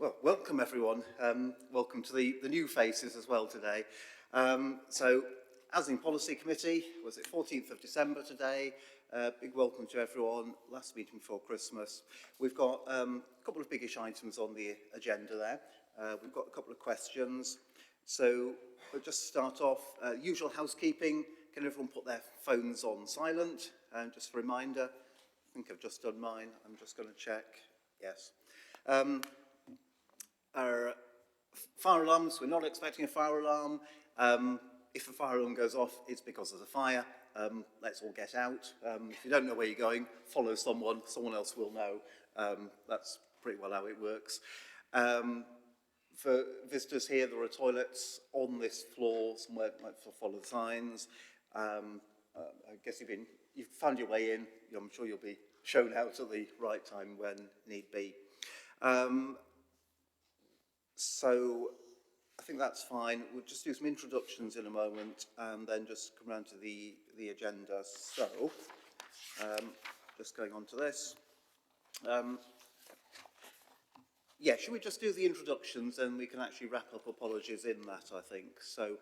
Well, welcome everyone. Welcome to the new faces as well today. So, as in Policy Committee, was it 14th of December today? Big welcome to everyone. Last meeting before Christmas. We've got a couple of biggish items on the agenda there. We've got a couple of questions. So, we'll just start off. Usual housekeeping. Can everyone put their phones on silent? Just a reminder. I think I've just done mine. I'm just going to check. Yes. Our fire alarms, we're not expecting a fire alarm. If a fire alarm goes off, it's because there's a fire. Let's all get out. If you don't know where you're going, follow someone else will know. That's pretty well how it works. For visitors here, there are toilets on this floor, somewhere might follow the signs. I guess you've found your way in. I'm sure you'll be shown out at the right time when need be. So I think that's fine. We'll just do some introductions in a moment and then just come around to the agenda. So, just going on to this. Yeah, should we just do the introductions and we can actually wrap up apologies in that, I think. So,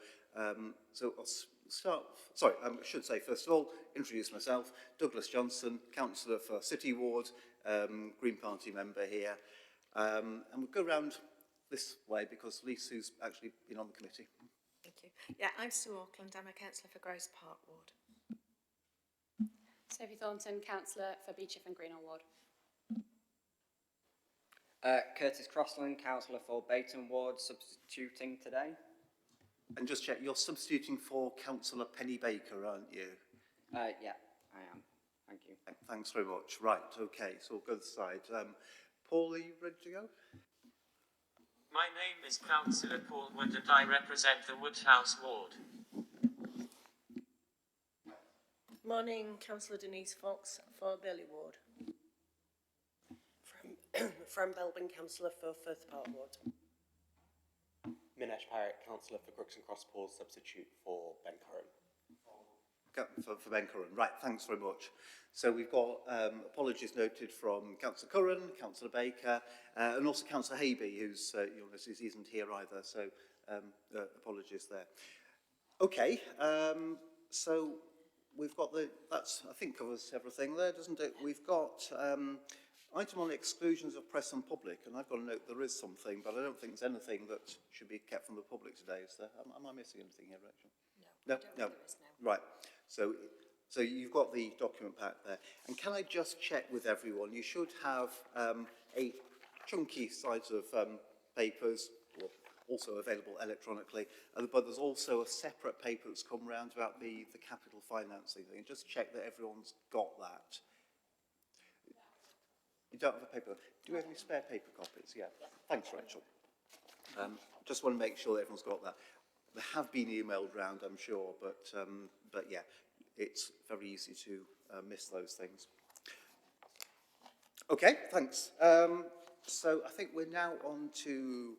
so I'll start, sorry, I should say first of all, introduce myself, Douglas Johnson, Councillor for City Ward, Green Party member here. And we'll go around this way because Lisa's actually been on the committee. Thank you. Yeah, I'm Sue Auckland. I'm a councillor for Groves Park Ward. Sophie Thornton, councillor for Beechif and Greenhill Ward. Curtis Crossland, councillor for Bayton Ward, substituting today. And just check, you're substituting for Councillor Penny Baker, aren't you? Yeah, I am. Thank you. Thanks very much. Right, okay, so we'll go to the side. Paul, are you ready to go? My name is Councillor Paul Wood and I represent the Woodhouse Ward. Morning, Councillor Denise Fox for Bailey Ward. From Belbin, Councillor for Firth Park Ward. Minesh Parrott, councillor for Crooks and Cross Pools, substitute for Ben Curran. For Ben Curran. Right, thanks very much. So we've got apologies noted from Councillor Curran, Councillor Baker, and also Councillor Haby, who's isn't here either. So apologies there. Okay, so we've got that's I think covers everything there, doesn't it? We've got item on exclusions of press and public, and I've got a note there is something, but I don't think there's anything that should be kept from the public today. Is there? Am I missing anything here, Rachel? No. Right. So you've got the document pack there. And can I just check with everyone? You should have a chunky size of papers, also available electronically, but there's also a separate paper that's come around about the capital financing thing. Just check that everyone's got that. You don't have a paper. Do you have any spare paper copies? Yeah. Thanks, Rachel. Just want to make sure that everyone's got that. They have been emailed round, I'm sure, but yeah, it's very easy to miss those things. Okay, thanks. So I think we're now on to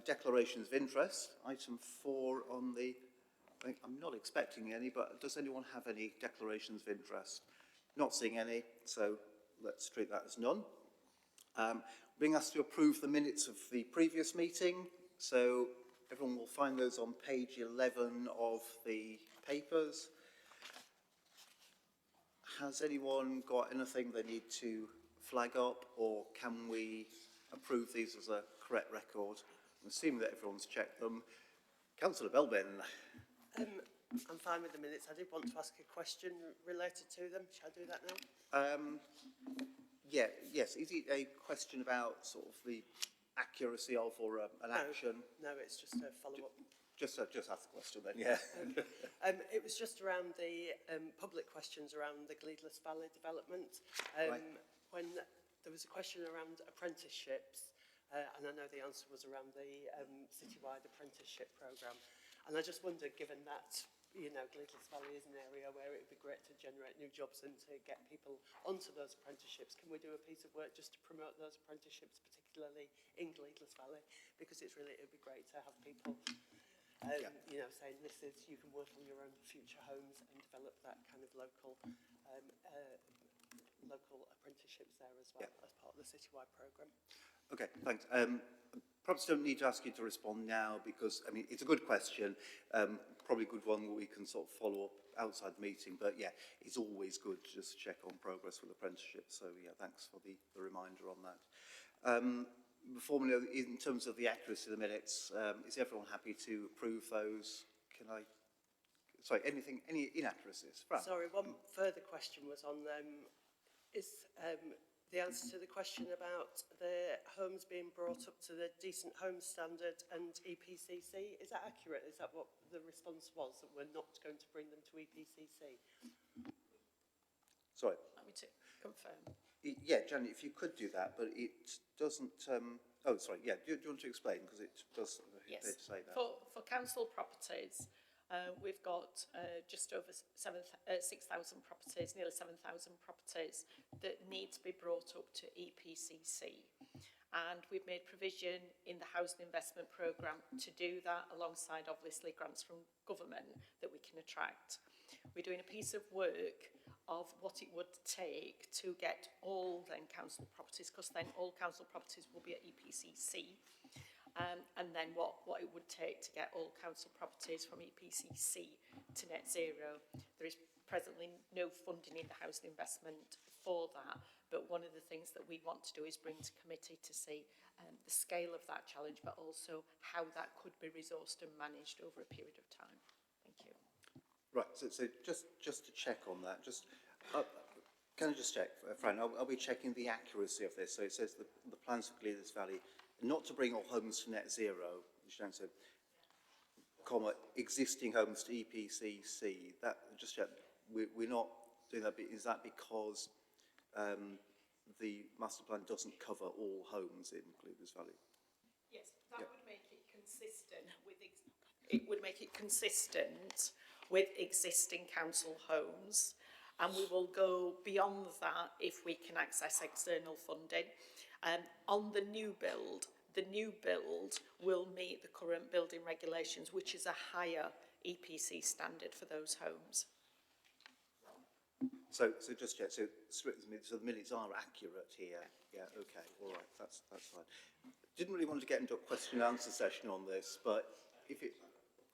declarations of interest. Item 4 on the. I'm not expecting any, but does anyone have any declarations of interest? Not seeing any, so let's treat that as none. Being asked to approve the minutes of the previous meeting, so everyone will find those on page 11 of the papers. Has anyone got anything they need to flag up, or can we approve these as a correct record? I'm assuming that everyone's checked them. Councillor Belbin. I'm fine with the minutes. I did want to ask a question related to them. Shall I do that now? Yes. Is it a question about sort of the accuracy of or an action? No, it's just a follow-up. Just ask the question then, yeah. It was just around the public questions around the Gleedless Valley development. Right. When there was a question around apprenticeships, and I know the answer was around the citywide apprenticeship programme. And I just wondered, given that, Gleedless Valley is an area where it would be great to generate new jobs and to get people onto those apprenticeships, can we do a piece of work just to promote those apprenticeships, particularly in Gleedless Valley? Because it would be great to have people saying you can work on your own future homes and develop that kind of local apprenticeships there as well as part of the citywide programme. Okay, thanks. Perhaps don't need to ask you to respond now because, I mean, it's a good question, probably a good one we can sort of follow up outside the meeting, but yeah, it's always good to just check on progress with apprenticeships. So yeah, thanks for the reminder on that. Before we know, in terms of the accuracy of the minutes, is everyone happy to approve those? Can I, sorry, any inaccuracies? Fran? Sorry, one further question was on is the answer to the question about the homes being brought up to the decent home standard and EPCC. Is that accurate? Is that what the response was, that we're not going to bring them to EPCC? Sorry. Let me to confirm. Yeah, Janet, if you could do that, but it doesn't, oh, sorry, yeah, do you want to explain? Because it does appear to say that. For council properties, we've got just over 6,000 properties, nearly 7,000 properties that need to be brought up to EPCC. And we've made provision in the housing investment programme to do that, alongside obviously grants from government that we can attract. We're doing a piece of work of what it would take to get all then council properties, because then all council properties will be at EPCC. And then what it would take to get all council properties from EPCC to net zero. There is presently no funding in the housing investment for that, but one of the things that we want to do is bring to committee to see the scale of that challenge, but also how that could be resourced and managed over a period of time. Thank you. Right, so just to check on that, can I just check, Fran, are we checking the accuracy of this? So it says the plans for Gleaders Valley, not to bring all homes to net zero, which don't say, comma, existing homes to EPCC. That, just check, we're not doing that, is that because the master plan doesn't cover all homes in Gleaders Valley? Yes, that would make it consistent with with existing council homes, and we will go beyond that if we can access external funding. On the new build will meet the current building regulations, which is a higher EPC standard for those homes. So just check, so the minutes are accurate here. Yeah, okay, all right, that's fine. Didn't really want to get into a question and answer session on this, but if it,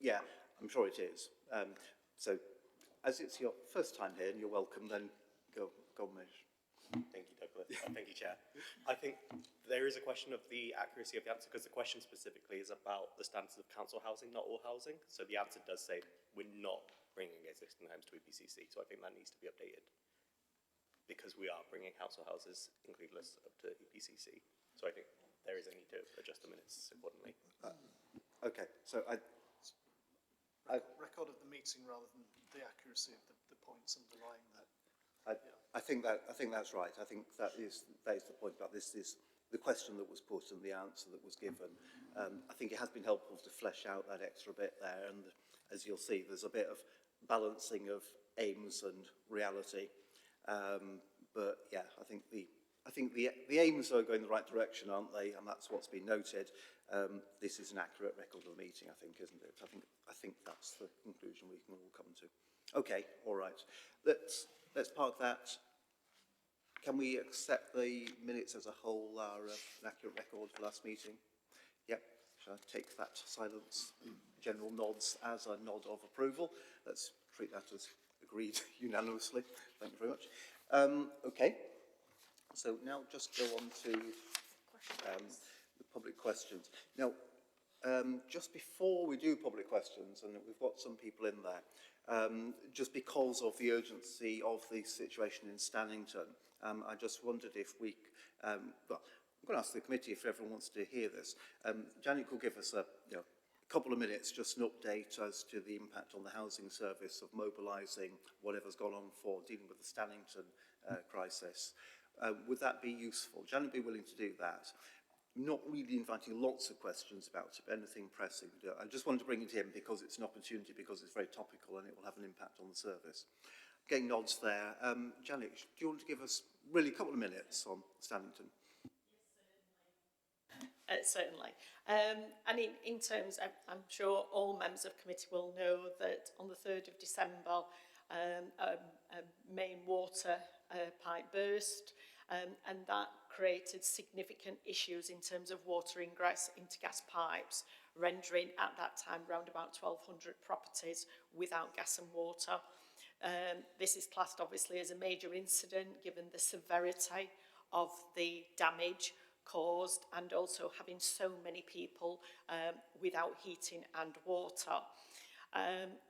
yeah, I'm sure it is. So as it's your first time here and you're welcome, then go on, Mish. Thank you, Douglas. Thank you, Chair. I think there is a question of the accuracy of the answer, because the question specifically is about the standards of council housing, not all housing. So the answer does say we're not bringing existing homes to EPCC. So I think that needs to be updated, because we are bringing council houses in Cleveland up to EPCC. So I think there is a need to adjust the minutes accordingly. Okay, so record of the meeting rather than the accuracy of the points underlying that. I think that's right. I think that is the point about this is the question that was put and the answer that was given. I think it has been helpful to flesh out that extra bit there, and as you'll see, there's a bit of balancing of aims and reality. But yeah, I think the aims are going in the right direction, aren't they? And that's what's been noted. This is an accurate record of the meeting, I think, isn't it? I think that's the conclusion we can all come to. Okay, all right. Let's park that. Can we accept the minutes as a whole are an accurate record for last meeting? Yep. Shall I take that silence, general nods as a nod of approval? Let's treat that as agreed unanimously. Thank you very much. Okay. So now just go on to the public questions. Now, just before we do public questions, and we've got some people in there, just because of the urgency of the situation in Stannington, I just wondered if we, well, I'm going to ask the committee if everyone wants to hear this. Janet could give us a couple of minutes, just an update as to the impact on the housing service of mobilising whatever's gone on for dealing with the Stannington crisis. Would that be useful? Janet would be willing to do that. Not really inviting lots of questions about it, but anything pressing. I just wanted to bring it in because it's an opportunity, because it's very topical and it will have an impact on the service. Getting nods there. Janet, do you want to give us really a couple of minutes on Stannington? Certainly. And in terms, I'm sure all members of committee will know that on the 3rd of December, a main water pipe burst. and that created significant issues in terms of water ingress into gas pipes, rendering at that time around about 1,200 properties without gas and water. This is classed obviously as a major incident given the severity of the damage caused and also having so many people without heating and water.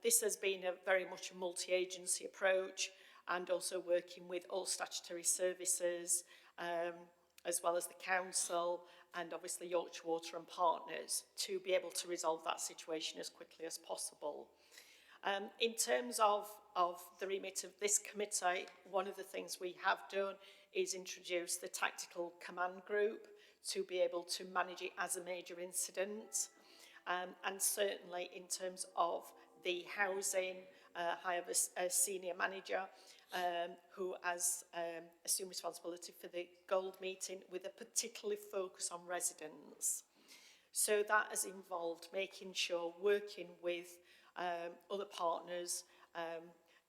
This has been a very much a multi-agency approach and also working with all statutory services as well as the council and obviously Yorkshire Water and partners to be able to resolve that situation as quickly as possible. In terms of the remit of this committee, one of the things we have done is introduce the tactical command group to be able to manage it as a major incident. And certainly in terms of the housing, I have a senior manager who has assumed responsibility for the gold meeting with a particular focus on residents. So that has involved making sure, working with other partners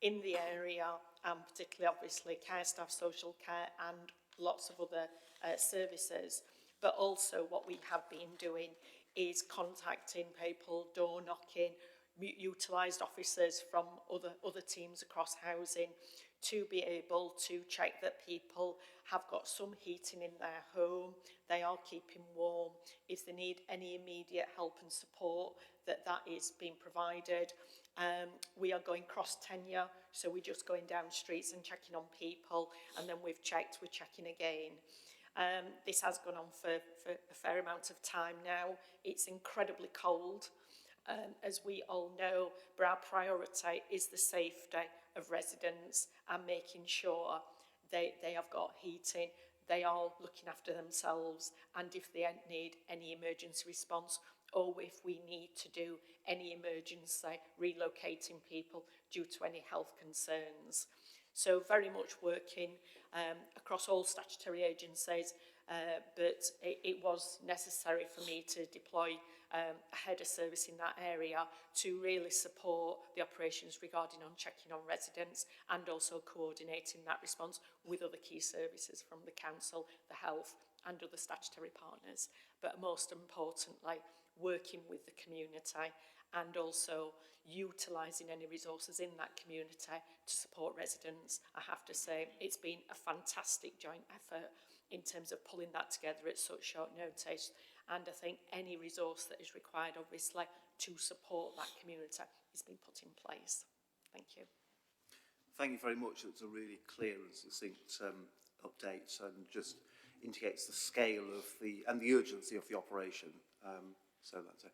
in the area, and particularly obviously care staff, social care and lots of other services. But also what we have been doing is contacting people, door knocking, utilised officers from other teams across housing to be able to check that people have got some heating in their home, they are keeping warm, if they need any immediate help and support, that is being provided. We are going cross tenure, so we're just going down streets and checking on people, and then we're checking again. This has gone on for a fair amount of time now. It's incredibly cold, as we all know, but our priority is the safety of residents and making sure they have got heating, they are looking after themselves, and if they need any emergency response or if we need to do any emergency relocating people due to any health concerns. So very much working across all statutory agencies, but it was necessary for me to deploy a head of service in that area to really support the operations regarding on checking on residents and also coordinating that response with other key services from the council, the health and other statutory partners. But most importantly, working with the community and also utilising any resources in that community to support residents. I have to say it's been a fantastic joint effort in terms of pulling that together at such short notice, and I think any resource that is required obviously to support that community has been put in place. Thank you. Thank you very much. It's a really clear and succinct update and just indicates the scale of and the urgency of the operation. So that's it.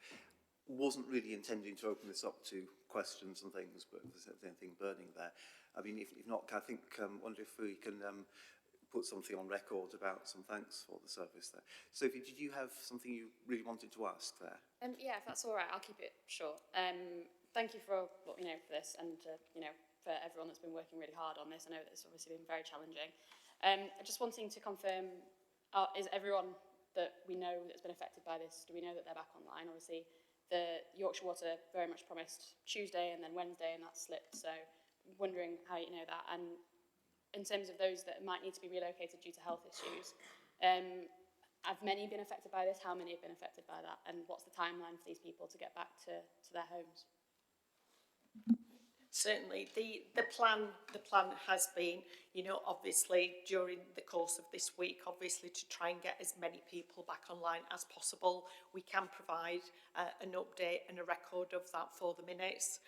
Wasn't really intending to open this up to questions and things, but if there's anything burning there. I mean, if not, I think, wonder if we can put something on record about some thanks for the service there. Sophie, did you have something you really wanted to ask there? Yeah, if that's all right, I'll keep it short. Thank you for for this, and for everyone that's been working really hard on this. I know that it's obviously been very challenging. Just wanting to confirm, is everyone that we know that's been affected by this, do we know that they're back online? Obviously, the Yorkshire Water very much promised Tuesday and then Wednesday, and that slipped. So, wondering how you know that. And in terms of those that might need to be relocated due to health issues, have many been affected by this? How many have been affected by that? And what's the timeline for these people to get back to their homes? Certainly, the plan has been, obviously during the course of this week, obviously to try and get as many people back online as possible. We can provide an update and a record of that for the minutes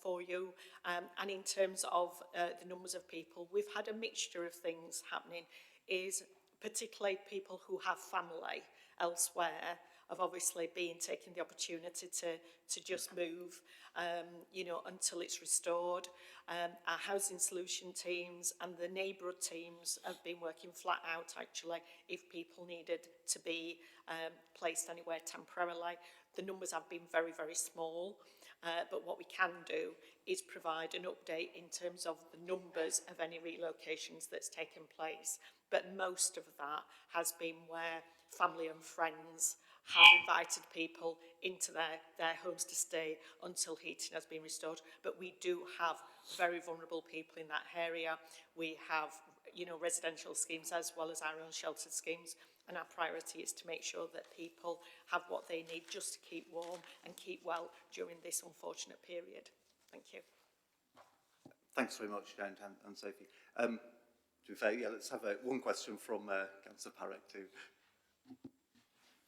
for you. And in terms of the numbers of people, we've had a mixture of things happening, is particularly people who have family elsewhere have obviously been taking the opportunity to just move, until it's restored. Our housing solution teams and the neighbourhood teams have been working flat out, actually, if people needed to be placed anywhere temporarily. The numbers have been very, very small, but what we can do is provide an update in terms of the numbers of any relocations that's taken place. But most of that has been where family and friends have invited people into their homes to stay until heating has been restored. But we do have very vulnerable people in that area. We have, residential schemes as well as our own sheltered schemes. And our priority is to make sure that people have what they need just to keep warm and keep well during this unfortunate period. Thank you. Thanks very much, Jane and Sophie. To be fair, yeah, let's have one question from Councillor Parrott too.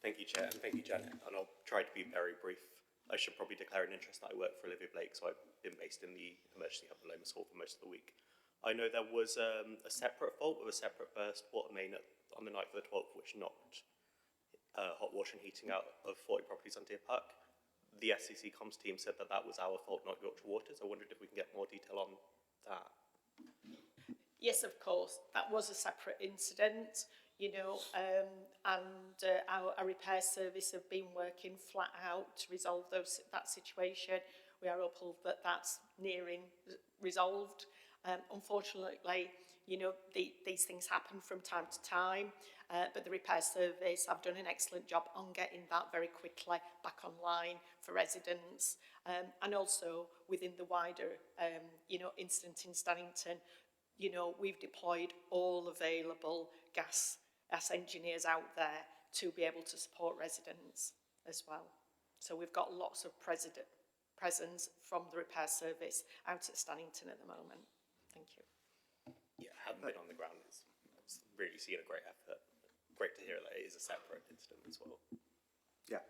Thank you, Chair, and thank you, Janet. And I'll try to be very brief. I should probably declare an interest that I work for Olivia Blake, so I've been based in the emergency hub at Lomas Hall for most of the week. I know there was a separate fault with a separate burst water main on the night of the 12th, which knocked hot water and heating out of 40 properties on Deer Park. The SCC comms team said that that was our fault, not Yorkshire Water's. I wondered if we can get more detail on that. Yes, of course, that was a separate incident, and our repair service have been working flat out to resolve that situation. We are hopeful that that's nearing resolved. Unfortunately, these things happen from time to time, but the repair service have done an excellent job on getting that very quickly back online for residents, and also within the wider, incident in Stannington. We've deployed all available gas engineers out there to be able to support residents as well. So we've got lots of presence from the repair service out at Stannington at the moment. Thank you. Yeah, haven't been on the ground. It's really seen a great effort. Great to hear that it is a separate incident as well. Yeah,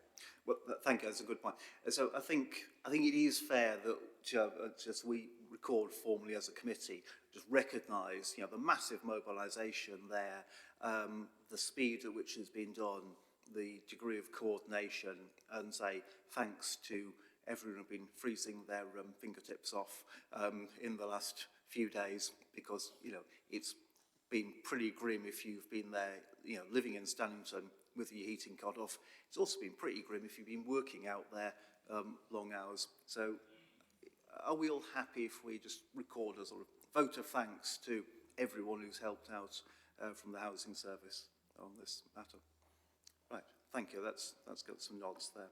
well, thank you. That's a good point. So I think it is fair that just we record formally as a committee, just recognise the massive mobilisation there, the speed at which has been done, the degree of coordination, and say thanks to everyone who've been freezing their fingertips off in the last few days, because it's been pretty grim if you've been there, living in Stannington with your heating cut off. It's also been pretty grim if you've been working out there long hours. So are we all happy if we just record a sort of vote of thanks to everyone who's helped out from the housing service on this matter? Right, thank you. That's got some nods there.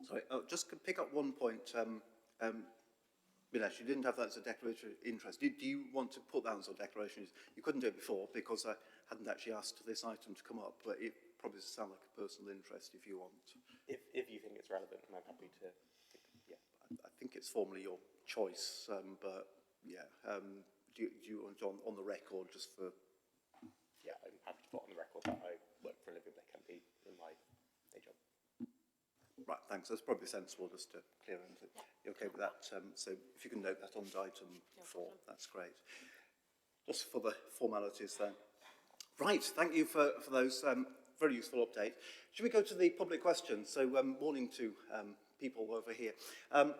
Sorry, just to pick up one point. Binesh, you didn't have that as a declaration of interest. Do you want to put that as a declaration? You couldn't do it before because I hadn't actually asked this item to come up, but it probably does sound like a personal interest if you want. If you think it's relevant, I'm happy to. Yeah, I think it's formally your choice, but yeah, do you want it on the record just for? Yeah, I'm happy to put on the record that I work for Olivia Blake MP in my day job. Right, thanks. That's probably sensible just to clear into it. You okay with that? So if you can note that on item 4, that's great. Just for the formalities then. Right, thank you for those very useful update. Should we go to the public questions? So morning to people over here.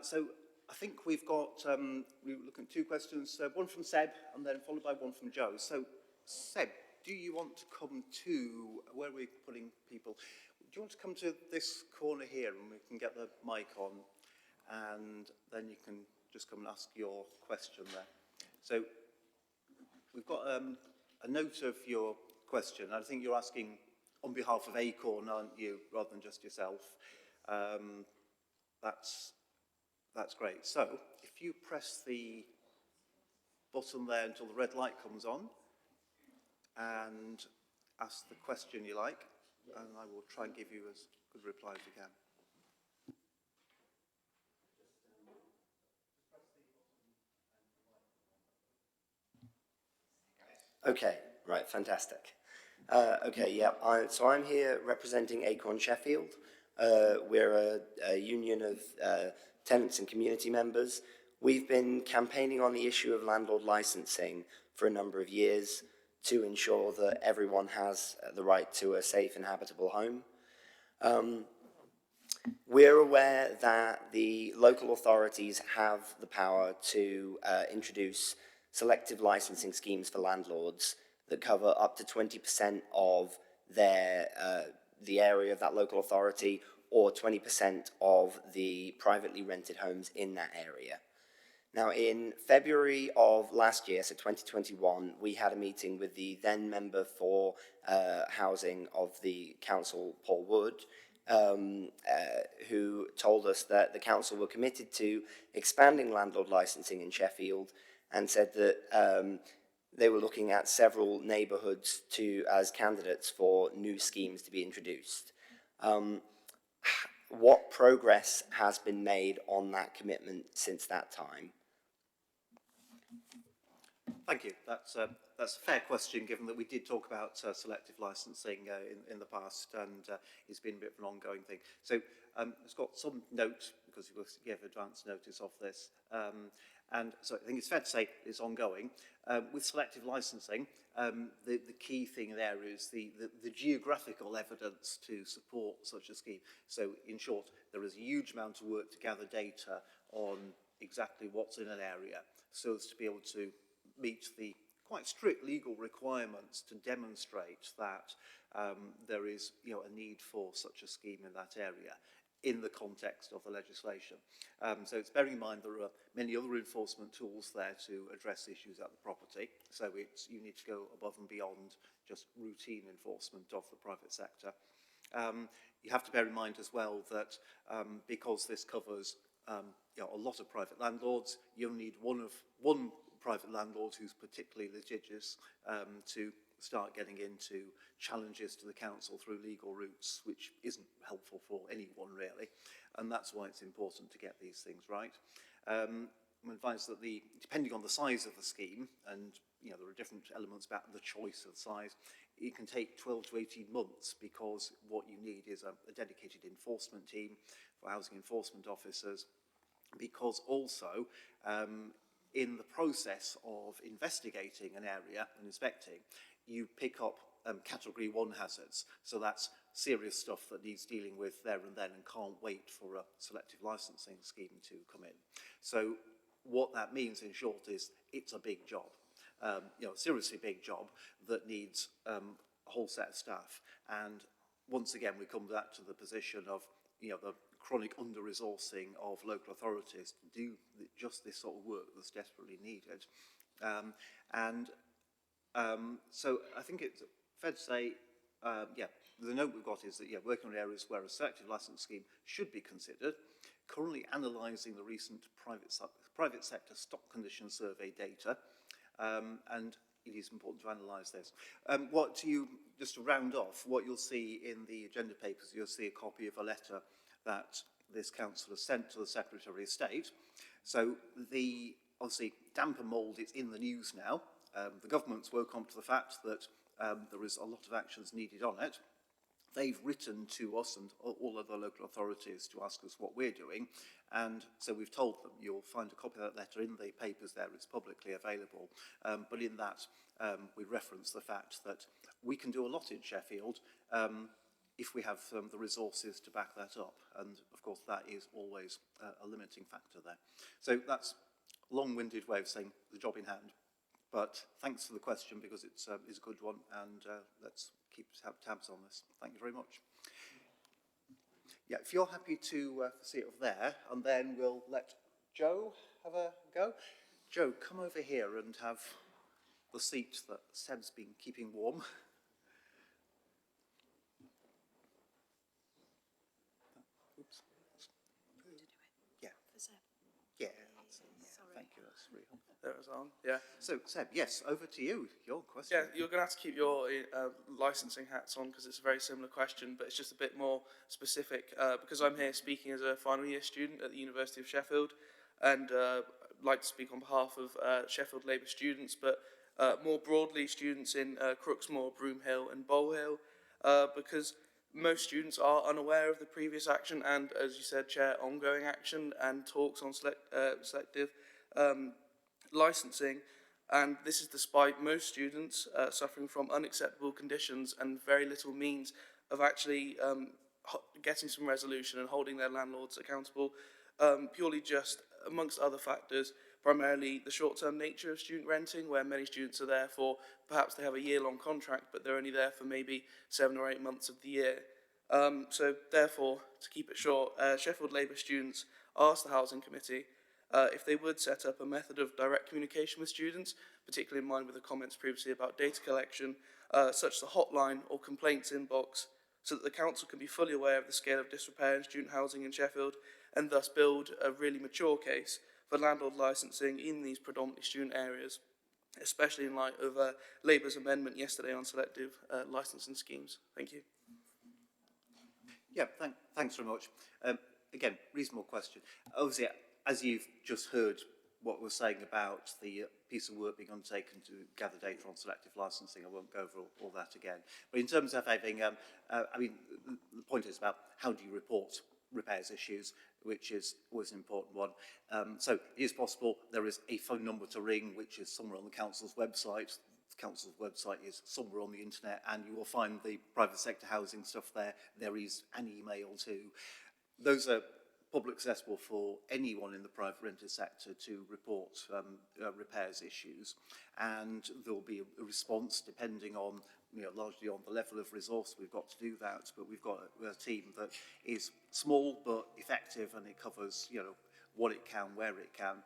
So I think we've got, we're looking at 2 questions, one from Seb and then followed by one from Joe. So Seb, do you want to come to, where are we putting people? Do you want to come to this corner here and we can get the mic on and then you can just come and ask your question there. So we've got a note of your question. I think you're asking on behalf of Acorn, aren't you, rather than just yourself. That's great. So if you press the button there until the red light comes on and ask the question you like, and I will try and give you as good a reply as we can. Okay, right, fantastic. Okay, yeah, so I'm here representing Acorn Sheffield. We're a union of tenants and community members. We've been campaigning on the issue of landlord licensing for a number of years to ensure that everyone has the right to a safe and habitable home. We're aware that the local authorities have the power to introduce selective licensing schemes for landlords that cover up to 20% of their the area of that local authority or 20% of the privately rented homes in that area. Now, in February of last year, so 2021, we had a meeting with the then member for housing of the council, Paul Wood, who told us that the council were committed to expanding landlord licensing in Sheffield and said that they were looking at several neighbourhoods as candidates for new schemes to be introduced. What progress has been made on that commitment since that time? Thank you. That's a fair question, given that we did talk about selective licensing in the past, and it's been a bit of an ongoing thing. So it's got some note, because we gave advance notice of this, and so I think it's fair to say it's ongoing. With selective licensing, the key thing there is the geographical evidence to support such a scheme. So in short, there is a huge amount of work to gather data on exactly what's in an area, so as to be able to meet the quite strict legal requirements to demonstrate that there is, a need for such a scheme in that area in the context of the legislation. So it's bearing in mind there are many other enforcement tools there to address issues at the property. So you need to go above and beyond just routine enforcement of the private sector. You have to bear in mind as well that because this covers a lot of private landlords, you only need one private landlord who's particularly litigious to start getting into challenges to the council through legal routes, which isn't helpful for anyone really, and that's why it's important to get these things right. I'm advised that depending on the size of the scheme, and there are different elements about the choice of size, it can take 12 to 18 months, because what you need is a dedicated enforcement team for housing enforcement officers, because also in the process of investigating an area and inspecting, you pick up category 1 hazards. So that's serious stuff that needs dealing with there and then and can't wait for a selective licensing scheme to come in. So what that means in short is it's a big job, a seriously big job that needs a whole set of staff. And once again, we come back to the position of, the chronic under-resourcing of local authorities to do just this sort of work that's desperately needed. So I think it's fair to say, the note we've got is that, working on areas where a selective licence scheme should be considered, currently analysing the recent private sector stock condition survey data, and it is important to analyse this. Just to round off, what you'll see in the agenda papers, you'll see a copy of a letter that this council has sent to the Secretary of State. So obviously, damp and mould is in the news now. The government's woken up to the fact that there is a lot of actions needed on it. They've written to us and all other local authorities to ask us what we're doing, and so we've told them. You'll find a copy of that letter in the papers there. It's publicly available, but in that we reference the fact that we can do a lot in Sheffield if we have the resources to back that up, and of course that is always a limiting factor there. So that's a long-winded way of saying the job in hand. But thanks for the question, because it's a good one, and let's keep tabs on this. Thank you very much. Yeah, if you're happy to see it over there, and then we'll let Joe have a go. Joe, come over here and have the seat that Seb's been keeping warm. Oops. Yeah. Yeah. Thank you. That's really helpful. There it was on, yeah. So, Seb, yes, over to you. Your question. Yeah, you're going to have to keep your licensing hats on, because it's a very similar question, but it's just a bit more specific. Because I'm here speaking as a final year student at the University of Sheffield, and I'd like to speak on behalf of Sheffield Labour students, but more broadly students in Crooksmoor, Broomhill and Bolehill, because most students are unaware of the previous action and, as you said, Chair, ongoing action and talks on selective licensing, and this is despite most students suffering from unacceptable conditions and very little means of actually getting some resolution and holding their landlords accountable, purely just, amongst other factors, primarily the short-term nature of student renting, where many students are there for, perhaps they have a year-long contract, but they're only there for maybe 7 or 8 months of the year. So therefore, to keep it short, Sheffield Labour students asked the Housing Committee if they would set up a method of direct communication with students, particularly in line with the comments previously about data collection, such as a hotline or complaints inbox, so that the council can be fully aware of the scale of disrepair in student housing in Sheffield and thus build a really mature case for landlord licensing in these predominantly student areas, especially in light of Labour's amendment yesterday on selective licensing schemes. Thank you. Yeah, thanks very much. Again, reasonable question. Obviously, as you've just heard what we're saying about the piece of work being undertaken to gather data on selective licensing, I won't go over all that again. But in terms of having, I mean, the point is about how do you report repairs issues, which is always an important one. So it is possible there is a phone number to ring, which is somewhere on the council's website. The council's website is somewhere on the internet, and you will find the private sector housing stuff there. There is an email too. Those are public accessible for anyone in the private rented sector to report repairs issues, and there will be a response depending on, largely on the level of resource we've got to do that. But we've got a team that is small but effective, and it covers, what it can, where it can.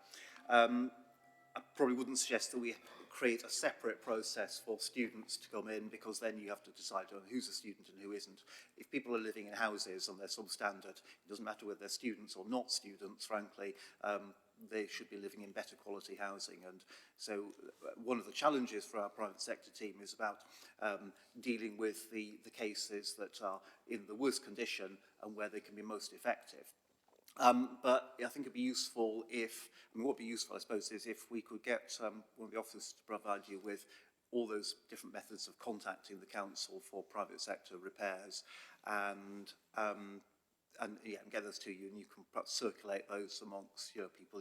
I probably wouldn't suggest that we create a separate process for students to come in, because then you have to decide on who's a student and who isn't. If people are living in houses and they're substandard, it doesn't matter whether they're students or not students, frankly, they should be living in better quality housing. And so one of the challenges for our private sector team is about dealing with the cases that are in the worst condition and where they can be most effective. But I think it'd be useful if, what would be useful, I suppose, is if we could get one of the officers to provide you with all those different methods of contacting the council for private sector repairs, and get those to you, and you can perhaps circulate those amongst people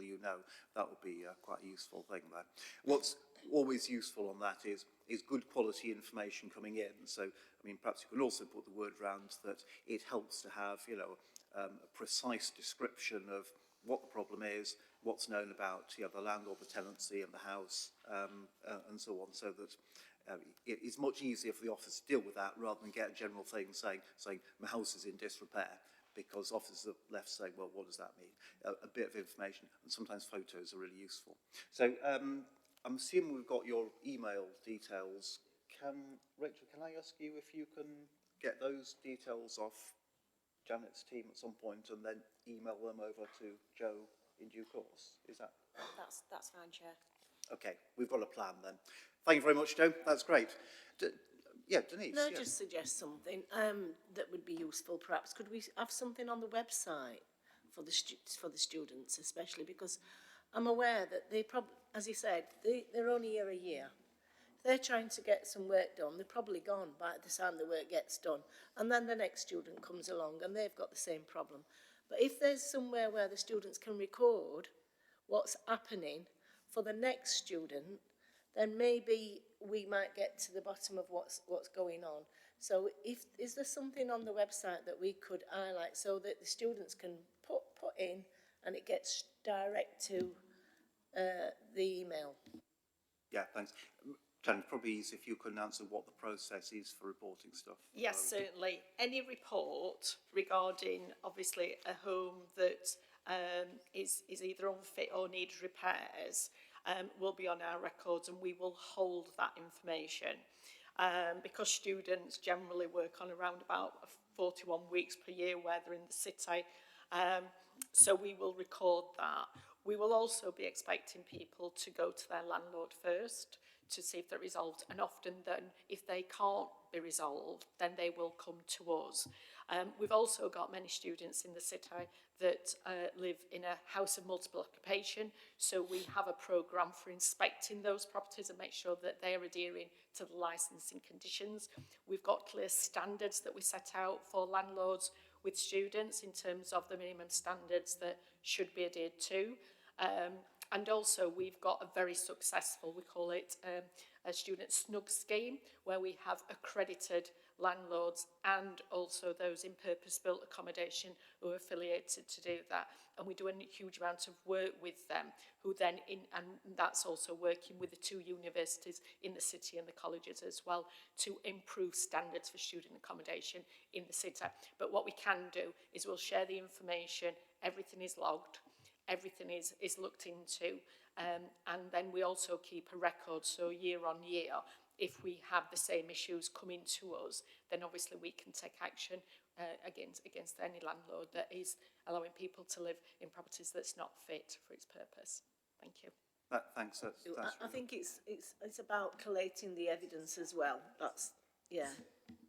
That would be quite a useful thing there. What's always useful on that is good quality information coming in. So, I mean, perhaps you can also put the word round that it helps to have, a precise description of what the problem is, what's known about the landlord, the tenancy and the house, and so on, so that it's much easier for the office to deal with that rather than get a general thing saying my house is in disrepair, because officers are left saying, well, what does that mean? A bit of information, and sometimes photos are really useful. So I'm assuming we've got your email details. Rachel, can I ask you if you can get those details off Janet's team at some point and then email them over to Joe in due course? Is that? That's fine, Chair. Okay, we've got a plan then. Thank you very much, Joe. That's great. Denise. No, just suggest something that would be useful. Perhaps could we have something on the website for the students, especially because I'm aware that they probably, as you said, they're only here a year. They're trying to get some work done. They're probably gone by the time the work gets done. And then the next student comes along and they've got the same problem. But if there's somewhere where the students can record what's happening for the next student, then maybe we might get to the bottom of what's going on. So is there something on the website that we could highlight so that the students can put in and it gets direct to the email? Yeah, thanks. Janet, probably easy if you can answer what the process is for reporting stuff. Yes, certainly. Any report regarding, obviously, a home that is either unfit or needs repairs will be on our records, and we will hold that information. Because students generally work on around about 41 weeks per year where they're in the city, so we will record that. We will also be expecting people to go to their landlord first to see if they're resolved, and often then if they can't be resolved, then they will come to us. We've also got many students in the city that live in a house of multiple occupation, so we have a programme for inspecting those properties and make sure that they are adhering to the licensing conditions. We've got clear standards that we set out for landlords with students in terms of the minimum standards that should be adhered to. And also we've got a very successful, we call it a student snug scheme, where we have accredited landlords and also those in purpose-built accommodation who are affiliated to do that. And we do a huge amount of work with them, who then, and that's also working with the two universities in the city and the colleges as well, to improve standards for student accommodation in the city. But what we can do is we'll share the information, everything is logged, everything is looked into, and then we also keep a record, so year on year, if we have the same issues coming to us, then obviously we can take action against any landlord that is allowing people to live in properties that's not fit for its purpose. Thank you. Thanks. That's I think it's about collating the evidence as well. That's, yeah.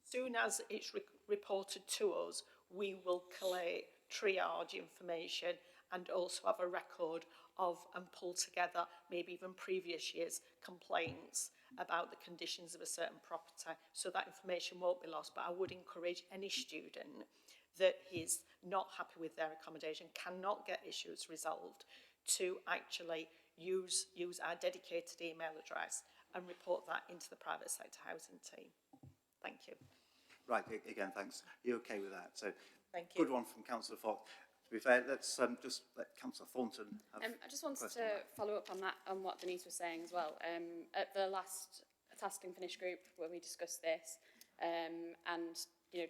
Soon as it's reported to us, we will collate, triage information and also have a record of and pull together maybe even previous years' complaints about the conditions of a certain property, so that information won't be lost. But I would encourage any student that is not happy with their accommodation, cannot get issues resolved, to actually use our dedicated email address and report that into the private sector housing team. Thank you. Right, again, thanks. You're okay with that? So, Thank you. Good one from Councillor Fox. To be fair, let's just let Councillor Thornton have I just wanted to follow up on that, on what Denise was saying as well. At the last Task and Finish group where we discussed this, and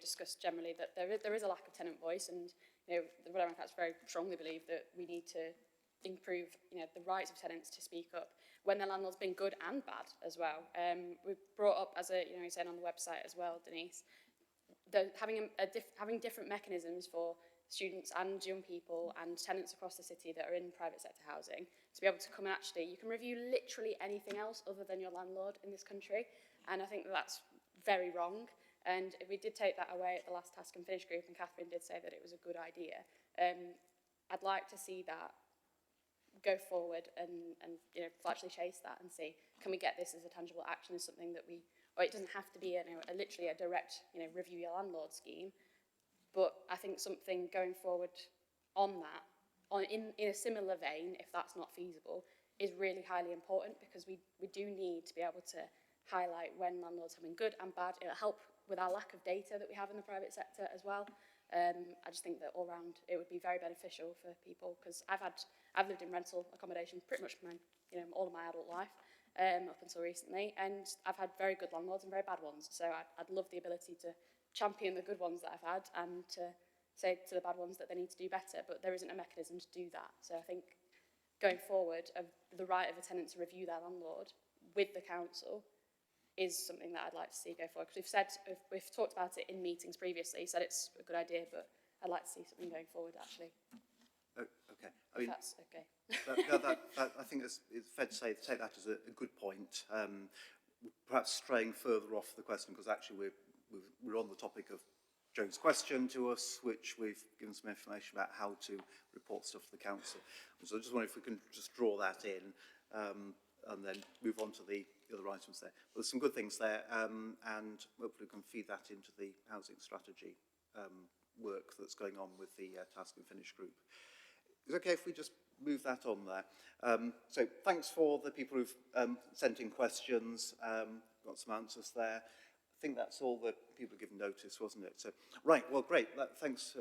discussed generally that there is a lack of tenant voice, and the Rhode Island Council very strongly believe that we need to improve the rights of tenants to speak up when their landlord's been good and bad as well. We've brought up, as you're saying on the website as well, Denise, having different mechanisms for students and young people and tenants across the city that are in private sector housing to be able to come and actually, you can review literally anything else other than your landlord in this country, and I think that's very wrong. And we did take that away at the last Task and Finish group, and Catherine did say that it was a good idea. I'd like to see that go forward and actually chase that and see, can we get this as a tangible action, as something that or it doesn't have to be literally a direct review your landlord scheme, but I think something going forward on that, in a similar vein, if that's not feasible, is really highly important, because we do need to be able to highlight when landlords have been good and bad. It'll help with our lack of data that we have in the private sector as well. I just think that all round it would be very beneficial for people, because I've lived in rental accommodation pretty much all of my adult life, up until recently, and I've had very good landlords and very bad ones. So I'd love the ability to champion the good ones that I've had and to say to the bad ones that they need to do better, but there isn't a mechanism to do that. So I think going forward, the right of a tenant to review their landlord with the council is something that I'd like to see go forward. Because we've talked about it in meetings previously, said it's a good idea, but I'd like to see something going forward actually. Oh, okay. I mean, that's okay. I think it's fair to say, take that as a good point. Perhaps straying further off the question, because actually we're on the topic of Joe's question to us, which we've given some information about how to report stuff to the council. So I just wonder if we can just draw that in and then move on to the other items there. But there's some good things there, and hopefully we can feed that into the housing strategy work that's going on with the Task and Finish group. Is it okay if we just move that on there? So thanks for the people who've sent in questions, got some answers there. I think that's all the people given notice, wasn't it? So, right, well, great. Thanks.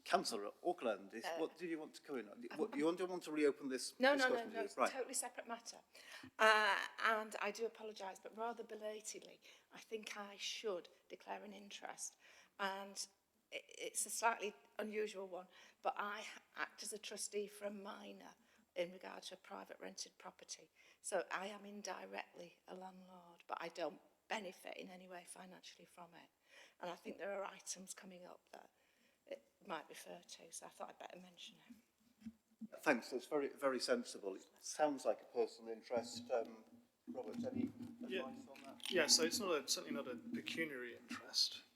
Councillor Auckland, what did you want to come in on? You want to reopen this discussion? No, it's right. a totally separate matter. And I do apologise, but rather belatedly, I think I should declare an interest. And it's a slightly unusual one, but I act as a trustee for a minor in regard to a private rented property. So I am indirectly a landlord, but I don't benefit in any way financially from it. And I think there are items coming up that it might refer to, so I thought I'd better mention it. Thanks, that's very, very sensible. It sounds like a personal interest. Robert, any advice on that? Yeah, so it's certainly not a pecuniary interest,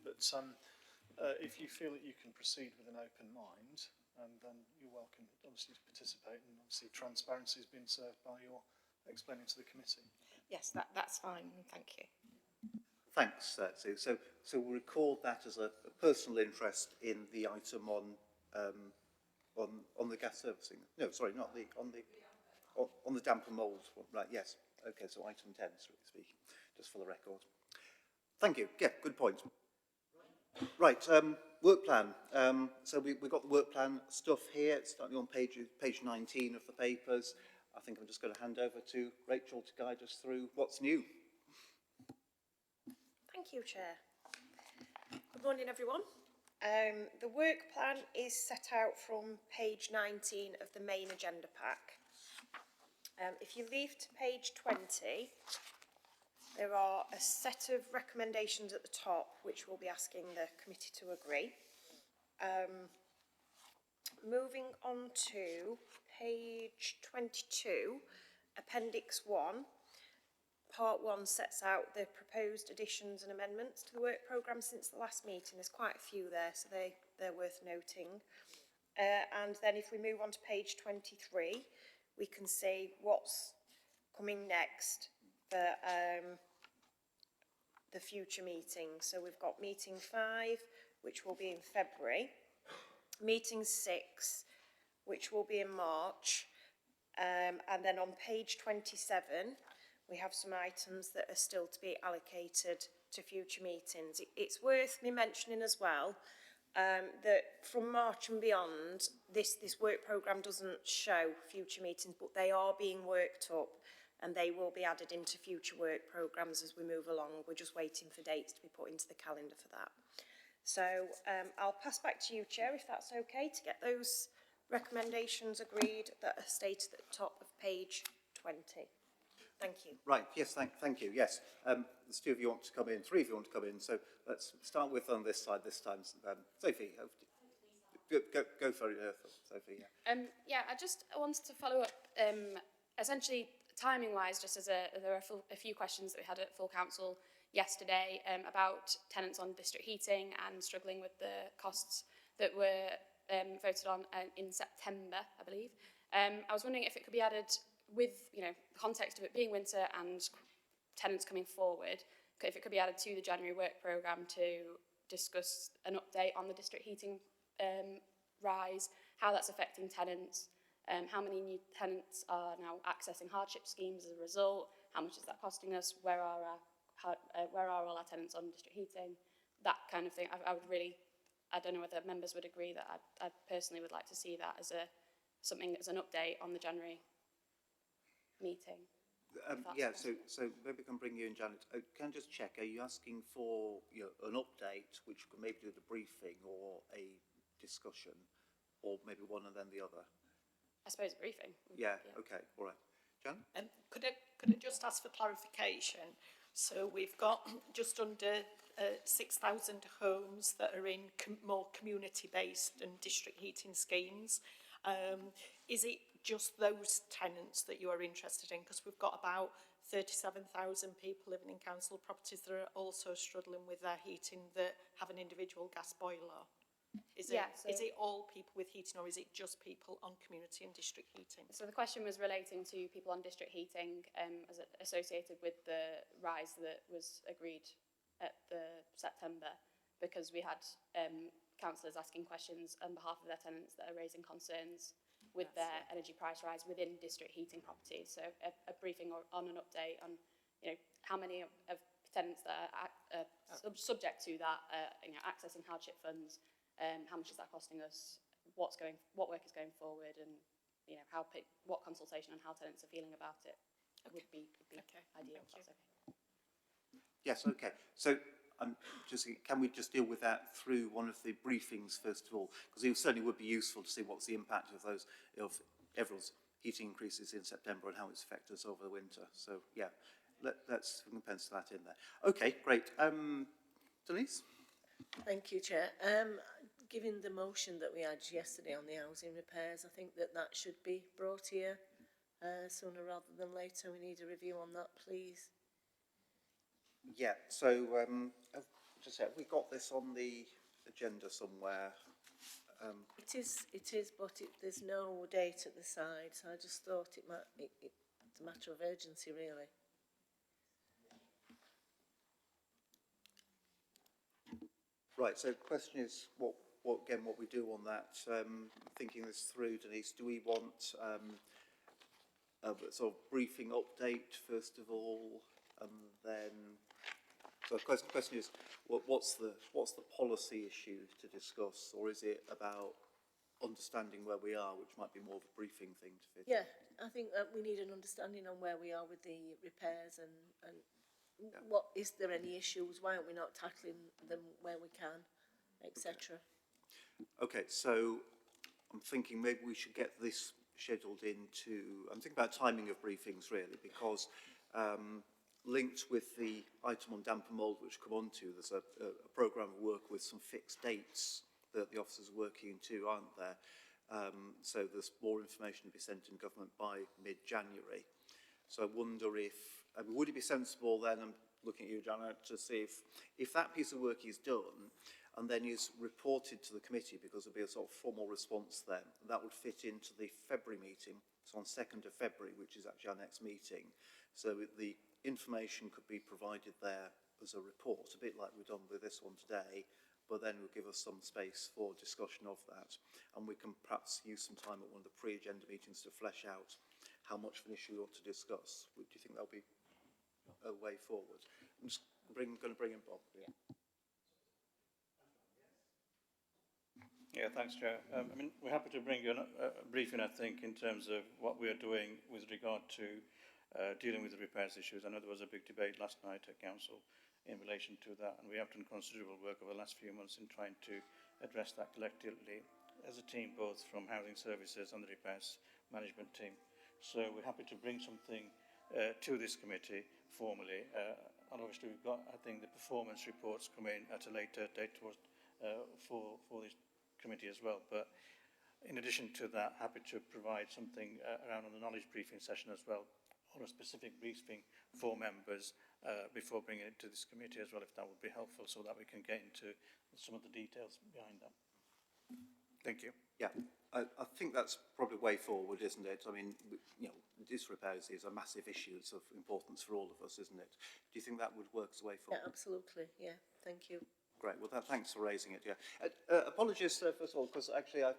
but if you feel that you can proceed with an open mind, then you're welcome, obviously, to participate, and obviously transparency has been served by your explaining to the committee. Yes, that's fine, thank you. Thanks, Sue. So we'll record that as a personal interest in the item on the gas servicing. No, sorry, not on the damp and mould one. Right, yes. Okay, so item 10, strictly speaking, just for the record. Thank you. Yeah, good point. Right, work plan. So we've got the work plan stuff here. It's starting on page 19 of the papers. I think I'm just going to hand over to Rachel to guide us through what's new. Thank you, Chair. Good morning, everyone. The work plan is set out from page 19 of the main agenda pack. If you leave to page 20, There are a set of recommendations at the top, which we'll be asking the committee to agree. Moving on to page 22, Appendix 1. Part 1 sets out the proposed additions and amendments to the work programme since the last meeting. There's quite a few there, so they're worth noting. And then if we move on to page 23, we can see what's coming next for the future meetings. So we've got meeting 5, which will be in February, meeting 6, which will be in March, and then on page 27, we have some items that are still to be allocated to future meetings. It's worth me mentioning as well that from March and beyond, this work programme doesn't show future meetings, but they are being worked up and they will be added into future work programmes as we move along. We're just waiting for dates to be put into the calendar for that. So I'll pass back to you, Chair, if that's okay, to get those recommendations agreed that are stated at the top of page 20. Thank you. Right, yes, thank you, yes. There's 2 of you want to come in, 3 of you want to come in, so let's start with on this side this time. Sophie, go for it, Sophie. Yeah. Yeah, I just wanted to follow up, essentially timing-wise, just as there are a few questions that we had at full council yesterday about tenants on district heating and struggling with the costs that were voted on in September, I believe. I was wondering if it could be added with, the context of it being winter and tenants coming forward, if it could be added to the January work programme to discuss an update on the district heating rise, how that's affecting tenants, how many new tenants are now accessing hardship schemes as a result, how much is that costing us, where are all our tenants on district heating, that kind of thing. I would really, I don't know whether members would agree that I personally would like to see that as something as an update on the January meeting. Yeah, so maybe I can bring you in, Janet. Can I just check, are you asking for an update, which could maybe do the briefing or a discussion, or maybe one and then the other? I suppose a briefing. Yeah, okay, all right. Janet? Could I just ask for clarification? So we've got just under 6,000 homes that are in more community-based and district heating schemes. Is it just those tenants that you are interested in? Because we've got about 37,000 people living in council properties that are also struggling with their heating that have an individual gas boiler. Is it all people with heating, or is it just people on community and district heating? So the question was relating to people on district heating as associated with the rise that was agreed at the September, because we had councillors asking questions on behalf of their tenants that are raising concerns with their energy price rise within district heating properties. So a briefing on an update on, how many of tenants that are subject to that, accessing hardship funds, how much is that costing us, what work is going forward, and what consultation on how tenants are feeling about it would be ideal. If that's okay. Yes, okay. So can we just deal with that through one of the briefings first of all? Because it certainly would be useful to see what's the impact of everyone's heating increases in September and how it's affected us over the winter. So yeah, let's pencil that in there. Okay, great. Denise? Thank you, Chair. Given the motion that we had yesterday on the housing repairs, I think that should be brought here sooner rather than later. We need a review on that, please. Yeah, so have we got this on the agenda somewhere? It is, but there's no date at the side, so I just thought it's a matter of urgency, really. Right, so the question is what we do on that. Thinking this through, Denise, do we want a sort of briefing update first of all, and then? So the question is, what's the policy issue to discuss, or is it about understanding where we are, which might be more of a briefing thing to fit? Yeah, I think that we need an understanding on where we are with the repairs and what is there any issues? Why aren't we not tackling them where we can, etc. Okay, so I'm thinking maybe we should get this scheduled into. I'm thinking about timing of briefings really, because linked with the item on damp and mould, which we'll come on to, there's a programme of work with some fixed dates that the officers are working to, aren't there? So there's more information to be sent in government by mid-January. So I wonder if, would it be sensible then, I'm looking at you, Janet, to see if that piece of work is done and then is reported to the committee, because there'll be a sort of formal response then, that would fit into the February meeting, so on 2nd of February, which is actually our next meeting. So the information could be provided there as a report, a bit like we've done with this one today, but then will give us some space for discussion of that. And we can perhaps use some time at one of the pre-agenda meetings to flesh out how much of an issue we ought to discuss. Do you think that'll be a way forward? I'm just going to bring in Bob. Yeah. Yeah, thanks, Chair. I mean, we're happy to bring you a briefing, I think, in terms of what we are doing with regard to dealing with the repairs issues. I know there was a big debate last night at Council in relation to that, and we have done considerable work over the last few months in trying to address that collectively as a team, both from Housing Services and the repairs management team. So we're happy to bring something to this committee formally, and obviously we've got, I think, the performance reports come in at a later date towards, for this committee as well. But in addition to that, happy to provide something around on the knowledge briefing session as well, or a specific briefing for members before bringing it to this committee as well, if that would be helpful, so that we can get into some of the details behind that. Thank you. Yeah, I think that's probably way forward, isn't it? I mean, you know, disrepairs is a massive issue. It's of importance for all of us, isn't it? Do you think that would work as a way forward? Yeah, absolutely. Yeah, thank you. Great. Well, thanks for raising it. Yeah. Apologies, first of all, because actually I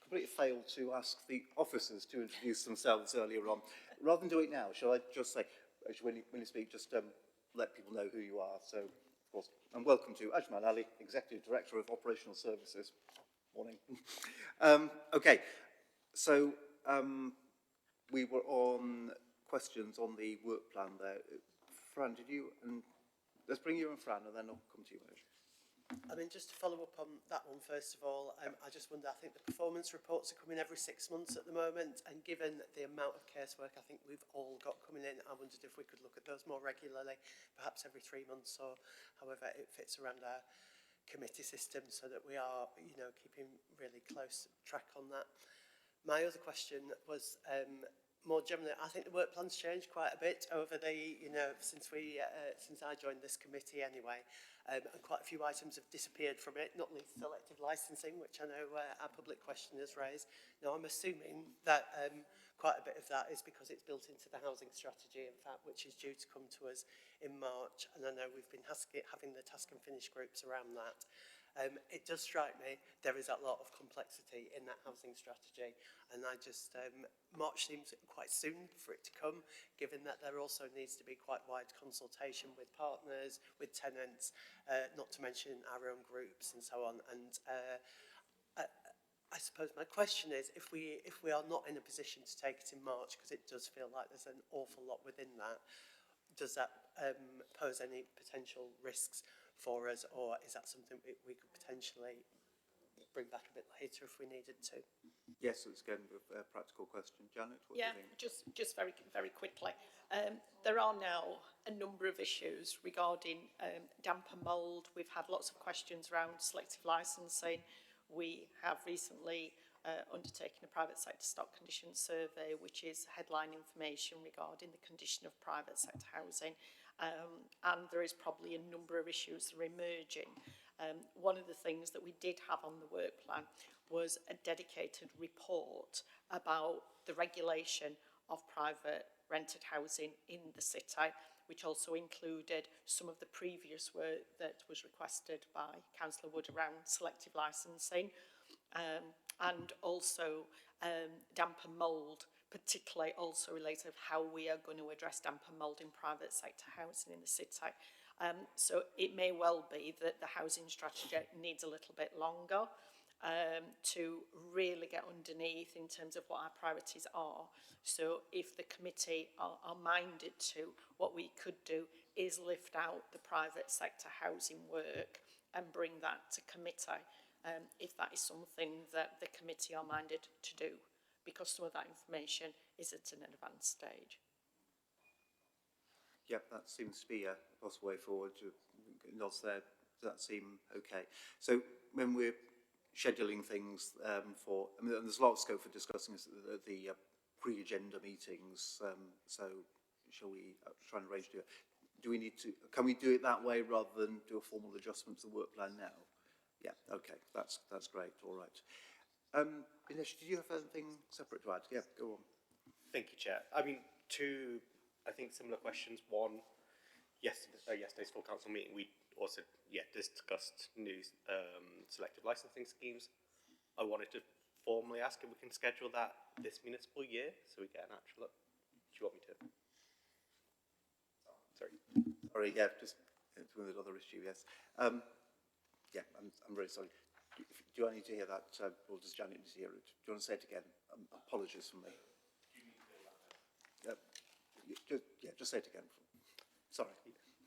completely failed to ask the officers to introduce themselves earlier on. Rather than do it now, shall I just say, actually, when you speak, just let people know who you are. So, of course, and welcome to Ajmal Ali, Executive Director of Operational Services. Morning. Okay, so we were on questions on the work plan there. Fran, did you? And let's bring you and Fran, and then I'll come to you, Aj. I mean, just to follow up on that one, first of all, I just wonder, I think the performance reports are coming every 6 months at the moment, and given the amount of casework I think we've all got coming in, I wondered if we could look at those more regularly, perhaps every 3 months or however it fits around our committee system, so that we are, you know, keeping really close track on that. My other question was more generally, I think the work plan's changed quite a bit over the, you know, since I joined this committee anyway, and quite a few items have disappeared from it, not least selective licensing, which I know our public question has raised. Now, I'm assuming that quite a bit of that is because it's built into the housing strategy, in fact, which is due to come to us in March, and I know we've been having the task and finish groups around that. It does strike me there is a lot of complexity in that housing strategy, and I just, March seems quite soon for it to come, given that there also needs to be quite wide consultation with partners, with tenants, not to mention our own groups and so on. And I suppose my question is, if we are not in a position to take it in March, because it does feel like there's an awful lot within that, does that pose any potential risks for us, or is that something we could potentially bring back a bit later if we needed to? Yes, it's again a practical question. Janet, what do you think? just very, very quickly. There are now a number of issues regarding damp and mould. We've had lots of questions around selective licensing. We have recently undertaken a private sector stock condition survey, which is headline information regarding the condition of private sector housing. And there is probably a number of issues that are emerging. One of the things that we did have on the work plan was a dedicated report about the regulation of private rented housing in the city, which also included some of the previous work that was requested by Councillor Wood around selective licensing, and also damp and mould, particularly also related to how we are going to address damp and mould in private sector housing in the city. So it may well be that the housing strategy needs a little bit longer to really get underneath in terms of what our priorities are. So if the committee are minded to, what we could do is lift out the private sector housing work and bring that to committee, if that is something that the committee are minded to do, because some of that information is at an advanced stage. Yeah, that seems to be a possible way forward. Nods there. Does that seem okay? So when we're scheduling things there's a lot of scope for discussing this at the pre-agenda meetings. So shall we try and arrange to do it? Do we need to? Can we do it that way rather than do a formal adjustment to the work plan now? Yeah. Okay. That's great. All right. Dinesh, did you have anything separate to add? Yeah. Go on. Thank you, Chair. I mean, two, I think, similar questions. One, yesterday's full council meeting, we also, discussed new selective licensing schemes. I wanted to formally ask if we can schedule that this municipal year so we get an actual. Do you want me to? Sorry, yeah, just with another issue, yes. I'm very sorry. Do I need to hear that, or does Janet need to hear it? Do you want to say it again? Apologies from me. Just say it again. Sorry.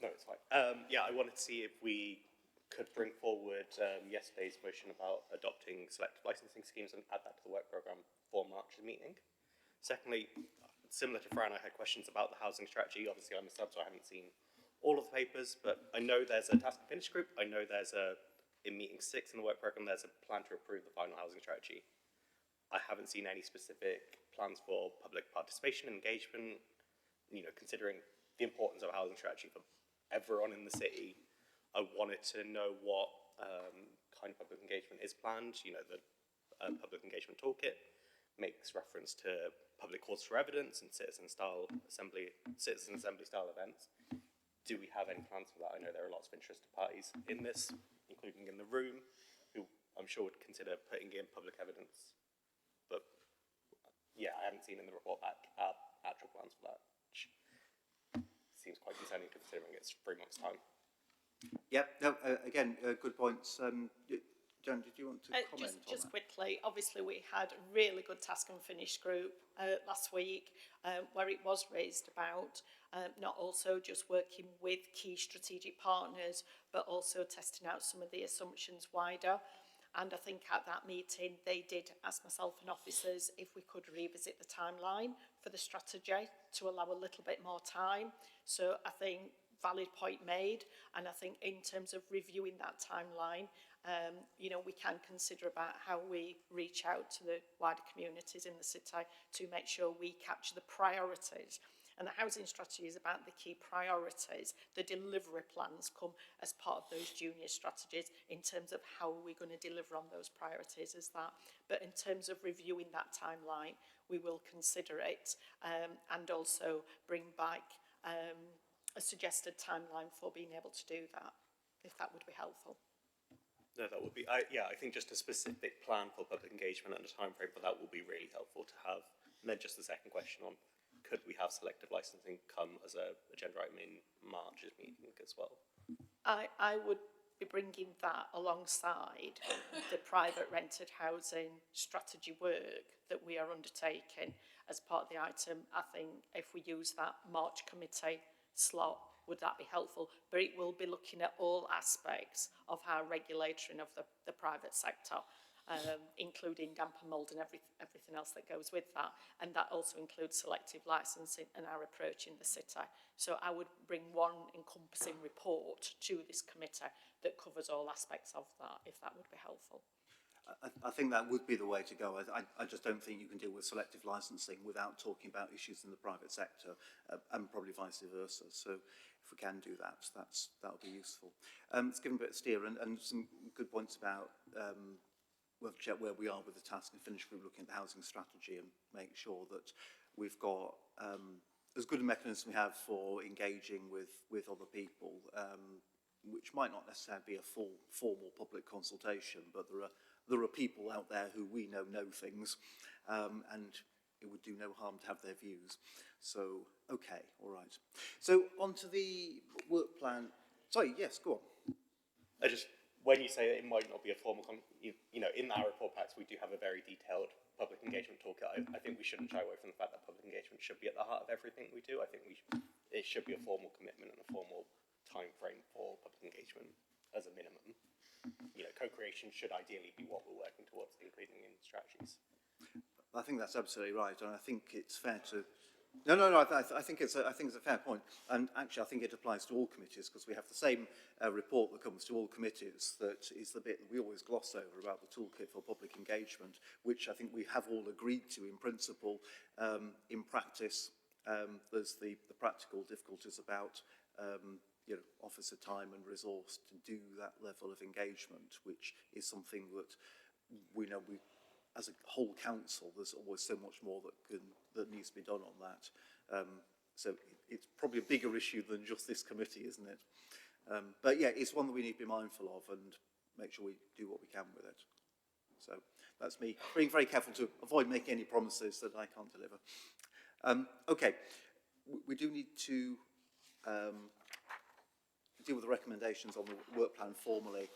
No, it's fine. I wanted to see if we could bring forward yesterday's motion about adopting selective licensing schemes and add that to the work programme for March's meeting. Secondly, similar to Fran, I had questions about the housing strategy. Obviously, I'm a sub, so I haven't seen all of the papers, but I know there's a task and finish group. I know there's in meeting 6 in the work programme, there's a plan to approve the final housing strategy. I haven't seen any specific plans for public participation and engagement. Considering the importance of a housing strategy for everyone in the city, I wanted to know what kind of public engagement is planned. The public engagement toolkit makes reference to public calls for evidence and citizen assembly style events. Do we have any plans for that? I know there are lots of interested parties in this, including in the room, who I'm sure would consider putting in public evidence. But I haven't seen in the report actual plans for that, which seems quite concerning considering it's 3 months' time. Yeah, no, again, good points. Jan, did you want to comment on just that? quickly, obviously we had a really good task and finish group last week where it was raised about not also just working with key strategic partners, but also testing out some of the assumptions wider. And I think at that meeting, they did ask myself and officers if we could revisit the timeline for the strategy to allow a little bit more time. So I think valid point made. And I think in terms of reviewing that timeline, we can consider about how we reach out to the wider communities in the city to make sure we capture the priorities. And the housing strategy is about the key priorities. The delivery plans come as part of those junior strategies in terms of how we're going to deliver on those priorities as that. But in terms of reviewing that timeline, we will consider it and also bring back a suggested timeline for being able to do that, if that would be helpful. No, that would be, I think just a specific plan for public engagement and a time frame for that will be really helpful to have. And then just the second question on, could we have selective licensing come as a agenda item in March's meeting as well? I would be bringing that alongside the private rented housing strategy work that we are undertaking as part of the item. I think if we use that March committee slot, would that be helpful? But it will be looking at all aspects of how regulatory of the private sector, including damp and mould and everything else that goes with that. And that also includes selective licensing and our approach in the city. So I would bring one encompassing report to this committee that covers all aspects of that, if that would be helpful. I think that would be the way to go. I just don't think you can deal with selective licensing without talking about issues in the private sector and probably vice versa. So if we can do that, that'll be useful. It's given a bit of steer and some good points about we'll check where we are with the task and finish group looking at the housing strategy and make sure that we've got as good a mechanism we have for engaging with other people, which might not necessarily be a full formal public consultation, but there are people out there who we know things, and it would do no harm to have their views. So, okay, all right. So, on to the work plan. Sorry, yes, go on. When you say it might not be a formal, in our report packs, we do have a very detailed public engagement toolkit. I think we shouldn't shy away from the fact that public engagement should be at the heart of everything we do. I think it should be a formal commitment and a formal time frame for public engagement as a minimum. Co-creation should ideally be what we're working towards, including in strategies. I think that's absolutely right, and I think it's fair to I think it's a fair point, and actually I think it applies to all committees because we have the same report that comes to all committees. That is the bit that we always gloss over about the toolkit for public engagement, which I think we have all agreed to in principle. In practice, there's the practical difficulties about officer time and resource to do that level of engagement, which is something that we know as a whole council, there's always so much more that needs to be done on that. So it's probably a bigger issue than just this committee, isn't it? But yeah, it's one that we need to be mindful of and make sure we do what we can with it. So that's me being very careful to avoid making any promises that I can't deliver. Okay, we do need to deal with the recommendations on the work plan formally.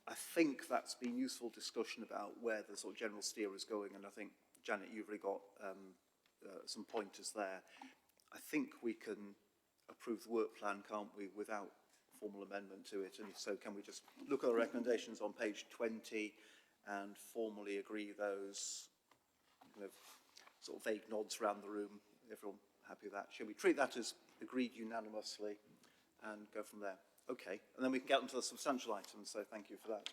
I think that's been useful discussion about where the sort of general steer is going, and I think, Janet, you've really got some pointers there. I think we can approve the work plan, can't we, without formal amendment to it, and so can we just look at the recommendations on page 20 and formally agree those, kind of sort of vague nods around the room, everyone happy with that? Shall we treat that as agreed unanimously and go from there? Okay, and then we can get onto the substantial items, so thank you for that.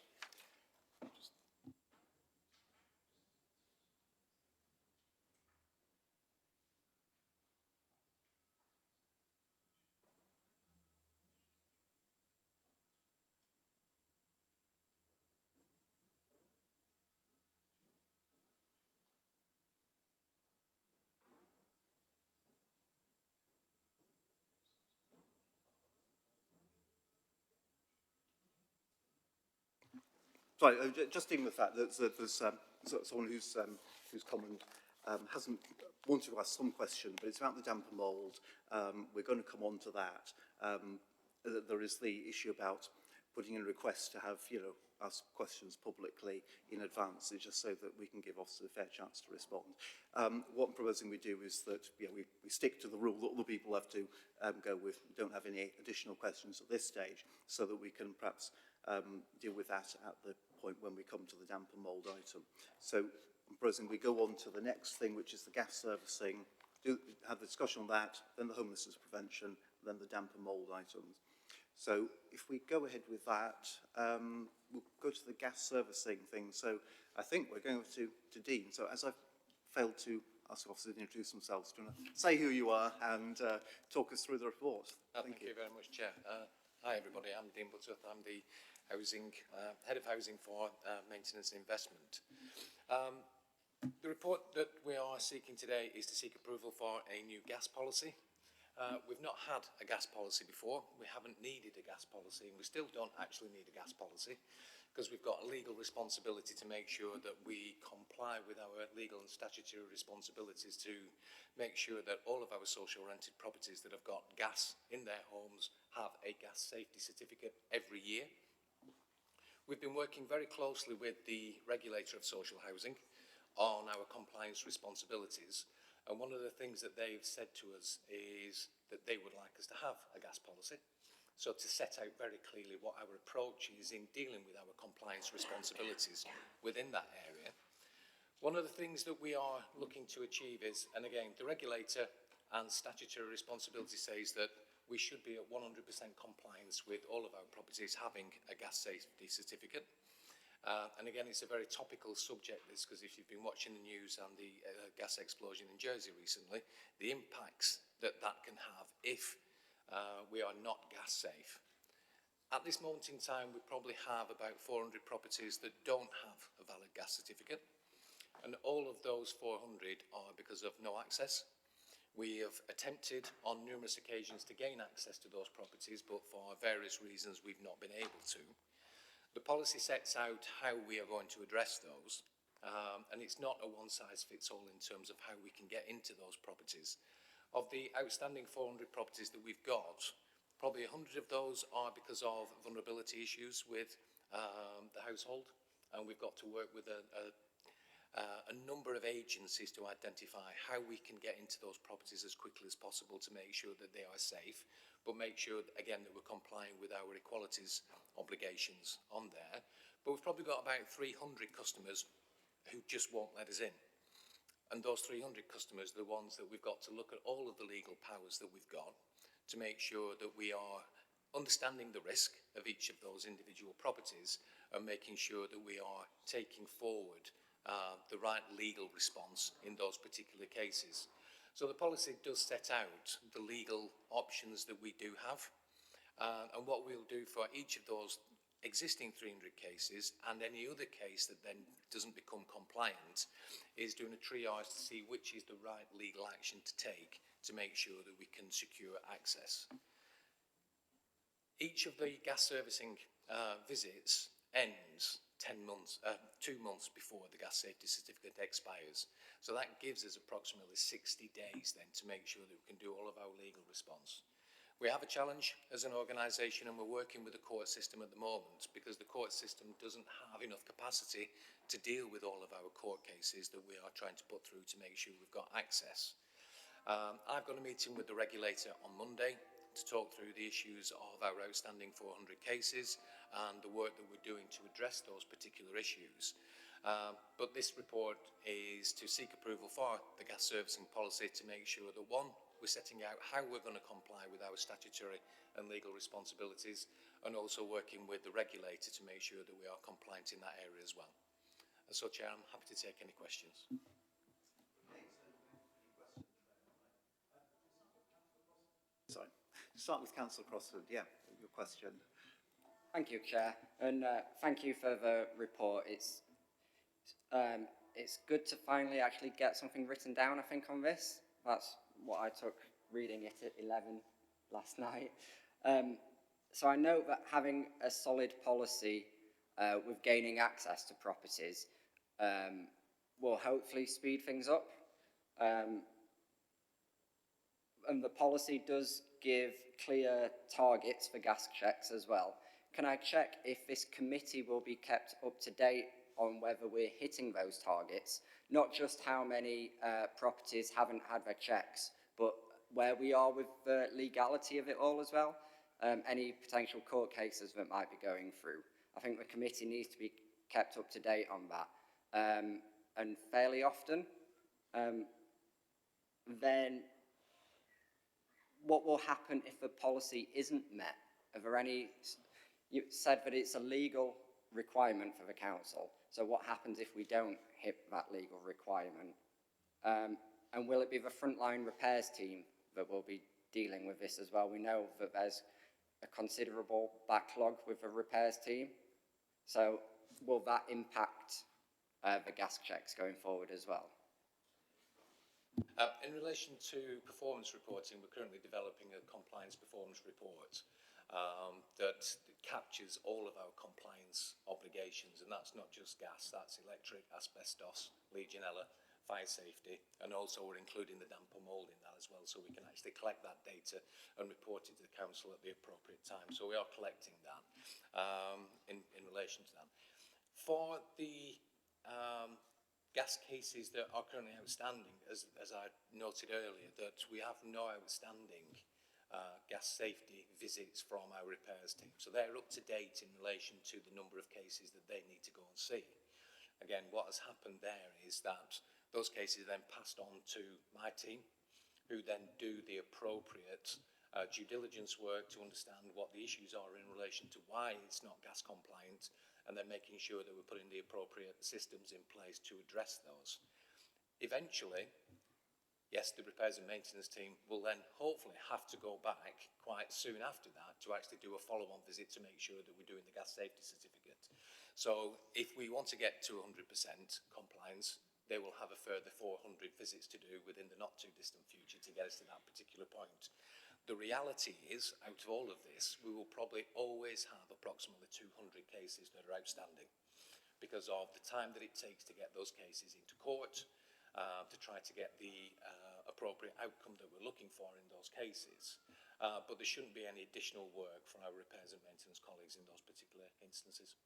Sorry, just dealing with the fact that there's someone who's comment hasn't wanted to ask some question, but it's about the damp and mould. We're going to come on to that. There is the issue about putting in a request to have, ask questions publicly in advance, just so that we can give officers a fair chance to respond. What I'm proposing we do is that we stick to the rule that other people have to go with. We don't have any additional questions at this stage, so that we can perhaps deal with that at the point when we come to the damp and mould item. So I'm proposing we go on to the next thing, which is the gas servicing, have the discussion on that, then the homelessness prevention, then the damp and mould items. So if we go ahead with that, we'll go to the gas servicing thing. So I think we're going to Dean. So as I've failed to ask officers to introduce themselves, do you want to say who you are and talk us through the report? Thank you very much, Chair. Hi everybody, I'm Dean Butterworth. I'm the Head of Housing for Maintenance and Investment. The report that we are seeking today is to seek approval for a new gas policy. We've not had a gas policy before. We haven't needed a gas policy, and we still don't actually need a gas policy because we've got a legal responsibility to make sure that we comply with our legal and statutory responsibilities to make sure that all of our social rented properties that have got gas in their homes have a gas safety certificate every year. We've been working very closely with the regulator of social housing on our compliance responsibilities. And one of the things that they've said to us is that they would like us to have a gas policy. So to set out very clearly what our approach is in dealing with our compliance responsibilities within that area. One of the things that we are looking to achieve is, and again, the regulator and statutory responsibility says that we should be at 100% compliance with all of our properties having a gas safety certificate. And again, it's a very topical subject, this, because if you've been watching the news and the gas explosion in Jersey recently, the impacts that that can have if we are not gas safe. At this moment in time, we probably have about 400 properties that don't have a valid gas certificate. And all of those 400 are because of no access. We have attempted on numerous occasions to gain access to those properties, but for various reasons we've not been able to. The policy sets out how we are going to address those, and it's not a one-size-fits-all in terms of how we can get into those properties. Of the outstanding 400 properties that we've got, probably 100 of those are because of vulnerability issues with the household, and we've got to work with a number of agencies to identify how we can get into those properties as quickly as possible to make sure that they are safe, but make sure, again, that we're complying with our equalities obligations on there. But we've probably got about 300 customers who just won't let us in. And those 300 customers are the ones that we've got to look at all of the legal powers that we've got to make sure that we are understanding the risk of each of those individual properties and making sure that we are taking forward the right legal response in those particular cases. So the policy does set out the legal options that we do have, and what we'll do for each of those existing 300 cases and any other case that then doesn't become compliant is doing a triage to see which is the right legal action to take to make sure that we can secure access. Each of the gas servicing visits ends 2 months before the gas safety certificate expires. So that gives us approximately 60 days then to make sure that we can do all of our legal response. We have a challenge as an organisation, and we're working with the court system at the moment because the court system doesn't have enough capacity to deal with all of our court cases that we are trying to put through to make sure we've got access. I've got a meeting with the regulator on Monday to talk through the issues of our outstanding 400 cases and the work that we're doing to address those particular issues. But this report is to seek approval for the gas servicing policy to make sure that, one, we're setting out how we're going to comply with our statutory and legal responsibilities, and also working with the regulator to make sure that we are compliant in that area as well. And so, Chair, I'm happy to take any questions. Sorry. Start with Councillor Crossland. Yeah, your question. Thank you, Chair, and thank you for the report. It's good to finally actually get something written down, I think, on this. That's what I took reading it at 11 last night. So I know that having a solid policy with gaining access to properties will hopefully speed things up. And the policy does give clear targets for gas checks as well. Can I check if this committee will be kept up to date on whether we're hitting those targets, not just how many properties haven't had their checks, but where we are with the legality of it all as well, any potential court cases that might be going through. I think the committee needs to be kept up to date on that, and fairly often. Then what will happen if the policy isn't met? Are there any, you said that it's a legal requirement for the council, so what happens if we don't hit that legal requirement? And will it be the frontline repairs team that will be dealing with this as well? We know that there's a considerable backlog with the repairs team, so will that impact the gas checks going forward as well? In relation to performance reporting, we're currently developing a compliance performance report that captures all of our compliance obligations, and that's not just gas, that's electric, asbestos, Legionella, fire safety, and also we're including the damp and mould in that as well, so we can actually collect that data and report it to the council at the appropriate time. So we are collecting that in relation to that. For the gas cases that are currently outstanding, as I noted earlier, that we have no outstanding gas safety visits from our repairs team. So they're up to date in relation to the number of cases that they need to go and see. Again, what has happened there is that those cases are then passed on to my team, who then do the appropriate due diligence work to understand what the issues are in relation to why it's not gas compliant, and then making sure that we're putting the appropriate systems in place to address those. Eventually, yes, the repairs and maintenance team will then hopefully have to go back quite soon after that to actually do a follow-on visit to make sure that we're doing the gas safety certificate. So if we want to get to 100% compliance, they will have a further 400 visits to do within the not too distant future to get us to that particular point. The reality is, out of all of this, we will probably always have approximately 200 cases that are outstanding because of the time that it takes to get those cases into court, to try to get the appropriate outcome that we're looking for in those cases. But there shouldn't be any additional work for our repairs and maintenance colleagues in those particular instances.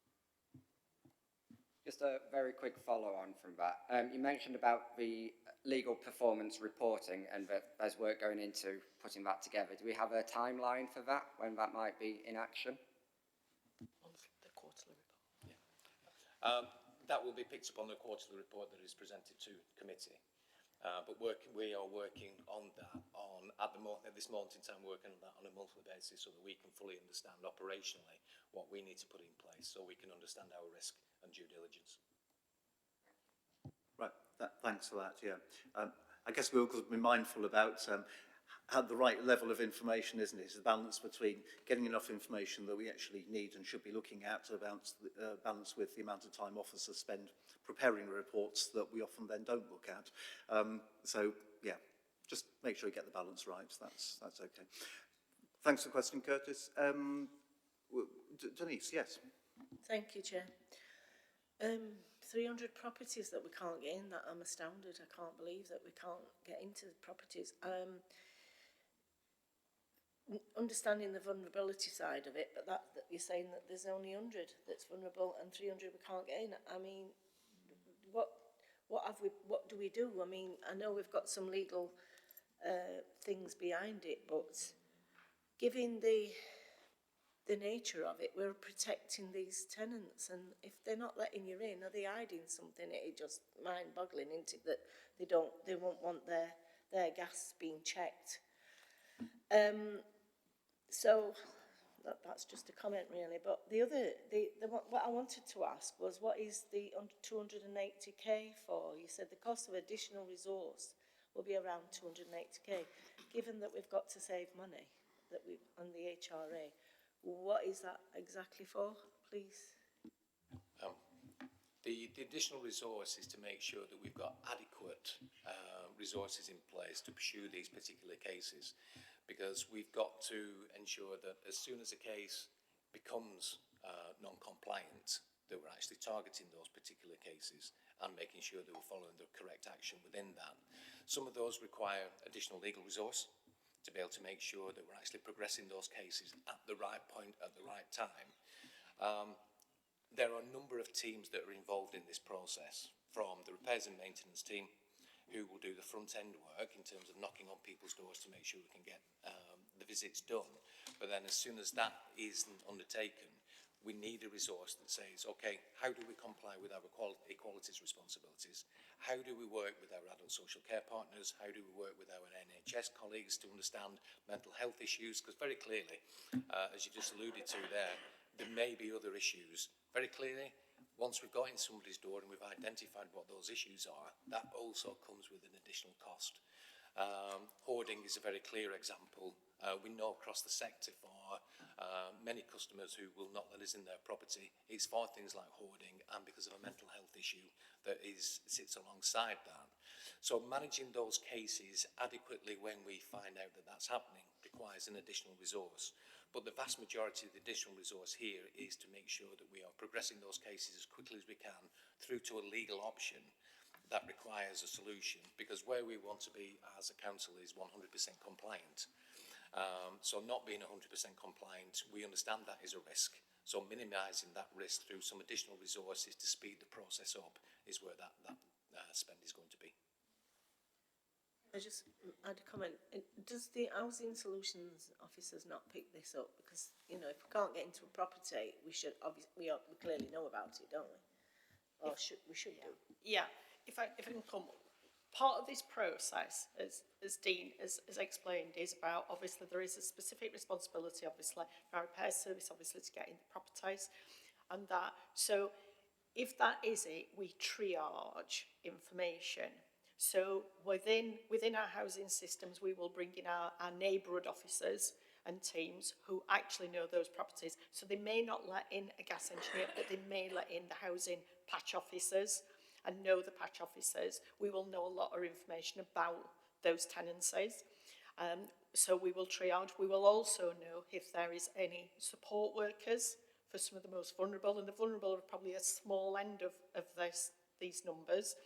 Just a very quick follow-on from that. You mentioned about the legal performance reporting and that there's work going into putting that together. Do we have a timeline for that, when that might be in action? On the quarterly report. Yeah. That will be picked up on the quarterly report that is presented to committee. But we are working on that at this moment in time, working on that on a monthly basis so that we can fully understand operationally what we need to put in place so we can understand our risk and due diligence. Right, thanks for that, yeah. I guess we've got to be mindful about how the right level of information, isn't it? It's a balance between getting enough information that we actually need and should be looking at, to balance with the amount of time officers spend preparing reports that we often then don't look at. So, yeah, just make sure you get the balance right. That's okay. Thanks for the question, Curtis. Denise, yes. Thank you, Chair. 300 properties that we can't get in, that I'm astounded. I can't believe that we can't get into the properties. Understanding the vulnerability side of it, but that you're saying that there's only 100 that's vulnerable and 300 we can't get in. I mean, what do we do? I mean, I know we've got some legal things behind it, but given the nature of it, we're protecting these tenants, and if they're not letting you in, are they hiding something? It's just mind-boggling, isn't it, that they won't want their gas being checked. So that's just a comment, really. But what I wanted to ask was, what is the 280k for? You said the cost of additional resource will be around 280k. Given that we've got to save money on the HRA, what is that exactly for, please? The additional resource is to make sure that we've got adequate resources in place to pursue these particular cases, because we've got to ensure that as soon as a case becomes non-compliant, that we're actually targeting those particular cases and making sure that we're following the correct action within that. Some of those require additional legal resource to be able to make sure that we're actually progressing those cases at the right point, at the right time. There are a number of teams that are involved in this process, from the repairs and maintenance team, who will do the front-end work in terms of knocking on people's doors to make sure we can get the visits done. But then as soon as that isn't undertaken, we need a resource that says, okay, how do we comply with our equalities responsibilities? How do we work with our adult social care partners? How do we work with our NHS colleagues to understand mental health issues? Because very clearly, as you just alluded to there may be other issues. Very clearly, once we've got in somebody's door and we've identified what those issues are, that also comes with an additional cost. Hoarding is a very clear example. We know across the sector for many customers who will not let us in their property, it's for things like hoarding and because of a mental health issue that sits alongside that. So managing those cases adequately when we find out that that's happening requires an additional resource. But the vast majority of the additional resource here is to make sure that we are progressing those cases as quickly as we can through to a legal option that requires a solution, because where we want to be as a council is 100% compliant. So not being 100% compliant, we understand that is a risk. So minimising that risk through some additional resources to speed the process up is where that spend is going to be. I just had a comment. Does the housing solutions officers not pick this up? Because, you know, if we can't get into a property, we should obviously, we clearly know about it, don't we? Or we should do. Yeah, if I can come, part of this process, as Dean has explained, is about, obviously there is a specific responsibility, obviously, for our repair service, obviously, to get in the properties and that. So if that is it, we triage information. So within our housing systems, we will bring in our neighbourhood officers and teams who actually know those properties. So they may not let in a gas engineer, but they may let in the housing patch officers and know the patch officers. We will know a lot of information about those tenancies. So we will triage. We will also know if there is any support workers for some of the most vulnerable, and the vulnerable are probably a small end of these numbers.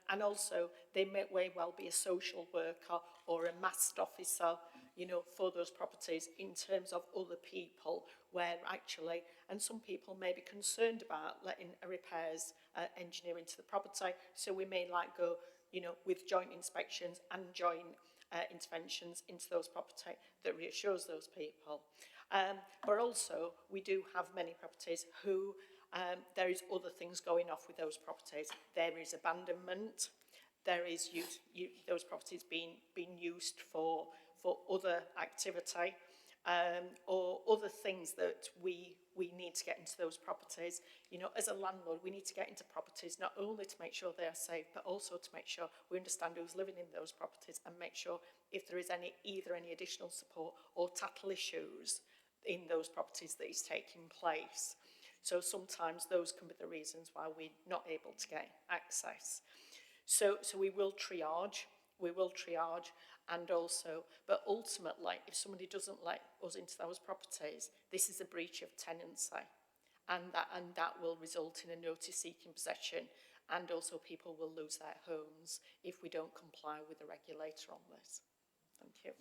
And also, they may well be a social worker or a massed officer, you know, for those properties in terms of other people where actually, and some people may be concerned about letting a repairs engineer into the property, so we may go, you know, with joint inspections and joint interventions into those property that reassures those people. But also, we do have many properties who there is other things going off with those properties. There is abandonment, there is those properties being used for other activity, or other things that we need to get into those properties. You know, as a landlord, we need to get into properties not only to make sure they are safe, but also to make sure we understand who's living in those properties and make sure if there is either any additional support or tackle issues in those properties that is taking place. So sometimes those can be the reasons why we're not able to get access. So we will triage, and also, but ultimately, if somebody doesn't let us into those properties, this is a breach of tenancy, and that will result in a notice seeking possession, and also people will lose their homes if we don't comply with the regulator on this. Thank you.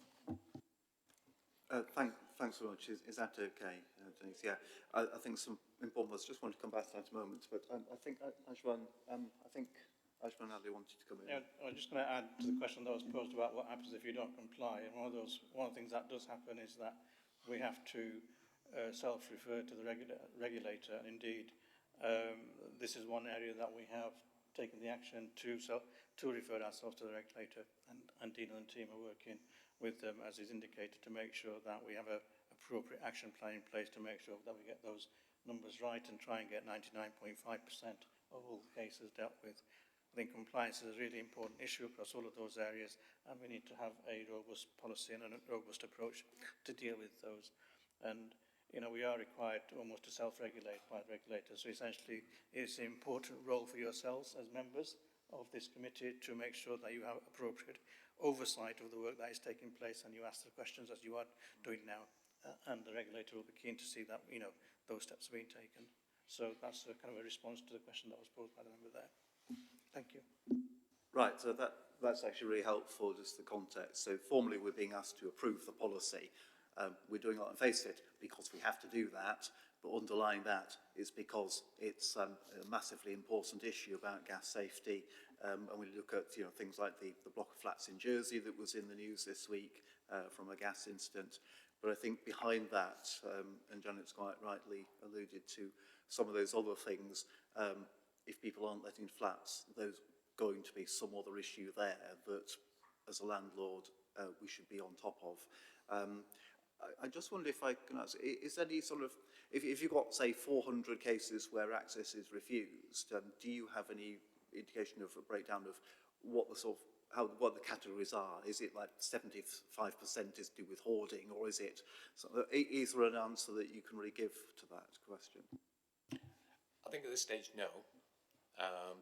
Thanks very much. Is that okay, Denise? Yeah, I think some important ones. Just want to come back to that in a moment, but I think Ashwan, Ashwan Ali wanted to come in. Yeah, I was just going to add to the question that was posed about what happens if you don't comply. And one of the things that does happen is that we have to self-refer to the regulator. And indeed, this is one area that we have taken the action to refer ourselves to the regulator. And Dean and the team are working with them, as is indicated, to make sure that we have an appropriate action plan in place to make sure that we get those numbers right and try and get 99.5% of all the cases dealt with. I think compliance is a really important issue across all of those areas, and we need to have a robust policy and a robust approach to deal with those. And, you know, we are required almost to self-regulate by regulators. So essentially, it's an important role for yourselves as members of this committee to make sure that you have appropriate oversight of the work that is taking place, and you ask the questions as you are doing now, and the regulator will be keen to see that, you know, those steps are being taken. So that's a kind of a response to the question that was posed by the member there. Thank you. Right, so that's actually really helpful, just the context. So formally we're being asked to approve the policy. We're doing it and face it because we have to do that, but underlying that is because it's a massively important issue about gas safety. And we look at things like the block of flats in Jersey that was in the news this week from a gas incident. But I think behind that, and Janet's quite rightly alluded to some of those other things, if people aren't letting flats, there's going to be some other issue there that, as a landlord, we should be on top of. I just wonder if I can ask, is there any sort of, if you've got, say, 400 cases where access is refused, do you have any indication of a breakdown of what the sort of, what the categories are? Is it like 75% is to do with hoarding, or is it, is there an answer that you can really give to that question? I think at this stage, no.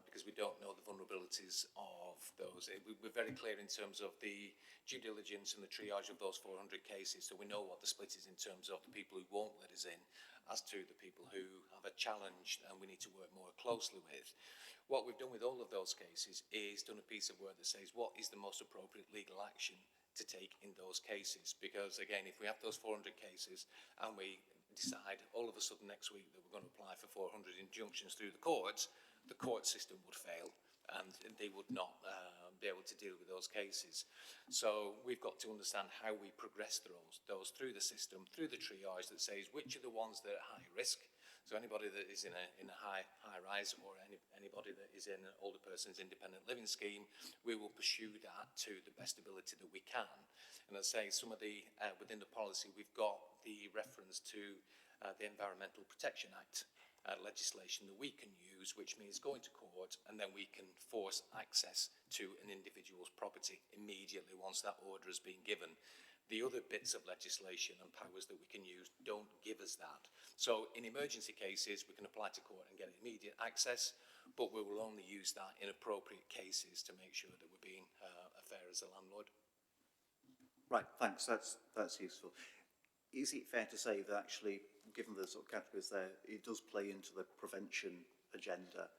Because we don't know the vulnerabilities of those. We're very clear in terms of the due diligence and the triage of those 400 cases, so we know what the split is in terms of the people who won't let us in as to the people who have a challenge and we need to work more closely with. What we've done with all of those cases is done a piece of work that says what is the most appropriate legal action to take in those cases, because again, if we have those 400 cases and we decide all of a sudden next week that we're going to apply for 400 injunctions through the courts, the court system would fail and they would not be able to deal with those cases. So we've got to understand how we progress those through the system, through the triage that says which are the ones that are high risk. So anybody that is in a high rise, or anybody that is in an older person's independent living scheme, we will pursue that to the best ability that we can. And as I say, some of the within the policy, we've got the reference to the Environmental Protection Act legislation that we can use, which means going to court and then we can force access to an individual's property immediately once that order has been given. The other bits of legislation and powers that we can use don't give us that. So in emergency cases, we can apply to court and get immediate access, but we will only use that in appropriate cases to make sure that we're being fair as a landlord. Right, thanks, that's useful. Is it fair to say that actually, given the sort of categories there, it does play into the prevention agenda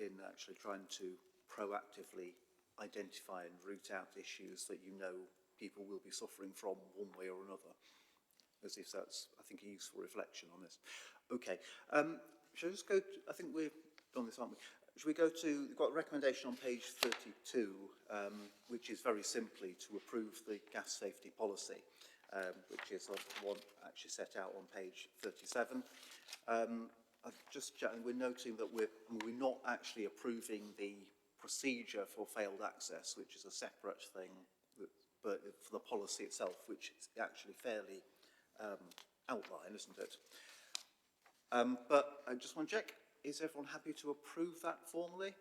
in actually trying to proactively identify and root out issues that you know people will be suffering from one way or another? As if that's, I think, a useful reflection on this. Okay, shall I just go to, I think we've done this, aren't we? Shall we go to, we've got a recommendation on page 32, which is very simply to approve the gas safety policy. Which is the one actually set out on page 37. I've just chatted, we're noting that we're not actually approving the procedure for failed access, which is a separate thing, but for the policy itself, which is actually fairly outlined, isn't it? But I just want to check, is everyone happy to approve that formally?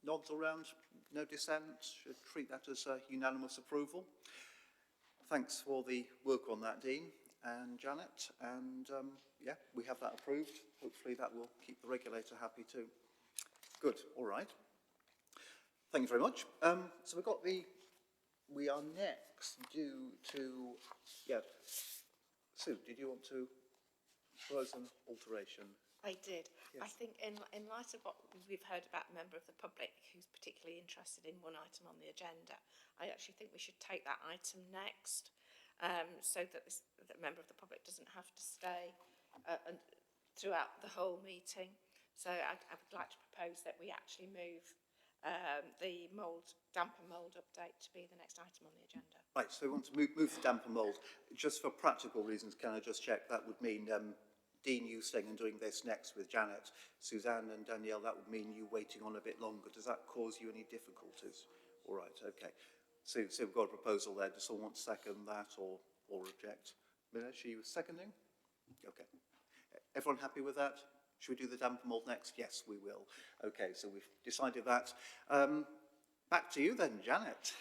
Nods around, no dissent, should treat that as a unanimous approval. Thanks for the work on that, Dean and Janet, and yeah, we have that approved. Hopefully that will keep the regulator happy too. Good, all right. Thank you very much. So we are next due to, yeah, Sue, did you want to propose an alteration? I did. Yes. I think in light of what we've heard about a member of the public who's particularly interested in one item on the agenda, I actually think we should take that item next, so that the member of the public doesn't have to stay throughout the whole meeting. So I would like to propose that we actually move the damp and mould update to be the next item on the agenda. Right, so we want to move the damp and mould. Just for practical reasons, can I just check, that would mean Dean, you staying and doing this next with Janet, Suzanne and Danielle, that would mean you waiting on a bit longer. Does that cause you any difficulties? All right, okay. So we've got a proposal there. Does someone want to second that or reject? Minesh, are you seconding? Okay. Everyone happy with that? Should we do the damp and mould next? Yes, we will. Okay, so we've decided that. Back to you then, Janet.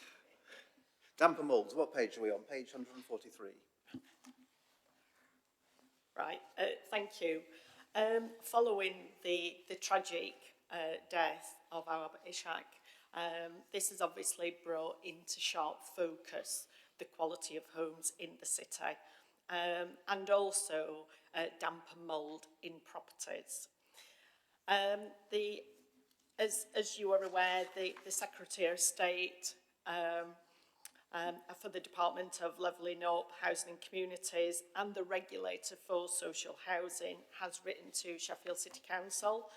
Damp and mould, what page are we on? Page 143. Right, thank you. Following the tragic death of our Ishak, this has obviously brought into sharp focus the quality of homes in the city, and also damp and mould in properties. As you are aware, the Secretary of State for the Department of Levelling Up, Housing and Communities, and the regulator for social housing has written to Sheffield City Council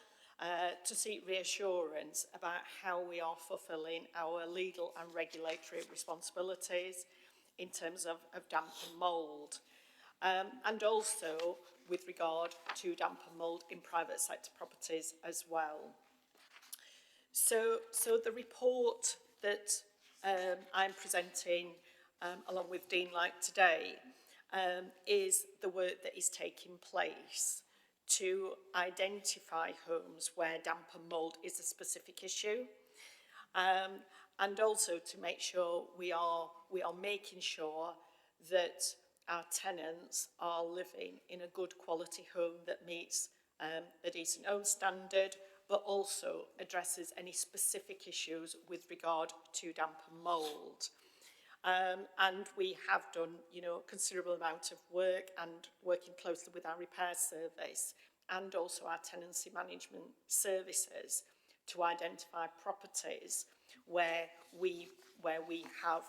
to seek reassurance about how we are fulfilling our legal and regulatory responsibilities in terms of damp and mould, and also with regard to damp and mould in private sector properties as well. So the report that I'm presenting along with Dean Light today is the work that is taking place to identify homes where damp and mould is a specific issue, and also to make sure we are making sure that our tenants are living in a good quality home that meets a decent home standard, but also addresses any specific issues with regard to damp and mould. And we have done, a considerable amount of work and working closely with our repair service and also our tenancy management services to identify properties where we have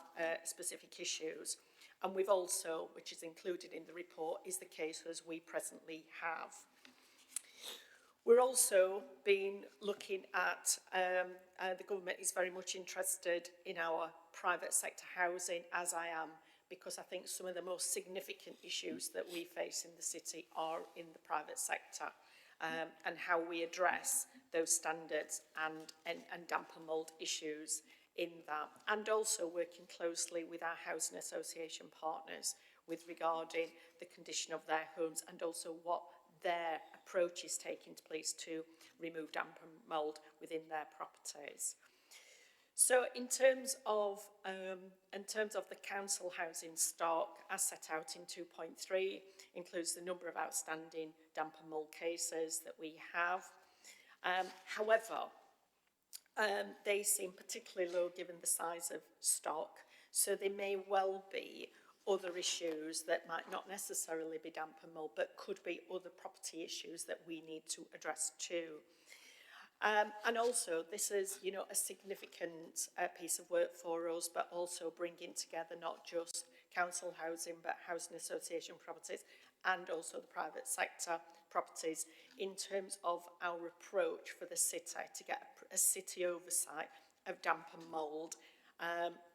specific issues. And we've also, which is included in the report, is the cases we presently have. We're also been looking at, the government is very much interested in our private sector housing, as I am, because I think some of the most significant issues that we face in the city are in the private sector, and how we address those standards and damp and mould issues in that, and also working closely with our housing association partners with regarding the condition of their homes and also what their approach is taking place to remove damp and mould within their properties. So in terms of the council housing stock, as set out in 2.3, includes the number of outstanding damp and mould cases that we have. However, they seem particularly low given the size of stock, so they may well be other issues that might not necessarily be damp and mould, but could be other property issues that we need to address too. And also, this is, a significant piece of work for us, but also bringing together not just council housing, but housing association properties and also the private sector properties in terms of our approach for the city to get a city oversight of damp and mould,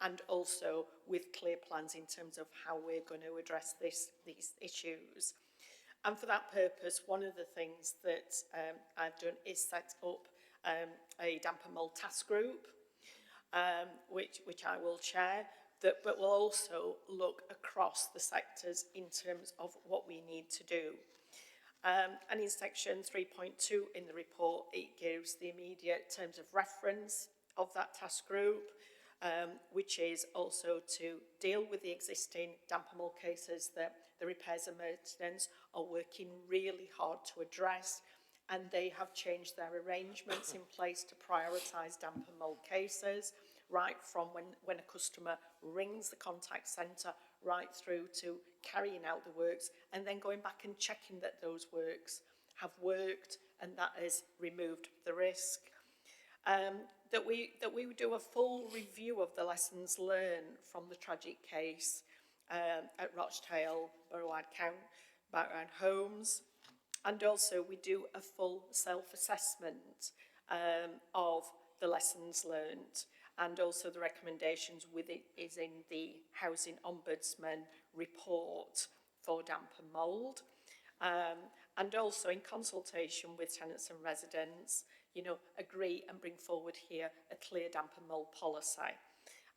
and also with clear plans in terms of how we're going to address these issues. And for that purpose, one of the things that I've done is set up a damp and mould task group, which I will chair, but will also look across the sectors in terms of what we need to do. And in section 3.2 in the report, it gives the immediate terms of reference of that task group, which is also to deal with the existing damp and mould cases that the repairs and maintenance are working really hard to address, and they have changed their arrangements in place to prioritise damp and mould cases, right from when a customer rings the contact centre right through to carrying out the works and then going back and checking that those works have worked and that has removed the risk. That we do a full review of the lessons learned from the tragic case at Rochdale, Borough-wide background homes, and also we do a full self-assessment of the lessons learned, and also the recommendations with it is in the Housing Ombudsman report for damp and mould, and also in consultation with tenants and residents, agree and bring forward here a clear damp and mould policy.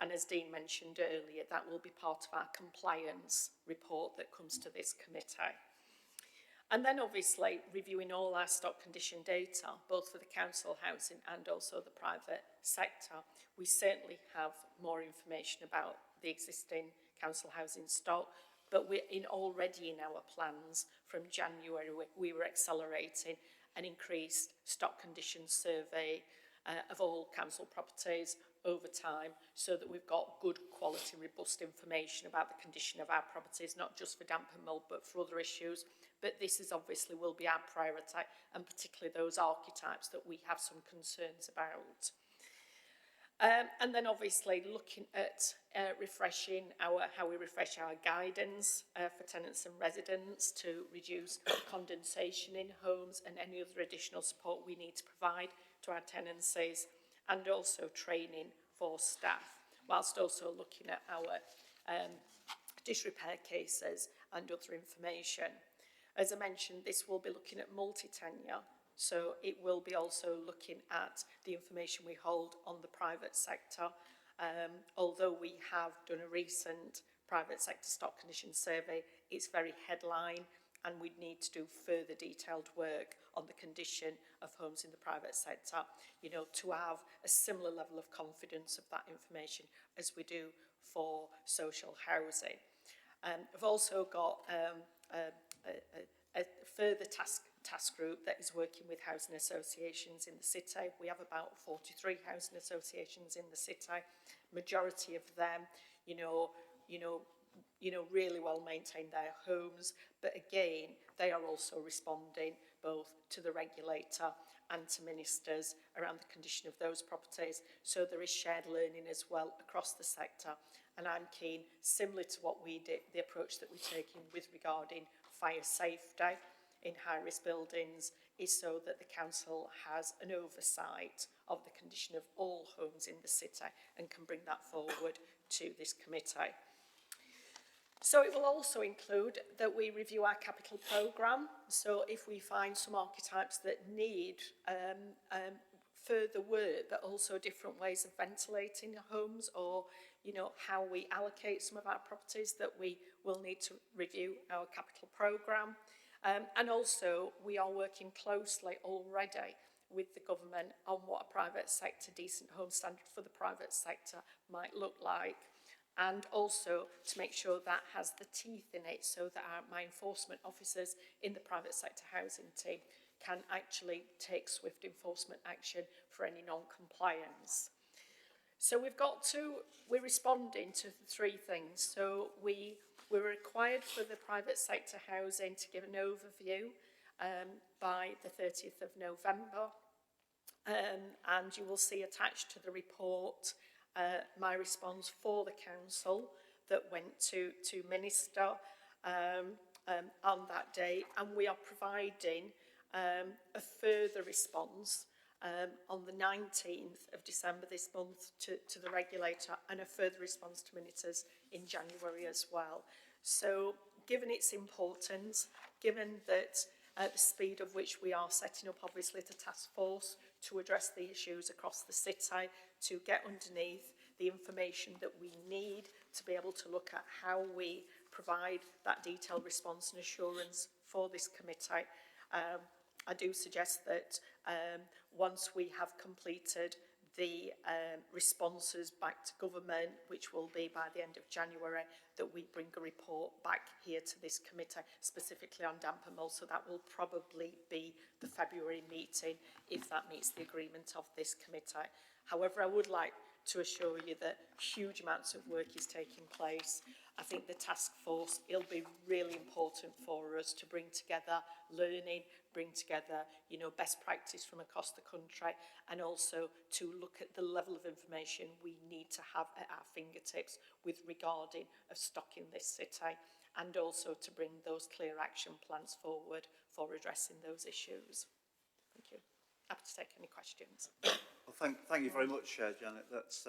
And as Dean mentioned earlier, that will be part of our compliance report that comes to this committee. And then obviously reviewing all our stock condition data, both for the council housing and also the private sector. We certainly have more information about the existing council housing stock, but we're already in our plans from January, we were accelerating an increased stock condition survey of all council properties over time, so that we've got good quality, robust information about the condition of our properties, not just for damp and mould, but for other issues. But this is obviously will be our priority, and particularly those archetypes that we have some concerns about. And then obviously looking at refreshing how we refresh our guidance for tenants and residents to reduce condensation in homes and any other additional support we need to provide to our tenancies, and also training for staff, whilst also looking at our disrepair cases and other information. As I mentioned, this will be looking at multi-tenure, so it will be also looking at the information we hold on the private sector. Although we have done a recent private sector stock condition survey, it's very headline, and we'd need to do further detailed work on the condition of homes in the private sector, to have a similar level of confidence of that information as we do for social housing. I've also got a further task group that is working with housing associations in the city. We have about 43 housing associations in the city. Majority of them, really well maintain their homes, but again, they are also responding both to the regulator and to ministers around the condition of those properties. So there is shared learning as well across the sector, and I'm keen, similar to what we did, the approach that we're taking with regarding fire safety in high-risk buildings, is so that the council has an oversight of the condition of all homes in the city and can bring that forward to this committee. So it will also include that we review our capital programme. So if we find some archetypes that need further work, but also different ways of ventilating homes, or how we allocate some of our properties, that we will need to review our capital programme. And also we are working closely already with the government on what a private sector decent home standard for the private sector might look like, and also to make sure that has the teeth in it, so that my enforcement officers in the private sector housing team can actually take swift enforcement action for any non-compliance. So we're responding to the three things. So we were required for the private sector housing to give an overview by the 30th of November. And you will see attached to the report my response for the council that went to Minister on that day, and we are providing a further response on the 19th of December this month to the regulator, and a further response to ministers in January as well. So given its importance, given that the speed of which we are setting up obviously the task force to address the issues across the city, to get underneath the information that we need to be able to look at how we provide that detailed response and assurance for this committee. I do suggest that once we have completed the responses back to government, which will be by the end of January, that we bring a report back here to this committee, specifically on damp and mould. So that will probably be the February meeting, if that meets the agreement of this committee. However, I would like to assure you that huge amounts of work is taking place. I think the task force, it'll be really important for us to bring together learning, bring together, you know, best practice from across the country, and also to look at the level of information we need to have at our fingertips with regarding of stocking this city, and also to bring those clear action plans forward for addressing those issues. Thank you. Happy to take any questions. Well, thank you very much, Janet. That's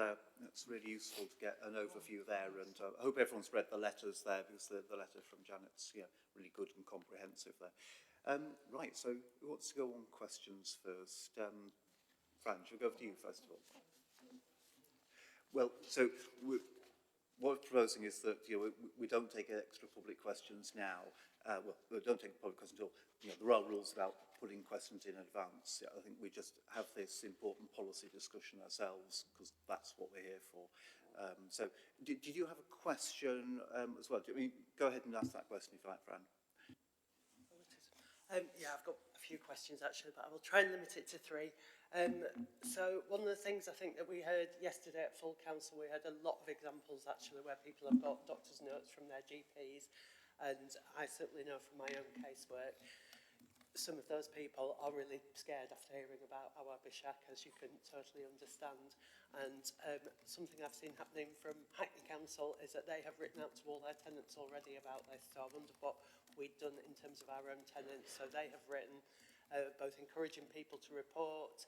really useful to get an overview there, and I hope everyone's read the letters there, because the letter from Janet's really good and comprehensive there. Right, so who wants to go on questions first? Fran, shall we go over to you first of all? Well, so what we're proposing is that we don't take extra public questions now. We don't take public questions until there are rules about putting questions in advance. I think we just have this important policy discussion ourselves, because that's what we're here for. So, did you have a question as well? I mean, go ahead and ask that question if you like, Fran. Yeah, I've got a few questions actually, but I will try and limit it to 3. So one of the things I think that we heard yesterday at full council, we had a lot of examples actually where people have got doctor's notes from their GPs, and I certainly know from my own casework, some of those people are really scared after hearing about our Bishak, as you can totally understand. And something I've seen happening from Hackney Council is that they have written out to all their tenants already about this. So I wondered what we'd done in terms of our own tenants. So they have written both encouraging people to report,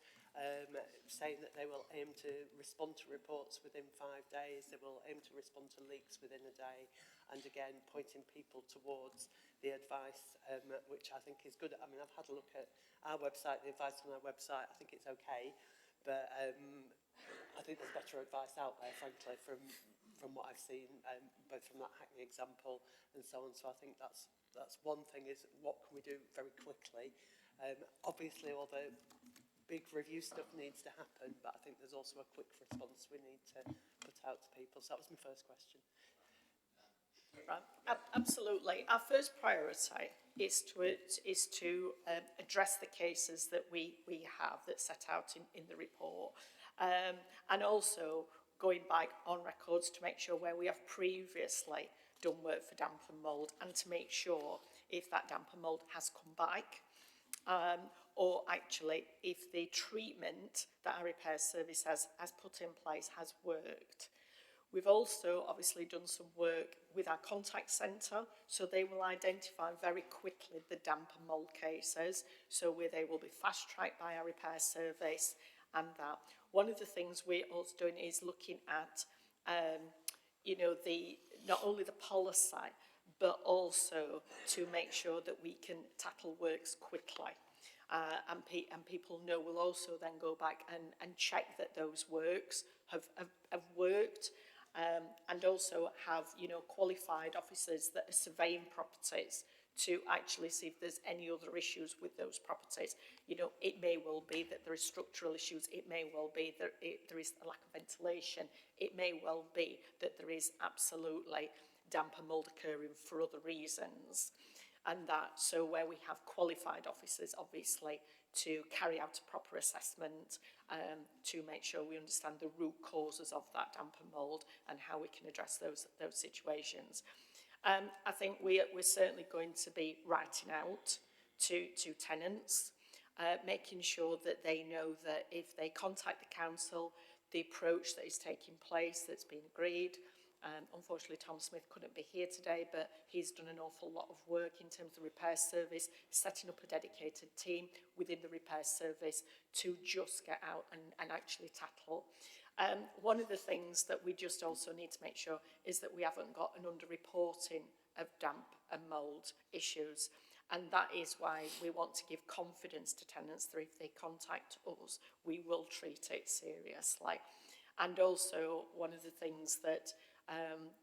saying that they will aim to respond to reports within 5 days, they will aim to respond to leaks within a day, and again pointing people towards the advice, which I think is good. I mean, I've had a look at our website, the advice on our website, I think it's okay, but I think there's better advice out there, frankly, from what I've seen, both from that Hackney example and so on. So I think that's one thing, is what can we do very quickly. Obviously, all the big review stuff needs to happen, but I think there's also a quick response we need to put out to people. So that was my first question. Right. Absolutely. Our first priority is to address the cases that we have that set out in the report, and also going back on records to make sure where we have previously done work for damp and mould, and to make sure if that damp and mould has come back, or actually if the treatment that our repair service has put in place has worked. We've also obviously done some work with our contact centre, so they will identify very quickly the damp and mould cases, so where they will be fast-tracked by our repair service. And that one of the things we're also doing is looking at, not only the policy, but also to make sure that we can tackle works quickly. And people know we'll also then go back and check that those works have worked. And also have, qualified officers that are surveying properties to actually see if there's any other issues with those properties. It may well be that there are structural issues. It may well be that there is a lack of ventilation. It may well be that there is absolutely damp and mould occurring for other reasons. And that, so where we have qualified officers, obviously, to carry out a proper assessment, to make sure we understand the root causes of that damp and mould and how we can address those situations. I think we're certainly going to be writing out to tenants, making sure that they know that if they contact the council, the approach that is taking place, that's been agreed. Unfortunately, Tom Smith couldn't be here today, but he's done an awful lot of work in terms of the repair service, setting up a dedicated team within the repair service to just get out and actually tackle. One of the things that we just also need to make sure is that we haven't got an underreporting of damp and mould issues. And that is why we want to give confidence to tenants that if they contact us, we will treat it seriously. And also, one of the things that,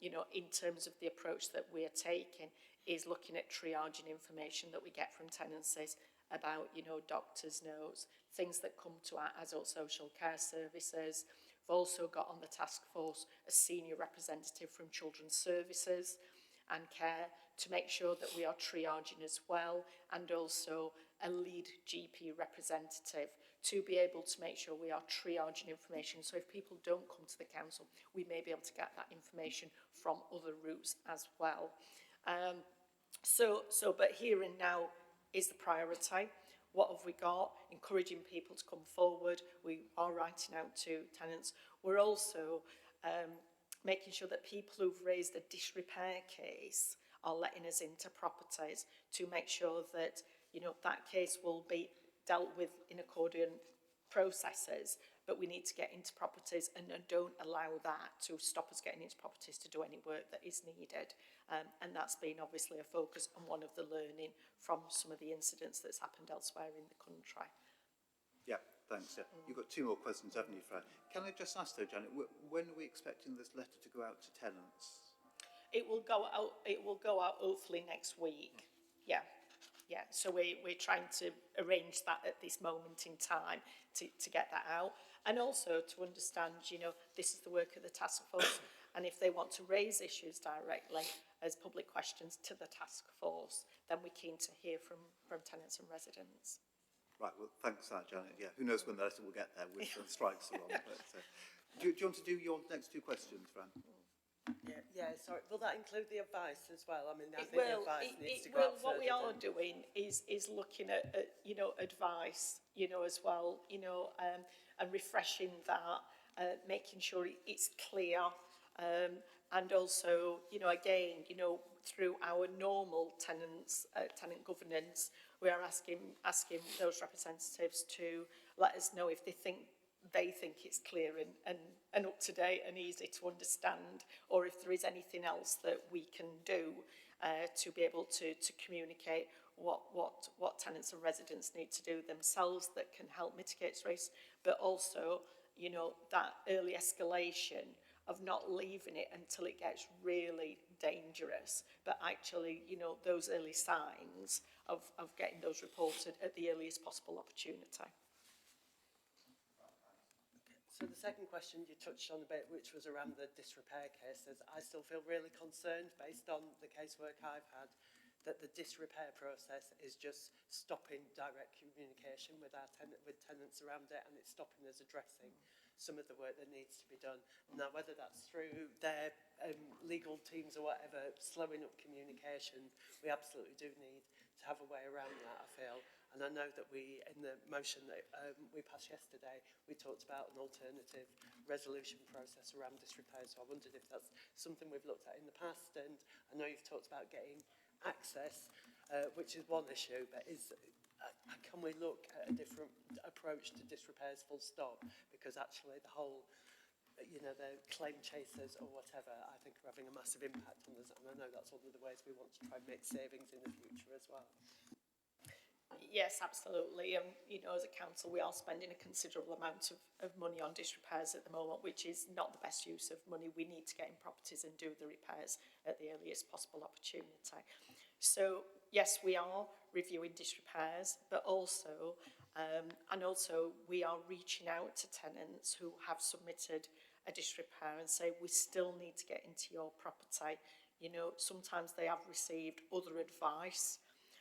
you know, in terms of the approach that we're taking is looking at triaging information that we get from tenancies about, you know, doctors' notes, things that come to our adult social care services. We've also got on the task force a senior representative from Children's Services and Care to make sure that we are triaging as well, and also a lead GP representative to be able to make sure we are triaging information. So if people don't come to the council, we may be able to get that information from other routes as well. But here and now is the priority. What have we got? Encouraging people to come forward. We are writing out to tenants. We're also making sure that people who've raised a disrepair case are letting us into properties to make sure that, you know, that case will be dealt with in accordant processes, but we need to get into properties and don't allow that to stop us getting into properties to do any work that is needed. And that's been obviously a focus and one of the learning from some of the incidents that's happened elsewhere in the country. Yeah, thanks. Yeah. You've got 2 more questions, haven't you, Fran? Can I just ask though, Janet, when are we expecting this letter to go out to tenants? It will go out hopefully next week. Yeah. Yeah, so we're trying to arrange that at this moment in time to get that out. And also to understand, you know, this is the work of the task force, and if they want to raise issues directly as public questions to the task force, then we're keen to hear from tenants and residents. Right, well, thanks for that, Janet. Yeah, who knows when the letter will get there with the strikes along. But, do you want to do your next 2 questions, Fran? Yeah, sorry. Will that include the advice as well? I mean, I think the advice needs to go out what we further are doing is looking at you know, advice, you know, as well, you know, and refreshing that, making sure it's clear, and also, you know, again, you know, through our normal tenant governance, we are asking those representatives to let us know if they think it's clear and up to date and easy to understand, or if there is anything else that we can do to be able to communicate what tenants and residents need to do themselves that can help mitigate risk, but also, you know, that early escalation of not leaving it until it gets really dangerous, but actually, you know, those early signs of getting those reported at the earliest possible opportunity. So the second question you touched on a bit, which was around the disrepair cases, I still feel really concerned based on the casework I've had that the disrepair process is just stopping direct communication with with tenants around it, and it's stopping us addressing some of the work that needs to be done. Now, whether that's through their legal teams or whatever, slowing up communication, we absolutely do need to have a way around that, I feel. And I know that we, in the motion that we passed yesterday, we talked about an alternative resolution process around disrepair. So I wondered if that's something we've looked at in the past. And I know you've talked about getting access, which is one issue, but can we look at a different approach to disrepairs full stop? Because actually the whole, you know, the claim chasers or whatever, I think are having a massive impact on us. And I know that's one of the ways we want to try and make savings in the future as well. Yes, absolutely. And, you know, as a council, we are spending a considerable amount of money on disrepairs at the moment, which is not the best use of money. We need to get in properties and do the repairs at the earliest possible opportunity. So, yes, we are reviewing disrepairs, but also, we are reaching out to tenants who have submitted a disrepair and say, we still need to get into your property. You know, sometimes they have received other advice.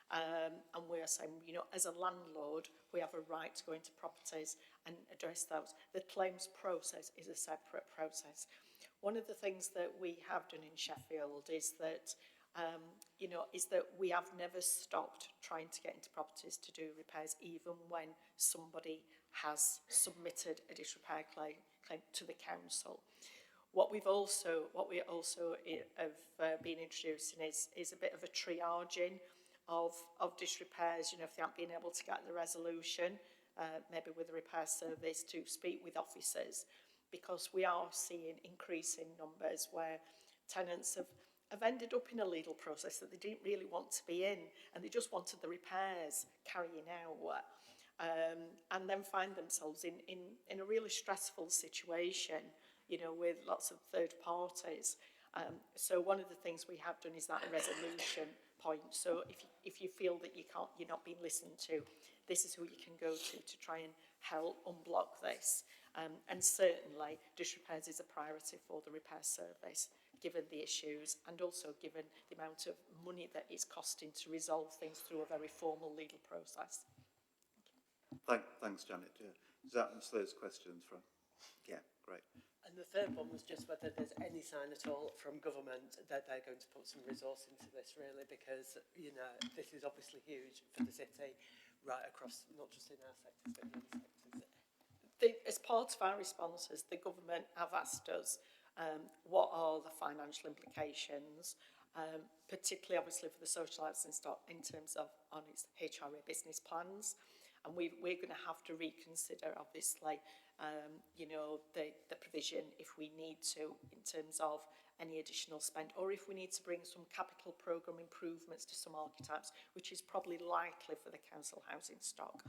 And we're saying, you know, as a landlord, we have a right to go into properties and address those. The claims process is a separate process. One of the things that we have done in Sheffield is that, we have never stopped trying to get into properties to do repairs, even when somebody has submitted a disrepair claim to the council. What we also have been introducing is a bit of a triaging of disrepairs, you know, if they haven't been able to get the resolution, maybe with the repair service to speak with officers, because we are seeing increasing numbers where tenants have ended up in a legal process that they didn't really want to be in, and they just wanted the repairs carrying out, and then find themselves in a really stressful situation, you know, with lots of third parties. So one of the things we have done is that resolution point. So if you feel that you're not being listened to, this is who you can go to try and help unblock this. And certainly, disrepairs is a priority for the repair service, given the issues and also given the amount of money that it's costing to resolve things through a very formal legal process. Thanks, Janet. Does that answer those questions from? Yeah, great. And the third one was just whether there's any sign at all from government that they're going to put some resource into this, really, because, you know, this is obviously huge for the city, right across, not just in our sectors, but in other sectors. As part of our responses, the government have asked us what are the financial implications, particularly obviously for the social housing stock in terms of on its HRA business plans. And we're going to have to reconsider, obviously, you know, the provision if we need to in terms of any additional spend, or if we need to bring some capital programme improvements to some archetypes, which is probably likely for the council housing stock.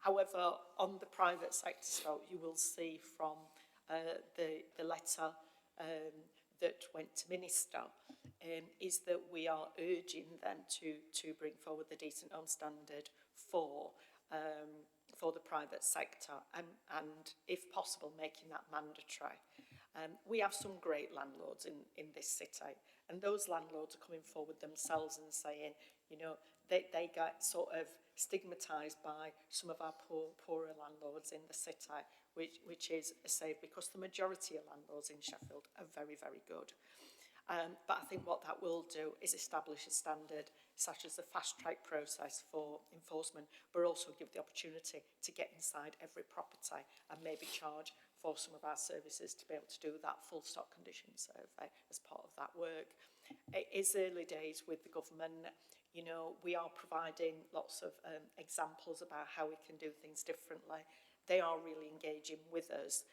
However, on the private sector stock, you will see from the letter that went to Minister is that we are urging them to bring forward the Decent Home Standard for the private sector and if possible, making that mandatory. We have some great landlords in this city, and those landlords are coming forward themselves and saying, you know, they get sort of stigmatised by some of our poorer landlords in the city, which is a save because the majority of landlords in Sheffield are very, very good. But I think what that will do is establish a standard such as the fast-track process for enforcement, but also give the opportunity to get inside every property and maybe charge for some of our services to be able to do that full stock condition survey as part of that work. It is early days with the government. You know, we are providing lots of examples about how we can do things differently. They are really engaging with us,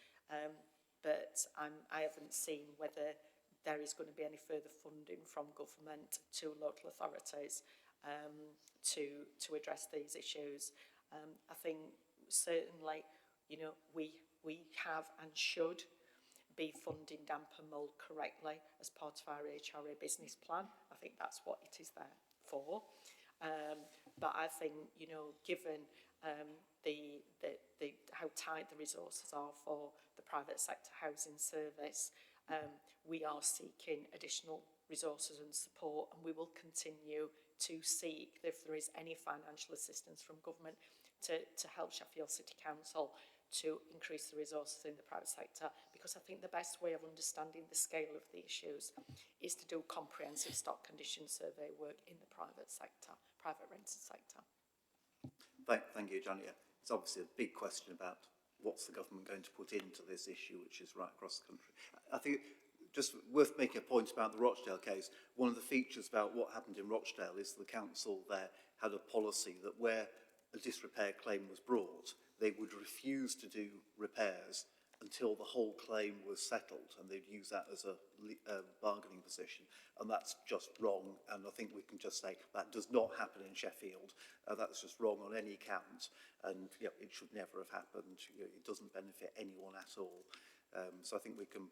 but I haven't seen whether there is going to be any further funding from government to local authorities to address these issues. I think certainly, you know, we have and should be funding damp and mould correctly as part of our HRA business plan. I think that's what it is there for. But I think, you know, given how tight the resources are for the private sector housing service, we are seeking additional resources and support, and we will continue to seek if there is any financial assistance from government to help Sheffield City Council to increase the resources in the private sector, because I think the best way of understanding the scale of the issues is to do comprehensive stock condition survey work in the private sector, private rented sector. Thank you, Johnny. It's obviously a big question about what's the government going to put into this issue, which is right across the country. I think just worth making a point about the Rochdale case. One of the features about what happened in Rochdale is the council there had a policy that where a disrepair claim was brought, they would refuse to do repairs until the whole claim was settled, and they'd use that as a bargaining position. And that's just wrong, and I think we can just say that does not happen in Sheffield. That's just wrong on any count, and yeah, it should never have happened. You know, it doesn't benefit anyone at all. So I think we can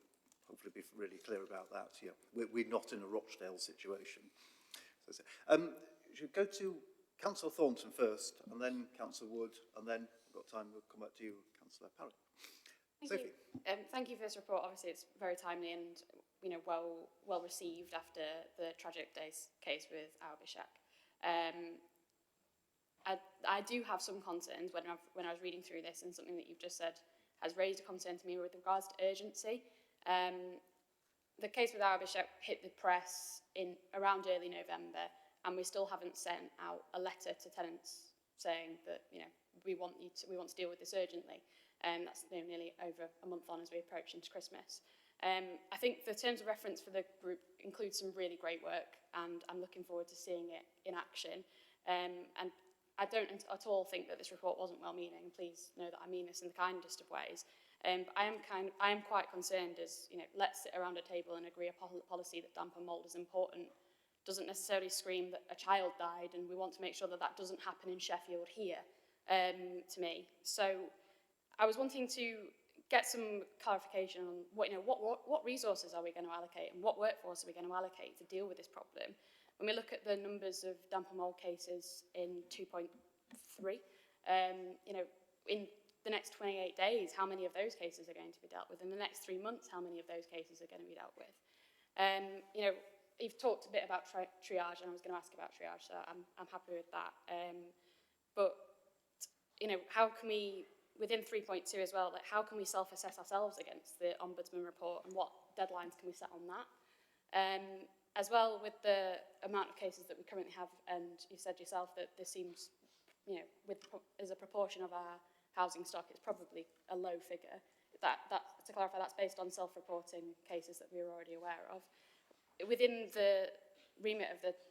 hopefully be really clear about that. Yeah, we're not in a Rochdale situation. So, should we go to Councillor Thornton first, and then Councillor Wood, and then we've got time, we'll come back to you, Councillor Parrott. Sophie. Thank you for this report. Obviously, it's very timely and, you know, well received after the tragic case with Bishak. I do have some concerns when I was reading through this, and something that you've just said has raised a concern to me with regards to urgency. The case with Bishak hit the press in around early November, and we still haven't sent out a letter to tenants saying that, you know, we want to deal with this urgently. That's, you know, nearly over a month on as we approach into Christmas. I think the terms of reference for the group include some really great work, and I'm looking forward to seeing it in action. And I don't at all think that this report wasn't well-meaning. Please know that I mean this in the kindest of ways. But I am quite concerned as, you know, let's sit around a table and agree a policy that damp and mould is important doesn't necessarily scream that a child died, and we want to make sure that that doesn't happen in Sheffield here, to me. So I was wanting to get some clarification on what resources are we going to allocate and what workforce are we going to allocate to deal with this problem. When we look at the numbers of damp and mould cases in 2.3, you know, in the next 28 days, how many of those cases are going to be dealt with? In the next 3 months, how many of those cases are going to be dealt with? You know, you've talked a bit about triage, and I was going to ask about triage, so I'm happy with that. But, you know, how can we, within 3.2 as well, like how can we self-assess ourselves against the Ombudsman report, and what deadlines can we set on that? As well, with the amount of cases that we currently have, and you said yourself that this seems, you know, as a proportion of our housing stock, it's probably a low figure. That to clarify, that's based on self-reporting cases that we were already aware of. Within the remit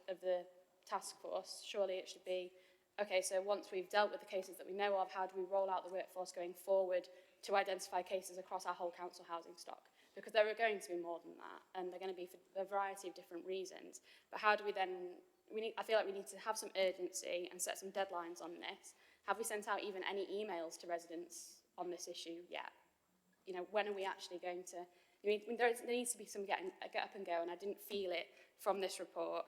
of the task force, surely it should be, okay, so once we've dealt with the cases that we know of, how do we roll out the workforce going forward to identify cases across our whole council housing stock? Because there are going to be more than that, and they're going to be for a variety of different reasons. But how do we then, I feel like we need to have some urgency and set some deadlines on this. Have we sent out even any emails to residents on this issue yet? You know, when are we actually going to, I mean, there needs to be some get up and go, and I didn't feel it from this report,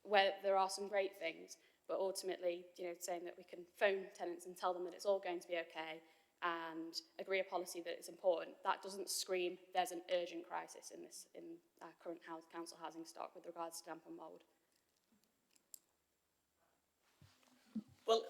where there are some great things, but ultimately, you know, saying that we can phone tenants and tell them that it's all going to be okay and agree a policy that is important, that doesn't scream there's an urgent crisis in our current council housing stock with regards to damp and mould. Well,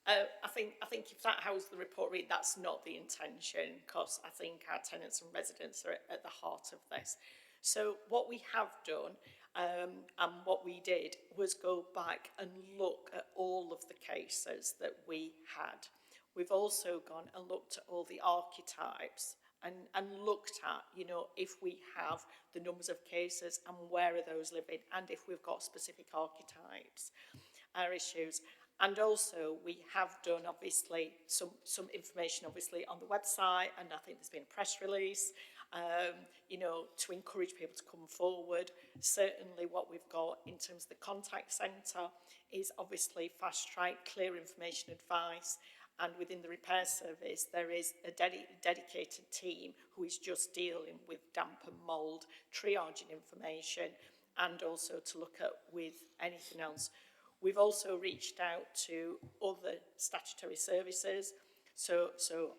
I think if that how's the report read, that's not the intention, because I think our tenants and residents are at the heart of this. So what we have done, and what we did, was go back and look at all of the cases that we had. We've also gone and looked at all the archetypes and looked at, you know, if we have the numbers of cases and where are those living, and if we've got specific archetypes, our issues. And also we have done obviously some information obviously on the website, and I think there's been a press release, you know, to encourage people to come forward. Certainly what we've got in terms of the contact centre is obviously fast track, clear information advice, and within the repair service there is a dedicated team who is just dealing with damp and mould, triaging information, and also to look at with anything else. We've also reached out to other statutory services, so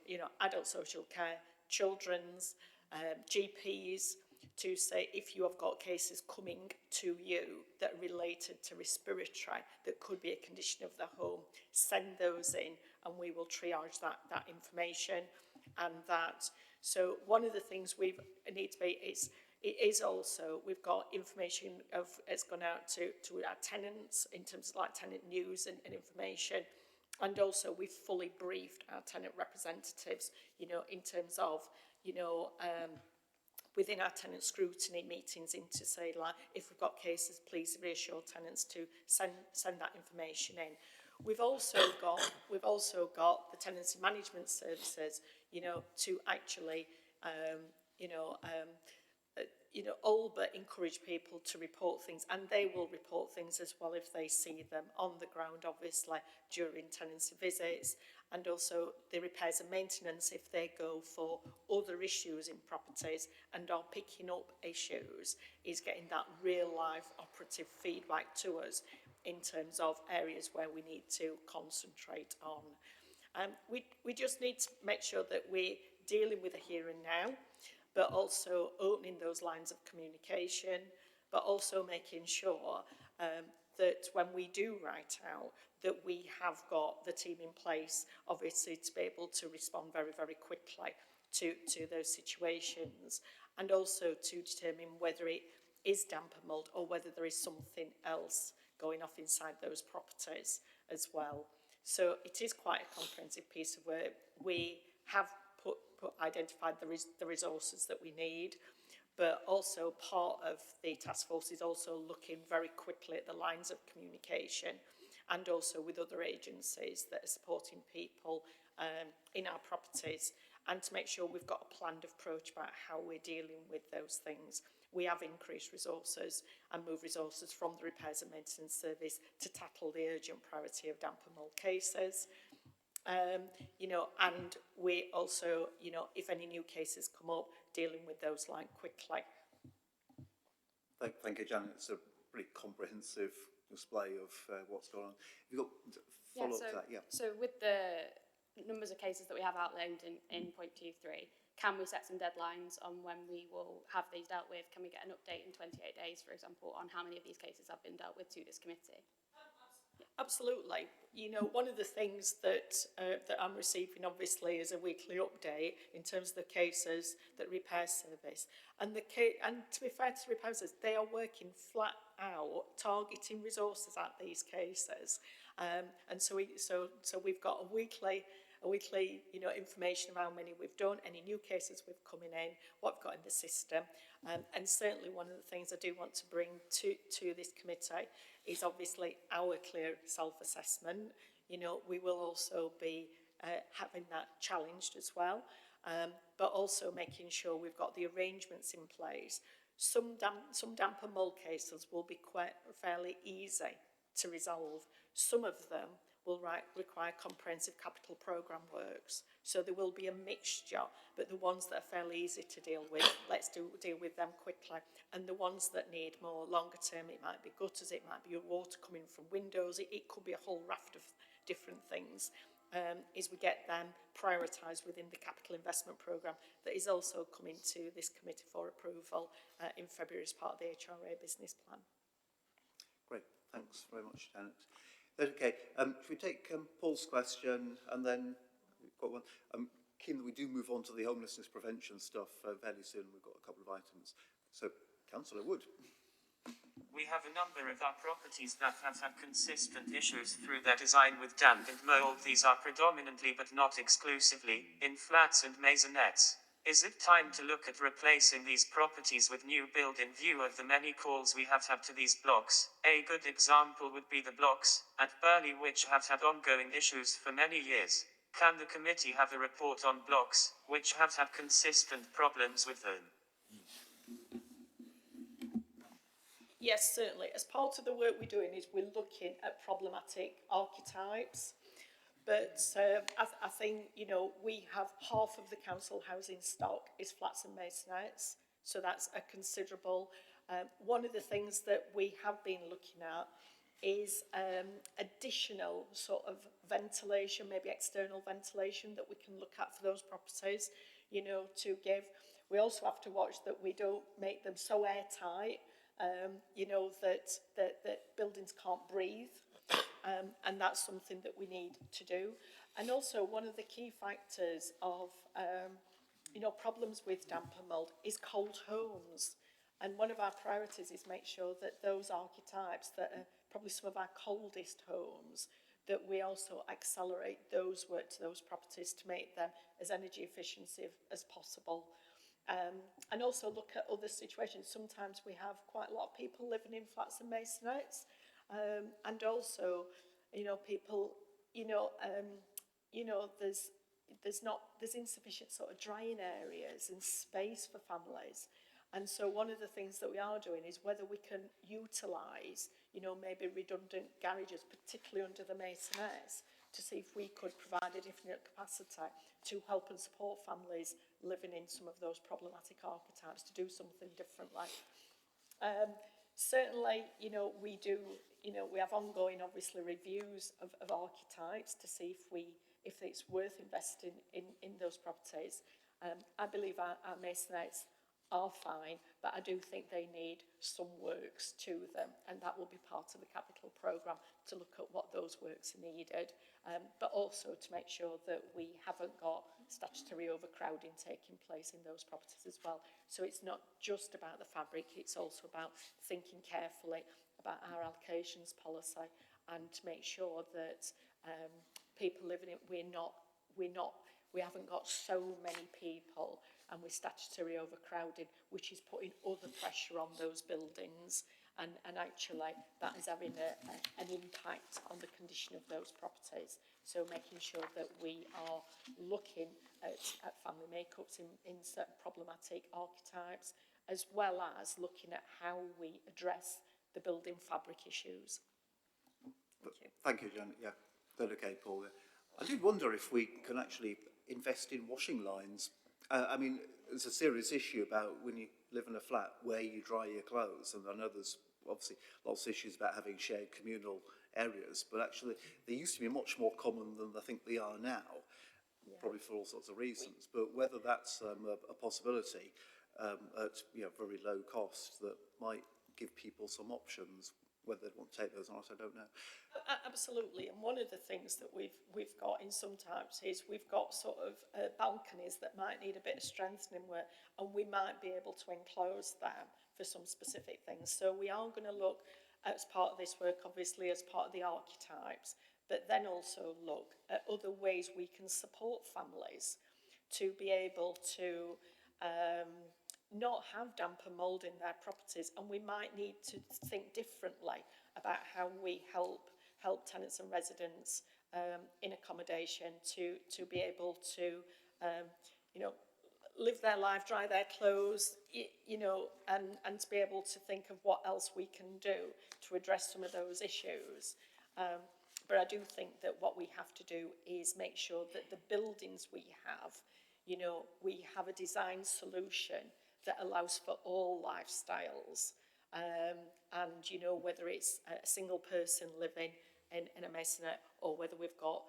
you know, adult social care, children's, GPs, to say if you have got cases coming to you that are related to respiratory, that could be a condition of the home, send those in and we will triage that information. And that, so one of the things we need to be is, it is also, we've got information of, it's gone out to our tenants in terms of like tenant news and information. And also we've fully briefed our tenant representatives, you know, in terms of, you know, within our tenant scrutiny meetings, in to say like, if we've got cases, please reassure tenants to send that information in. We've also got the tenancy management services, you know, to actually, all but encourage people to report things, and they will report things as well if they see them on the ground, obviously, during tenancy visits, and also the repairs and maintenance if they go for other issues in properties and are picking up issues, is getting that real life operative feedback to us in terms of areas where we need to concentrate on. We just need to make sure that we're dealing with the here and now, but also opening those lines of communication, but also making sure that when we do write out, that we have got the team in place, obviously, to be able to respond very, very quickly to those situations, and also to determine whether it is damp and mould or whether there is something else going off inside those properties as well. So it is quite a comprehensive piece of work. We have identified the resources that we need, but also part of the task force is also looking very quickly at the lines of communication, and also with other agencies that are supporting people in our properties, and to make sure we've got a planned approach about how we're dealing with those things. We have increased resources and moved resources from the repairs and maintenance service to tackle the urgent priority of damp and mould cases. You know, and we also, you know, if any new cases come up, dealing with those like quickly. Thank you, Janet. It's a pretty comprehensive display of what's going on. Have you got follow-up to that? Yeah. So with the numbers of cases that we have outlined in point 2.3, can we set some deadlines on when we will have these dealt with? Can we get an update in 28 days, for example, on how many of these cases have been dealt with to this committee? Absolutely. You know, one of the things that that I'm receiving obviously is a weekly update in terms of the cases that repair service, and and to be fair to repair service, they are working flat out targeting resources at these cases, and so we've got a weekly you know information around how many we've done, any new cases we've coming in, what we've got in the system, and certainly one of the things I do want to bring to this committee is obviously our clear self-assessment. You know, we will also be having that challenged as well, but also making sure we've got the arrangements in place. Some damp and mould cases will be quite fairly easy to resolve. Some of them will require comprehensive capital programme works. So there will be a mixture, but the ones that are fairly easy to deal with, let's deal with them quickly. And the ones that need more longer term, it might be gutters, it might be your water coming from windows, it could be a whole raft of different things, is we get them prioritised within the capital investment programme that is also coming to this committee for approval in February as part of the HRA business plan. Great, thanks very much, Janet. Okay, should we take Paul's question and then we've got one. I'm keen that we do move on to the homelessness prevention stuff fairly soon. We've got a couple of items. So, Councillor Wood. We have a number of our properties that have had consistent issues through their design with damp and mould. These are predominantly, but not exclusively, in flats and maisonettes. Is it time to look at replacing these properties with new build in view of the many calls we have had to these blocks? A good example would be the blocks at Burley, which have had ongoing issues for many years. Can the committee have a report on blocks which have had consistent problems with them? Yes, certainly. As part of the work we're doing is we're looking at problematic archetypes. But I think, you know, we have half of the council housing stock is flats and maisonettes. So that's a considerable. One of the things that we have been looking at is additional sort of ventilation, maybe external ventilation that we can look at for those properties, you know, to give. We also have to watch that we don't make them so airtight, you know, that buildings can't breathe. And that's something that we need to do. And also one of the key factors of, you know, problems with damp and mould is cold homes. And one of our priorities is make sure that those archetypes that are probably some of our coldest homes, that we also accelerate those work to those properties to make them as energy efficient as possible. And also look at other situations. Sometimes we have quite a lot of people living in flats and maisonettes. And also, you know, people, there's insufficient sort of drying areas and space for families. And so one of the things that we are doing is whether we can utilise, you know, maybe redundant garages, particularly under the maisonettes, to see if we could provide a different capacity to help and support families living in some of those problematic archetypes to do something differently. Certainly, you know, we do, you know, we have ongoing, obviously, reviews of archetypes to see if it's worth investing in those properties. I believe our maisonettes are fine, but I do think they need some works to them, and that will be part of the capital programme to look at what those works are needed, but also to make sure that we haven't got statutory overcrowding taking place in those properties as well. So it's not just about the fabric, it's also about thinking carefully about our allocations policy and to make sure that people living in it, we haven't got so many people and we're statutory overcrowded, which is putting other pressure on those buildings, and actually that is having an impact on the condition of those properties. So making sure that we are looking at family makeups in certain problematic archetypes, as well as looking at how we address the building fabric issues. Thank you. Thank you, Janet. Yeah, that okay, Paul. I did wonder if we can actually invest in washing lines. I mean, it's a serious issue about when you live in a flat where you dry your clothes, and I know there's obviously lots of issues about having shared communal areas, but actually they used to be much more common than I think they are now, probably for all sorts of reasons. But whether that's a possibility at very low cost that might give people some options, whether they'd want to take those or not, I don't know. Absolutely, and one of the things that we've got in some types is we've got sort of balconies that might need a bit of strengthening work, and we might be able to enclose them for some specific things. So we are going to look, as part of this work, obviously as part of the archetypes, but then also look at other ways we can support families to be able to not have damp and mould in their properties, and we might need to think differently about how we help tenants and residents in accommodation to be able to live their life, dry their clothes, and to be able to think of what else we can do to address some of those issues. But I do think that what we have to do is make sure that the buildings we have a design solution that allows for all lifestyles. And, whether it's a single person living in a masonette or whether we've got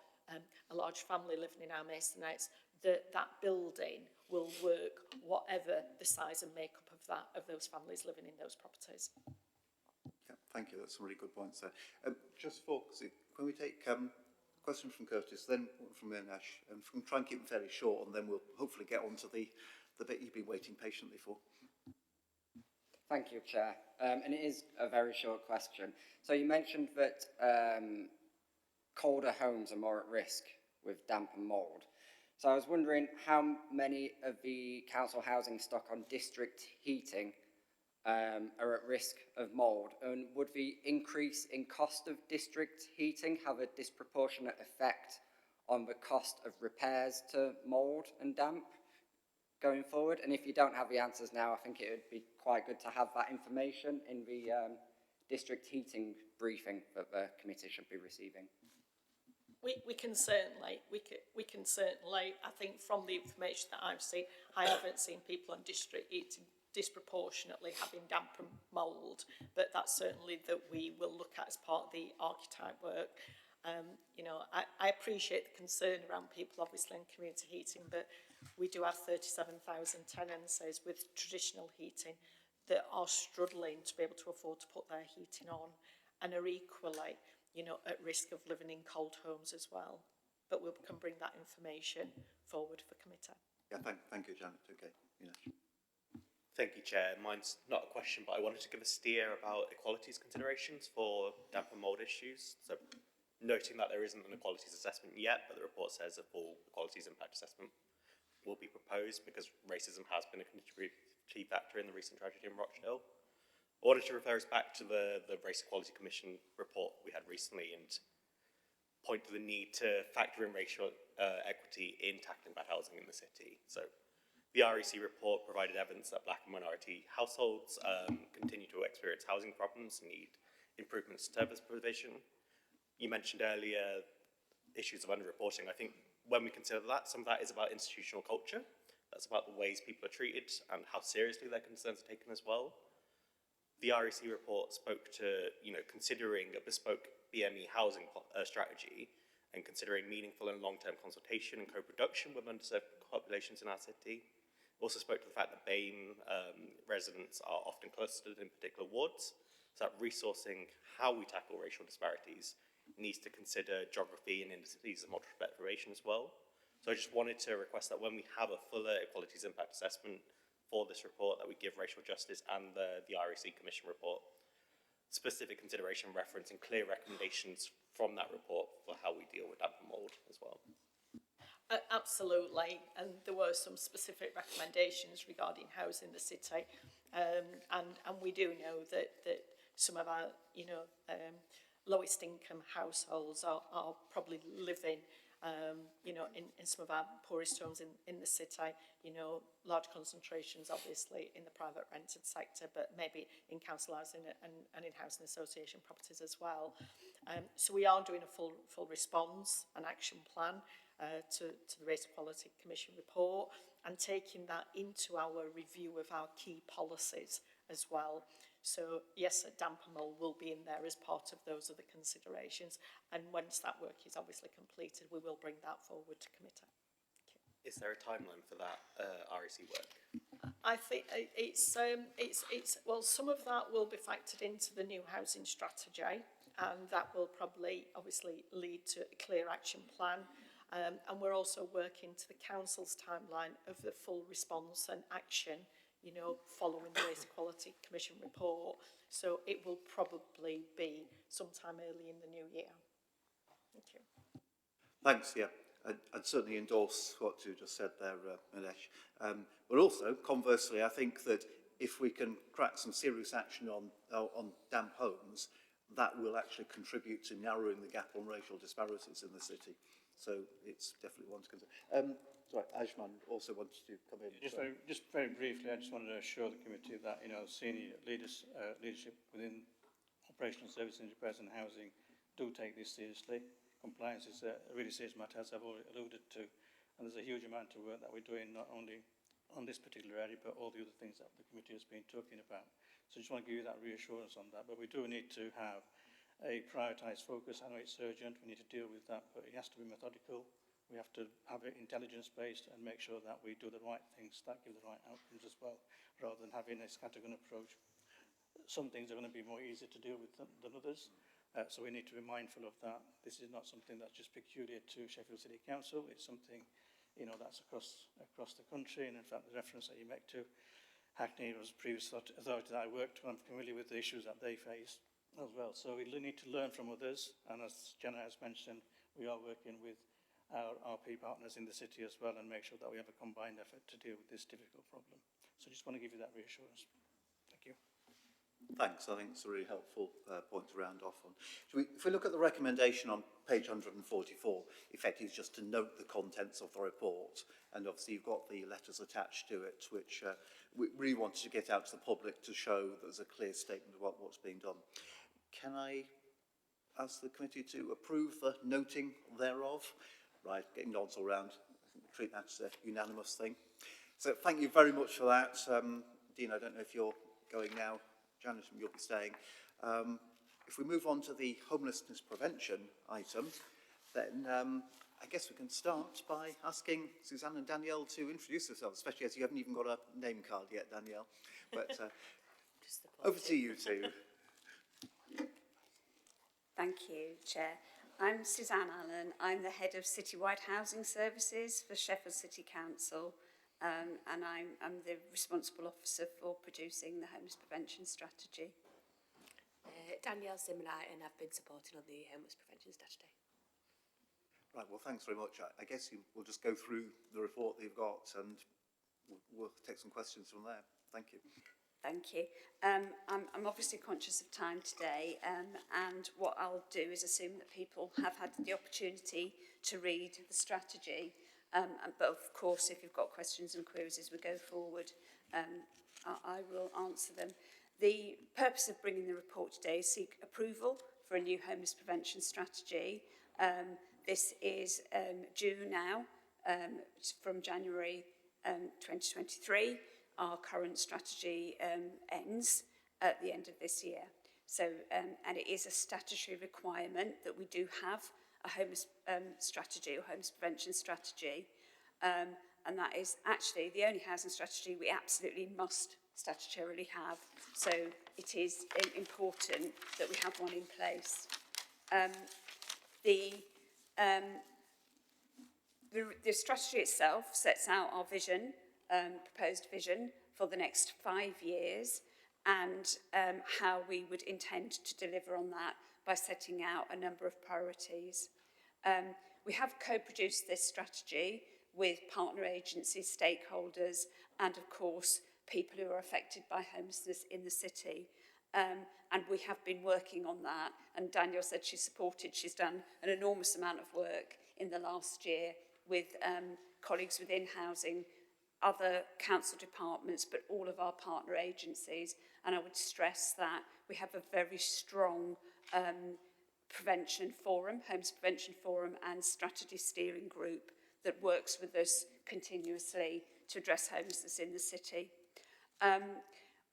a large family living in our masonettes, that building will work whatever the size and makeup of those families living in those properties. Yeah, thank you. That's some really good points there. Just for, can we take questions from Curtis, then from Inash, and try and keep them fairly short, and then we'll hopefully get on to the bit you've been waiting patiently for. Thank you, Chair. And it is a very short question. So you mentioned that colder homes are more at risk with damp and mould. So I was wondering how many of the council housing stock on district heating are at risk of mould, and would the increase in cost of district heating have a disproportionate effect on the cost of repairs to mould and damp going forward? And if you don't have the answers now, I think it would be quite good to have that information in the district heating briefing that the committee should be receiving. We can certainly, I think from the information that I've seen, I haven't seen people on district heating disproportionately having damp and mould, but that's certainly that we will look at as part of the archetype work. I appreciate the concern around people obviously in community heating, but we do have 37,000 tenants with traditional heating that are struggling to be able to afford to put their heating on, and are equally at risk of living in cold homes as well. But we can bring that information forward for committee. Yeah, thank you, Janet. Okay, Thank you, Chair. Mine's not a question, but I wanted to give a steer about equalities considerations for damp and mould issues. So, noting that there isn't an equalities assessment yet, but the report says a full equalities impact assessment will be proposed because racism has been a contributory factor in the recent tragedy in Rochdale. I wanted to refer us back to the Race Equality Commission report we had recently and point to the need to factor in racial equity in tackling bad housing in the city. So the REC report provided evidence that black and minority households continue to experience housing problems and need improvements to service provision. You mentioned earlier issues of underreporting. I think when we consider that, some of that is about institutional culture. That's about the ways people are treated and how seriously their concerns are taken as well. The REC report spoke to, considering a bespoke BME housing strategy and considering meaningful and long-term consultation and co-production with underserved populations in our city. Also spoke to the fact that BAME residents are often clustered in particular wards, so that resourcing how we tackle racial disparities needs to consider geography and indices of multiple deprivation as well. So I just wanted to request that when we have a fuller equalities impact assessment for this report, that we give racial justice and the REC Commission report specific consideration, reference and clear recommendations from that report for how we deal with damp and mould as well. Absolutely, and there were some specific recommendations regarding housing the city, and we do know that some of our lowest income households are probably living you know, in some of our poorest homes in the city, you know, large concentrations obviously in the private rented sector, but maybe in council housing and in housing association properties as well. So we are doing a full response and action plan to the Race Equality Commission report, and taking that into our review of our key policies as well. So yes, a damper mould will be in there as part of those other considerations, and once that work is obviously completed, we will bring that forward to committee. Is there a timeline for that REC work? I think it's well, some of that will be factored into the new housing strategy, and that will probably obviously lead to a clear action plan. And we're also working to the council's timeline of the full response and action, you know, following the Race Equality Commission report. So it will probably be sometime early in the new year. Thank you. Thanks, yeah. I'd certainly endorse what you just said there, Nilesh. But also, conversely, I think that if we can crack some serious action on damp homes, that will actually contribute to narrowing the gap on racial disparities in the city. So it's definitely one to consider. Sorry, Ajman also wanted to come in. Just very briefly, I just wanted to assure the committee that, you know, senior leadership within operational services and repairs and housing do take this seriously. Compliance is a really serious matter, as I've already alluded to, and there's a huge amount of work that we're doing, not only on this particular area, but all the other things that the committee has been talking about. So I just want to give you that reassurance on that, but we do need to have a prioritised focus. I know it's urgent, we need to deal with that, but it has to be methodical. We have to have it intelligence-based and make sure that we do the right things that give the right outcomes as well, rather than having a scattergun approach. Some things are going to be more easy to deal with than others, so we need to be mindful of that. This is not something that's just peculiar to Sheffield City Council. It's something, you know, that's across the country, and in fact the reference that you make to Hackney was a previous authority that I worked with. I'm familiar with the issues that they face as well. So we need to learn from others, and as Jenna has mentioned, we are working with our RP partners in the city as well, and make sure that we have a combined effort to deal with this difficult problem. So I just want to give you that reassurance. Thank you. Thanks. I think it's a really helpful point to round off on. If we look at the recommendation on page 144, effectively it's just to note the contents of the report, and obviously you've got the letters attached to it, which we really wanted to get out to the public to show that there's a clear statement of what's being done. Can I ask the committee to approve the noting thereof? Right, getting nods all round. I think we treat that as a unanimous thing. So thank you very much for that. Dean, I don't know if you're going now. Janice, you'll be staying. If we move on to the homelessness prevention item, then I guess we can start by asking Suzanne and Danielle to introduce themselves, especially as you haven't even got a name card yet, Danielle. But over to you two. Thank you, Chair. I'm Suzanne Allen. I'm the Head of Citywide Housing Services for Sheffield City Council, and I'm the responsible officer for producing the homeless prevention strategy. Danielle Simmonite, and I've been supporting on the homeless prevention strategy. Right, well, thanks very much. I guess we'll just go through the report that you've got, and we'll take some questions from there. Thank you. Thank you. I'm obviously conscious of time today, and what I'll do is assume that people have had the opportunity to read the strategy. But of course, if you've got questions and queries as we go forward, I will answer them. The purpose of bringing the report today is seek approval for a new homeless prevention strategy. This is due now from January 2023. Our current strategy ends at the end of this year. So, and it is a statutory requirement that we do have a homeless strategy or homeless prevention strategy. And that is actually the only housing strategy we absolutely must statutorily have. So it is important that we have one in place. The strategy itself sets out our vision, proposed vision for the next 5 years, and how we would intend to deliver on that by setting out a number of priorities. We have co-produced this strategy with partner agencies, stakeholders, and of course people who are affected by homelessness in the city. And we have been working on that. And Danielle said she's done an enormous amount of work in the last year with colleagues within housing, other council departments, but all of our partner agencies. And I would stress that we have a very strong prevention forum, Homes Prevention Forum and strategy steering group that works with us continuously to address homelessness in the city.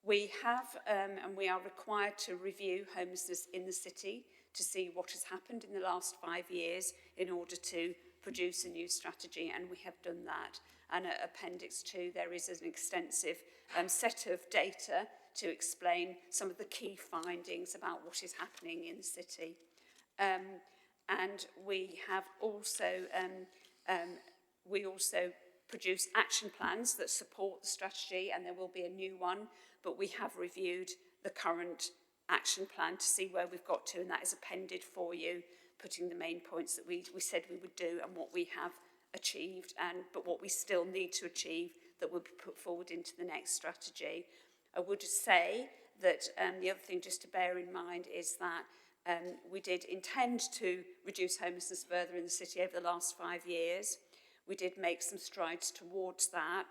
We have and we are required to review homelessness in the city to see what has happened in the last 5 years in order to produce a new strategy, and we have done that. And at Appendix 2 there is an extensive set of data to explain some of the key findings about what is happening in the city. And we have also produce action plans that support the strategy, and there will be a new one, but we have reviewed the current action plan to see where we've got to, and that is appended for you, putting the main points that we said we would do and what we have achieved, but what we still need to achieve that will be put forward into the next strategy. I would say that the other thing just to bear in mind is that we did intend to reduce homelessness further in the city over the last 5 years. We did make some strides towards that.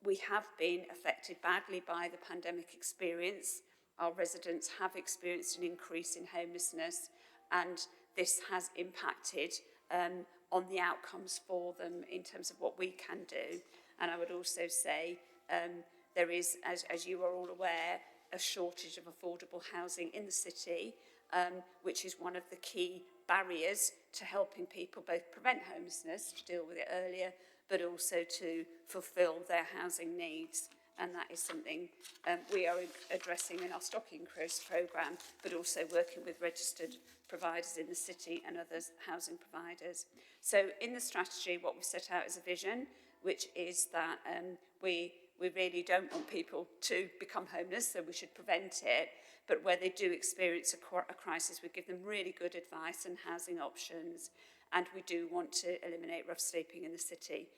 We have been affected badly by the pandemic experience. Our residents have experienced an increase in homelessness, and this has impacted on the outcomes for them in terms of what we can do. And I would also say there is, as you are all aware, a shortage of affordable housing in the city, which is one of the key barriers to helping people both prevent homelessness, to deal with it earlier, but also to fulfil their housing needs. And that is something we are addressing in our stock increase programme, but also working with registered providers in the city and other housing providers. So in the strategy, what we've set out is a vision, which is that we really don't want people to become homeless, so we should prevent it. But where they do experience a crisis, we give them really good advice and housing options. And we do want to eliminate rough sleeping in the city,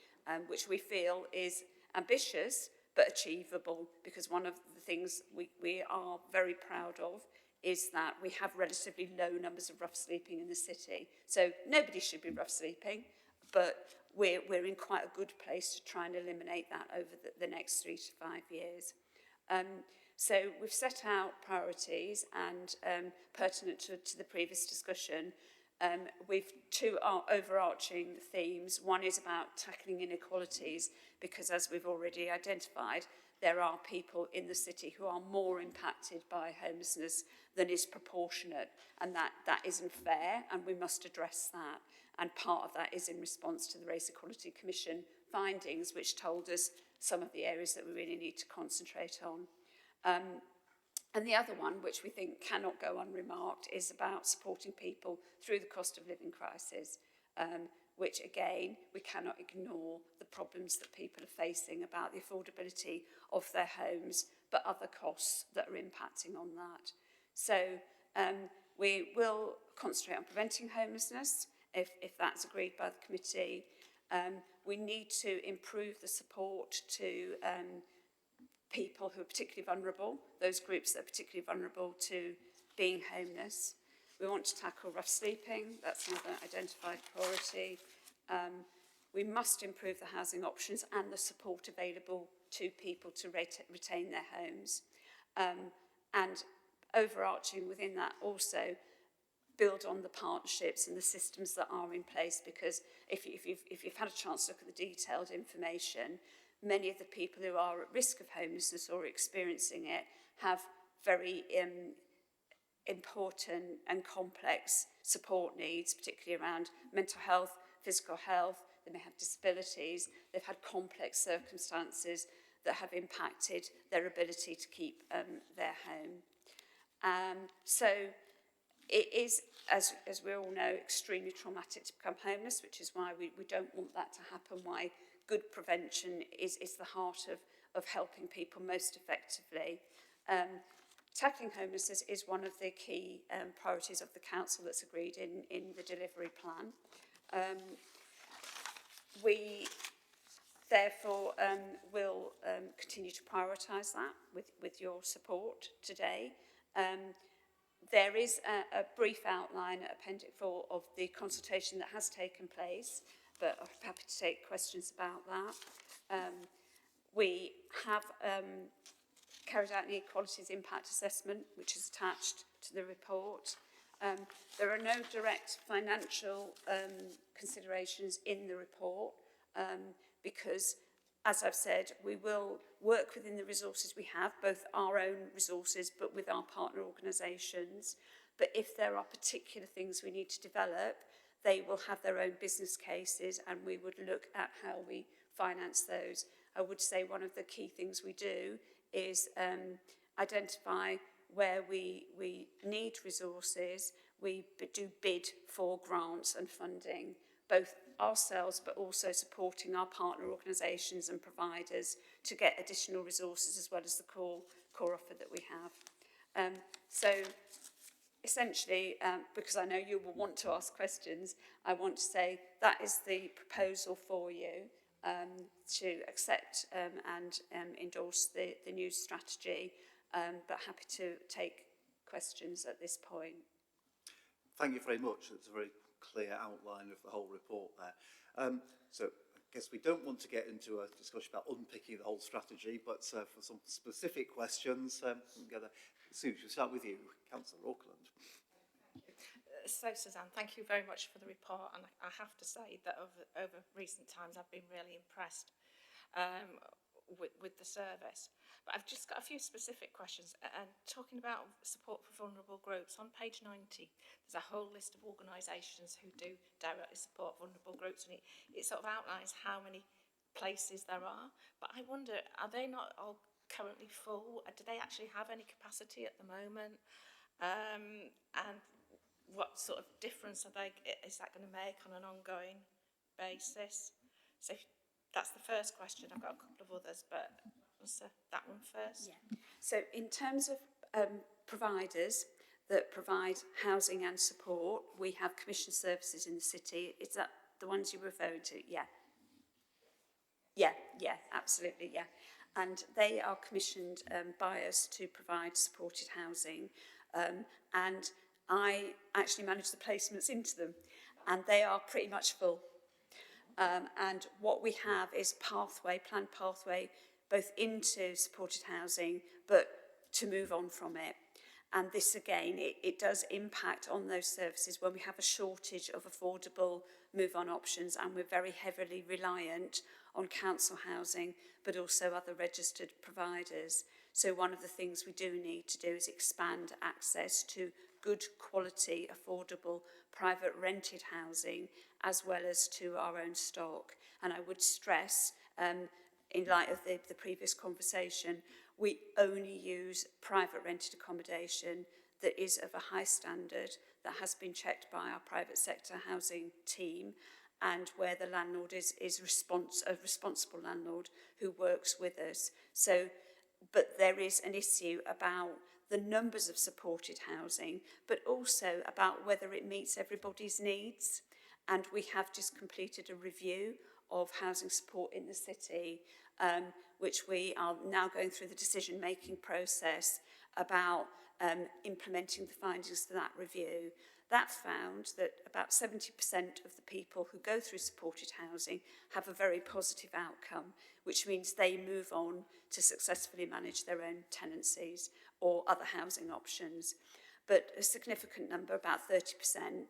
which we feel is ambitious but achievable, because one of the things we are very proud of is that we have relatively low numbers of rough sleeping in the city. So nobody should be rough sleeping, but we're in quite a good place to try and eliminate that over the next 3 to 5 years. So we've set out priorities, and pertinent to the previous discussion, we've 2 overarching themes. One is about tackling inequalities, because as we've already identified, there are people in the city who are more impacted by homelessness than is proportionate, and that isn't fair, and we must address that. And part of that is in response to the Race Equality Commission findings, which told us some of the areas that we really need to concentrate on. And the other one, which we think cannot go unremarked, is about supporting people through the cost of living crisis, which again, we cannot ignore the problems that people are facing about the affordability of their homes, but other costs that are impacting on that. So we will concentrate on preventing homelessness, if that's agreed by the committee. We need to improve the support to people who are particularly vulnerable, those groups that are particularly vulnerable to being homeless. We want to tackle rough sleeping, that's another identified priority. We must improve the housing options and the support available to people to retain their homes. And overarching within that also, build on the partnerships and the systems that are in place, because if you've had a chance to look at the detailed information, many of the people who are at risk of homelessness or experiencing it have very important and complex support needs, particularly around mental health, physical health. They may have disabilities. They've had complex circumstances that have impacted their ability to keep their home. So it is, as we all know, extremely traumatic to become homeless, which is why we don't want that to happen, why good prevention is the heart of helping people most effectively. Tackling homelessness is one of the key priorities of the council that's agreed in the delivery plan. therefore, we'll continue to prioritise that with your support today. There is a brief outline at Appendix 4 of the consultation that has taken place, but I'm happy to take questions about that. We have carried out an Equalities Impact Assessment, which is attached to the report. There are no direct financial considerations in the report because, as I've said, we will work within the resources we have, both our own resources but with our partner organisations. But if there are particular things we need to develop, they will have their own business cases and we would look at how we finance those. I would say one of the key things we do is identify where we need resources. We do bid for grants and funding, both ourselves but also supporting our partner organisations and providers to get additional resources as well as the core offer that we have. So essentially, because I know you will want to ask questions, I want to say that is the proposal for you to accept and endorse the new strategy, but happy to take questions at this point. Thank you very much. It's a very clear outline of the whole report there. So I guess we don't want to get into a discussion about unpicking the whole strategy, but for some specific questions, Sue, we'll start with you, Councillor Auckland. So, Suzanne, thank you very much for the report, and I have to say that over recent times I've been really impressed with the service. But I've just got a few specific questions. And talking about support for vulnerable groups, on page 90, there's a whole list of organisations who do directly support vulnerable groups, and it sort of outlines how many places there are. But I wonder, are they not all currently full? Do they actually have any capacity at the moment? And what sort of difference is that going to make on an ongoing basis? So that's the first question. I've got a couple of others, but answer that one first. Yeah. So in terms of providers that provide housing and support, we have commission services in the city. Is that the ones you're referring to? Yeah. Yeah, absolutely, yeah. And they are commissioned by us to provide supported housing. And I actually manage the placements into them, and they are pretty much full. And what we have is planned pathway, both into supported housing, but to move on from it. And this, again, it does impact on those services when we have a shortage of affordable move-on options, and we're very heavily reliant on council housing, but also other registered providers. So one of the things we do need to do is expand access to good quality, affordable, private rented housing, as well as to our own stock. And I would stress, in light of the previous conversation, we only use private rented accommodation that is of a high standard, that has been checked by our private sector housing team, and where the landlord is a responsible landlord who works with us. So, but there is an issue about the numbers of supported housing, but also about whether it meets everybody's needs. And we have just completed a review of housing support in the city, which we are now going through the decision-making process about implementing the findings of that review. That found that about 70% of the people who go through supported housing have a very positive outcome, which means they move on to successfully manage their own tenancies or other housing options. But a significant number, about 30%,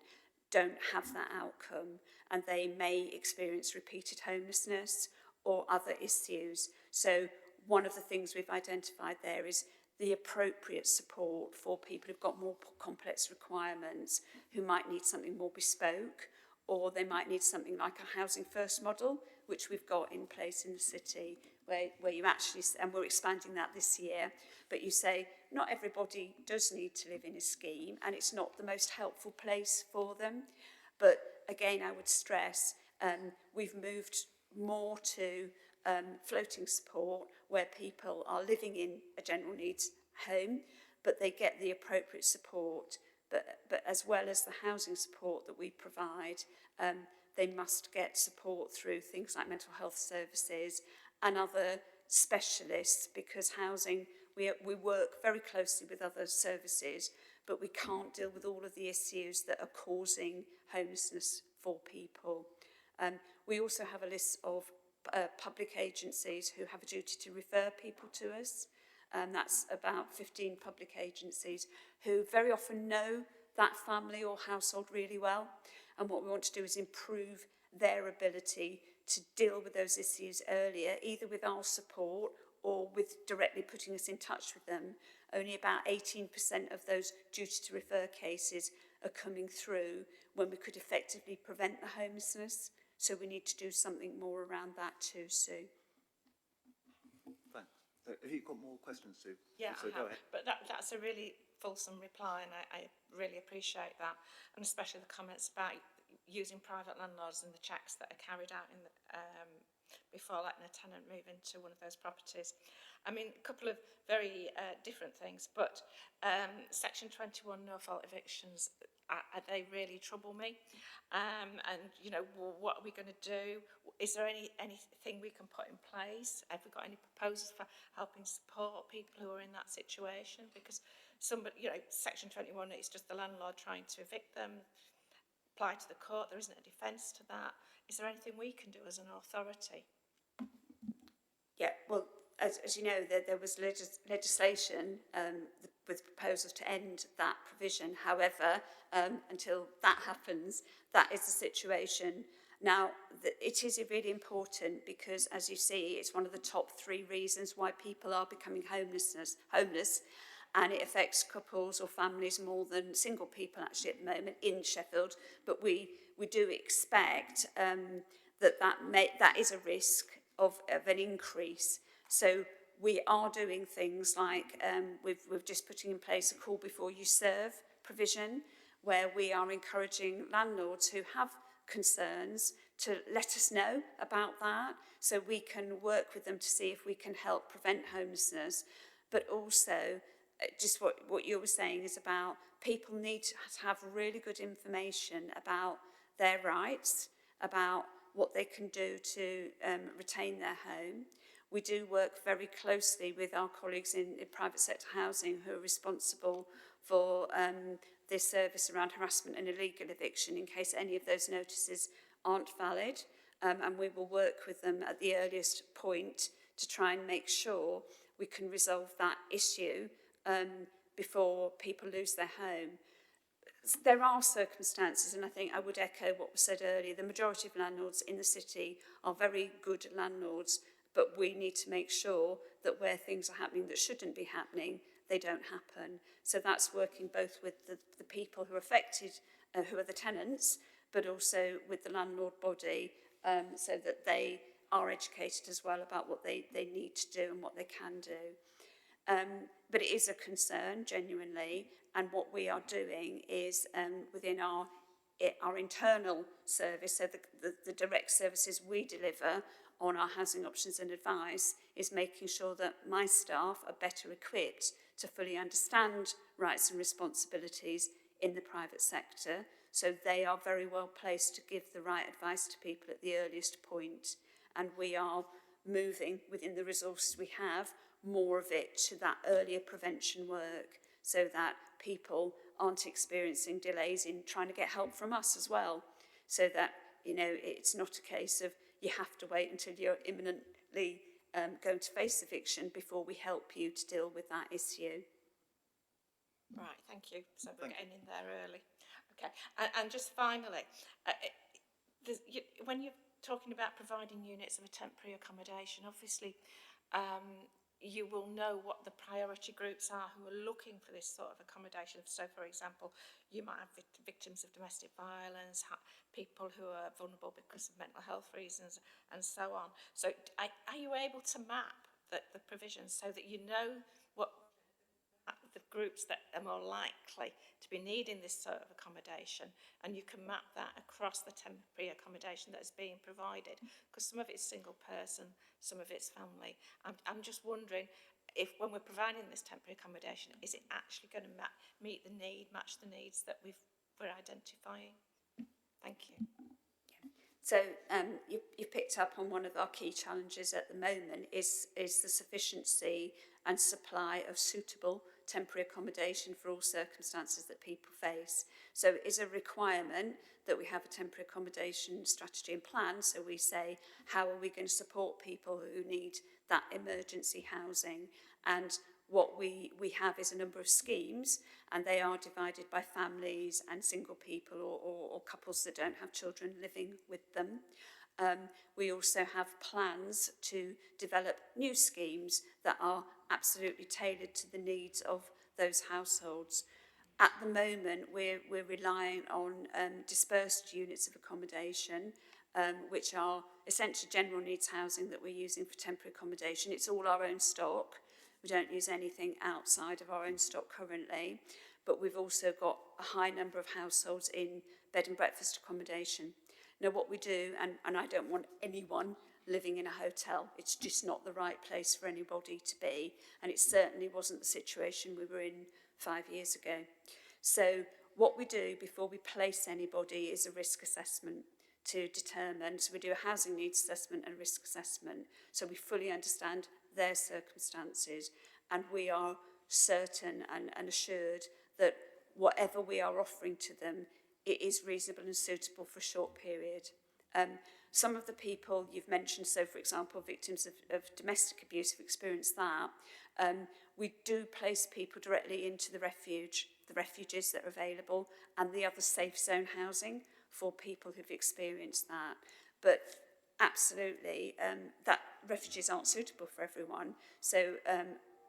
don't have that outcome, and they may experience repeated homelessness or other issues. So one of the things we've identified there is the appropriate support for people who've got more complex requirements, who might need something more bespoke, or they might need something like a housing first model, which we've got in place in the city, where you actually, and we're expanding that this year, but you say not everybody does need to live in a scheme, and it's not the most helpful place for them. But again, I would stress, we've moved more to floating support, where people are living in a general needs home, but they get the appropriate support but as well as the housing support that we provide, they must get support through things like mental health services and other specialists, because housing, we work very closely with other services, but we can't deal with all of the issues that are causing homelessness for people. We also have a list of public agencies who have a duty to refer people to us. That's about 15 public agencies who very often know that family or household really well. And what we want to do is improve their ability to deal with those issues earlier, either with our support or with directly putting us in touch with them. Only about 18% of those duty to refer cases are coming through when we could effectively prevent the homelessness. So we need to do something more around that too, Sue. Thanks. So have you got more questions, Sue? Yeah, so I go have, ahead. but that's a really fulsome reply, and I really appreciate that, and especially the comments about using private landlords and the checks that are carried out in the, before letting a tenant move into one of those properties. I mean, a couple of very different things, but Section 21 no-fault evictions, they really trouble me. And, you know, what are we going to do? Is there anything we can put in place? Have we got any proposals for helping support people who are in that situation? Because somebody, you know, Section 21 is just the landlord trying to evict them, apply to the court. There isn't a defence to that. Is there anything we can do as an authority? Yeah, well, as you know, there was legislation with proposals to end that provision. However, until that happens, that is the situation. Now, it is really important because, as you see, it's one of the top 3 reasons why people are becoming homeless, and it affects couples or families more than single people actually at the moment in Sheffield. But we do expect that is a risk of an increase. So we are doing things like we're just putting in place a call before you serve provision, where we are encouraging landlords who have concerns to let us know about that, so we can work with them to see if we can help prevent homelessness. But also, just what you were saying is about people need to have really good information about their rights, about what they can do to retain their home. We do work very closely with our colleagues in private sector housing who are responsible for this service around harassment and illegal eviction in case any of those notices aren't valid. And we will work with them at the earliest point to try and make sure we can resolve that issue before people lose their home. There are circumstances, and I think I would echo what was said earlier, the majority of landlords in the city are very good landlords, but we need to make sure that where things are happening that shouldn't be happening, they don't happen. So that's working both with the people who are affected, who are the tenants, but also with the landlord body, so that they are educated as well about what they need to do and what they can do. But it is a concern, genuinely, and what we are doing is within our internal service, so the direct services we deliver on our housing options and advice, is making sure that my staff are better equipped to fully understand rights and responsibilities in the private sector, so they are very well placed to give the right advice to people at the earliest point. And we are moving within the resources we have more of it to that earlier prevention work, so that people aren't experiencing delays in trying to get help from us as well, so that, you know, it's not a case of you have to wait until you're imminently going to face eviction before we help you to deal with that issue. Right, thank you. So we're getting in there early. Okay, and just finally, when you're talking about providing units of a temporary accommodation, obviously you will know what the priority groups are who are looking for this sort of accommodation. So, for example, you might have victims of domestic violence, people who are vulnerable because of mental health reasons, and so on. So are you able to map the provisions so that you know what the groups that are more likely to be needing this sort of accommodation, and you can map that across the temporary accommodation that is being provided? Because some of it's single person, some of it's family. I'm just wondering, if when we're providing this temporary accommodation, is it actually going to meet the need, match the needs that we're identifying? Thank you. So you picked up on one of our key challenges at the moment is the sufficiency and supply of suitable temporary accommodation for all circumstances that people face. So it is a requirement that we have a temporary accommodation strategy and plan. So we say, how are we going to support people who need that emergency housing? And what we have is a number of schemes, and they are divided by families and single people or couples that don't have children living with them. We also have plans to develop new schemes that are absolutely tailored to the needs of those households. At the moment, we're relying on dispersed units of accommodation, which are essentially general needs housing that we're using for temporary accommodation. It's all our own stock. We don't use anything outside of our own stock currently, but we've also got a high number of households in bed and breakfast accommodation. Now, what we do, and I don't want anyone living in a hotel, it's just not the right place for anybody to be, and it certainly wasn't the situation we were in 5 years ago. So what we do before we place anybody is a risk assessment to determine, so we do a housing needs assessment and risk assessment, so we fully understand their circumstances, and we are certain and assured that whatever we are offering to them, it is reasonable and suitable for a short period. Some of the people you've mentioned, so for example, victims of domestic abuse have experienced that. We do place people directly into the refuges that are available, and the other safe zone housing for people who've experienced that. But absolutely, that refuges aren't suitable for everyone. So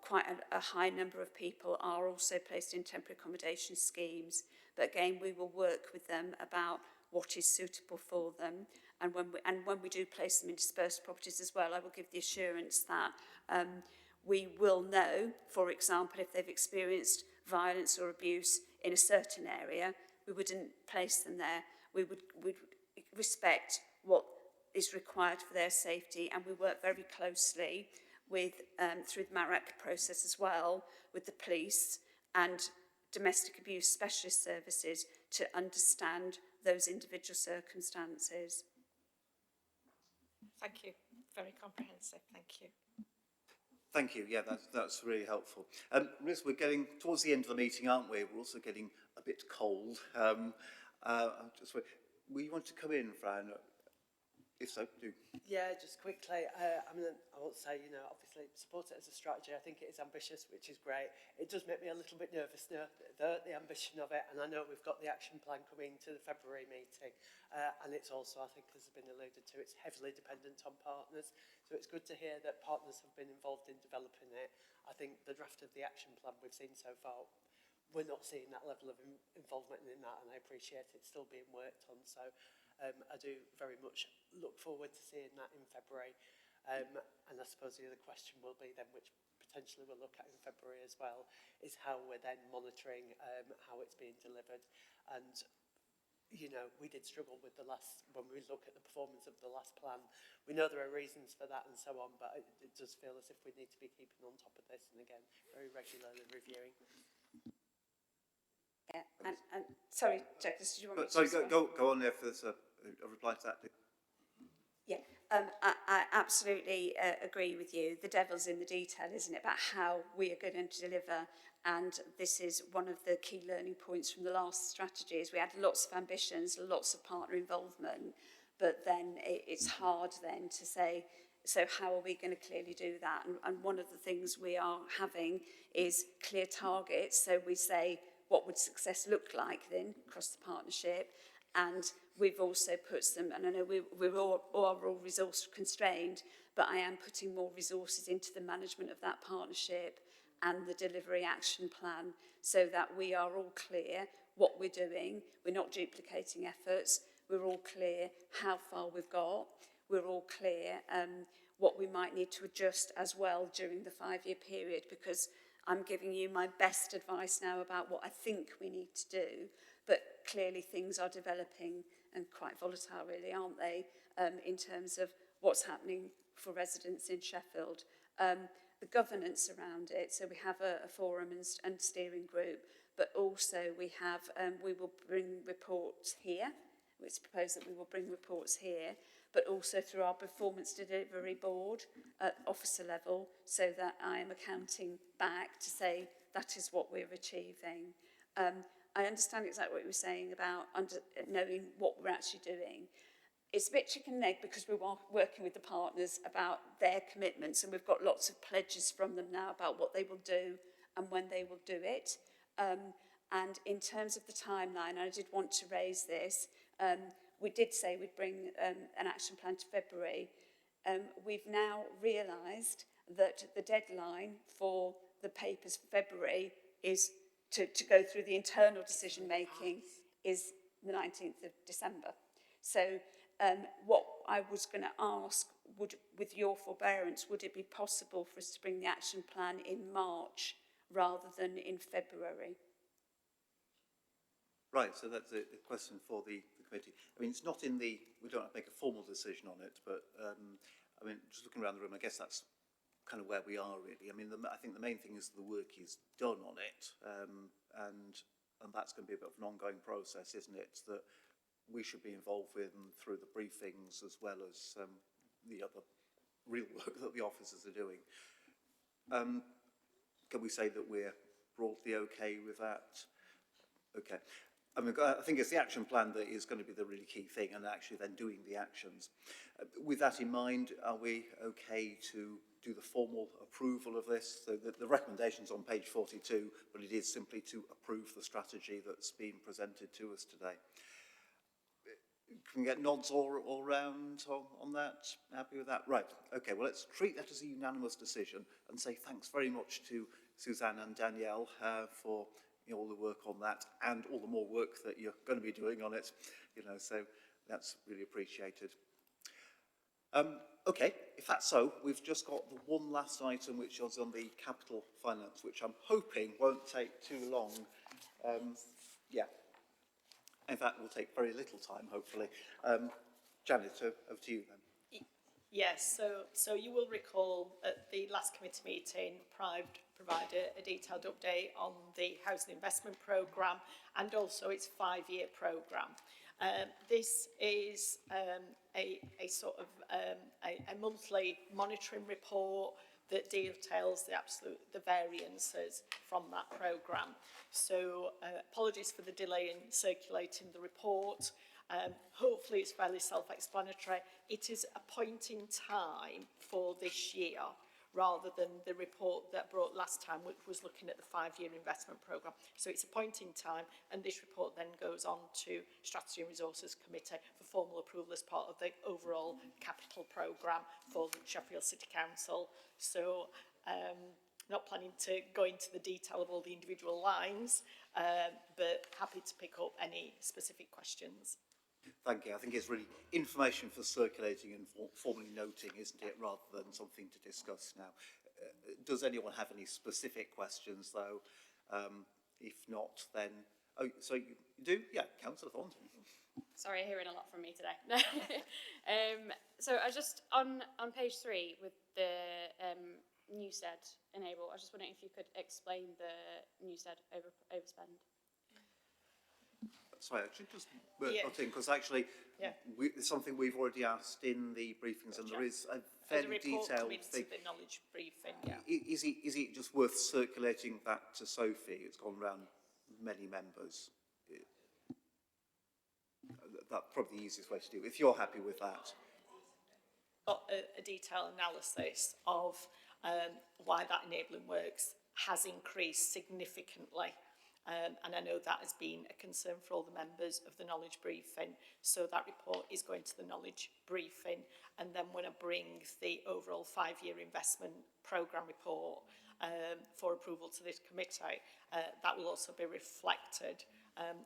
quite a high number of people are also placed in temporary accommodation schemes. But again, we will work with them about what is suitable for them. And when we do place them in dispersed properties as well, I will give the assurance that we will know, for example, if they've experienced violence or abuse in a certain area, we wouldn't place them there. We'd respect what is required for their safety, and we work very closely with, through the MARAC process as well, with the police and domestic abuse specialist services to understand those individual circumstances. Thank you. Very comprehensive. Thank you. Thank you. Yeah, that's really helpful. Liz, we're getting towards the end of the meeting, aren't we? We're also getting a bit cold. Will you want to come in, Fran? If so, do. Yeah, just quickly. I won't say, obviously support it as a strategy. I think it is ambitious, which is great. It does make me a little bit nervous now, the ambition of it. And I know we've got the action plan coming to the February meeting. And it's also, I think, as has been alluded to, it's heavily dependent on partners. So it's good to hear that partners have been involved in developing it. I think the draft of the action plan we've seen so far, we're not seeing that level of involvement in that, and I appreciate it still being worked on. So I do very much look forward to seeing that in February. And I suppose the other question will be then, which potentially we'll look at in February as well, is how we're then monitoring how it's being delivered. And, we did struggle with when we look at the performance of the last plan. We know there are reasons for that and so on, but it does feel as if we need to be keeping on top of this and, again, very regularly reviewing. Yeah, and sorry, Jack, did you want me to Sorry, go on there for a reply to that. Yeah, I absolutely agree with you. The devil's in the detail, isn't it, about how we are going to deliver. And this is one of the key learning points from the last strategies. We had lots of ambitions, lots of partner involvement, but then it's hard then to say, so how are we going to clearly do that? And one of the things we are having is clear targets. So we say, what would success look like then across the partnership? And we've also put some, and I know we're all resource constrained, but I am putting more resources into the management of that partnership and the delivery action plan so that we are all clear what we're doing. We're not duplicating efforts. We're all clear how far we've got. We're all clear what we might need to adjust as well during the 5-year period, because I'm giving you my best advice now about what I think we need to do, but clearly things are developing and quite volatile, really, aren't they, in terms of what's happening for residents in Sheffield. the governance around it. So we have a forum and steering group, but also we will bring reports here. It's proposed that we will bring reports here, but also through our performance delivery board at officer level, so that I am accounting back to say that is what we're achieving. I understand exactly what you were saying about knowing what we're actually doing. It's a bit chicken and egg because we're working with the partners about their commitments, and we've got lots of pledges from them now about what they will do and when they will do it. And in terms of the timeline, I did want to raise this. We did say we'd bring an action plan to February. We've now realised that the deadline for the papers for February is to go through the internal decision making is the 19th of December. So what I was going to ask, with your forbearance, would it be possible for us to bring the action plan in March rather than in February? Right, so that's a question for the committee. I mean, it's not in the, we don't have to make a formal decision on it, but I mean, just looking around the room, I guess that's kind of where we are really. I mean, I think the main thing is the work is done on it, and that's going to be a bit of an ongoing process, isn't it? That we should be involved with them through the briefings as well as the other real work that the officers are doing. Can we say that we're broadly okay with that? Okay. I mean, I think it's the action plan that is going to be the really key thing, and actually then doing the actions. With that in mind, are we okay to do the formal approval of this? So the recommendation's on page 42, but it is simply to approve the strategy that's been presented to us today. Can we get nods all round on that? Happy with that? Right. Okay, well, let's treat that as a unanimous decision and say thanks very much to Suzanne and Danielle for all the work on that, and all the more work that you're going to be doing on it, so that's really appreciated. Okay, if that's so, we've just got the one last item, which is on the capital finance, which I'm hoping won't take too long. Yeah, in fact, will take very little time, hopefully. Janet, over to you then. Yes, so you will recall at the last committee meeting, provided a detailed update on the housing investment programme and also its 5-year programme. This is a sort of a monthly monitoring report that details the variances from that programme. So apologies for the delay in circulating the report. Hopefully it's fairly self-explanatory. It is a point in time for this year rather than the report that brought last time, which was looking at the 5-year investment programme. So it's a point in time, and this report then goes on to Strategy and Resources Committee for formal approval as part of the overall capital programme for Sheffield City Council. So not planning to go into the detail of all the individual lines, but happy to pick up any specific questions. Thank you. I think it's really information for circulating and formally noting, isn't it, rather than something to discuss now. Does anyone have any specific questions, though? If not, then... Oh, so you do? Yeah, Councillor Thornton. Sorry, hearing a lot from me today. So I just, on page 3, with the Newstead enable, I was just wondering if you could explain the Newstead overspend. Sorry, I should just put in, because actually it's something we've already asked in the briefings, and there is a fairly detailed thing. The knowledge briefing, yeah. Is it just worth circulating that to Sophie? It's gone round many members. That's probably the easiest way to do it, if you're happy with that. Got a detailed analysis of why that enabling works has increased significantly. And I know that has been a concern for all the members of the knowledge briefing. So that report is going to the knowledge briefing. And then when I bring the overall 5-year investment programme report for approval to this committee, that will also be reflected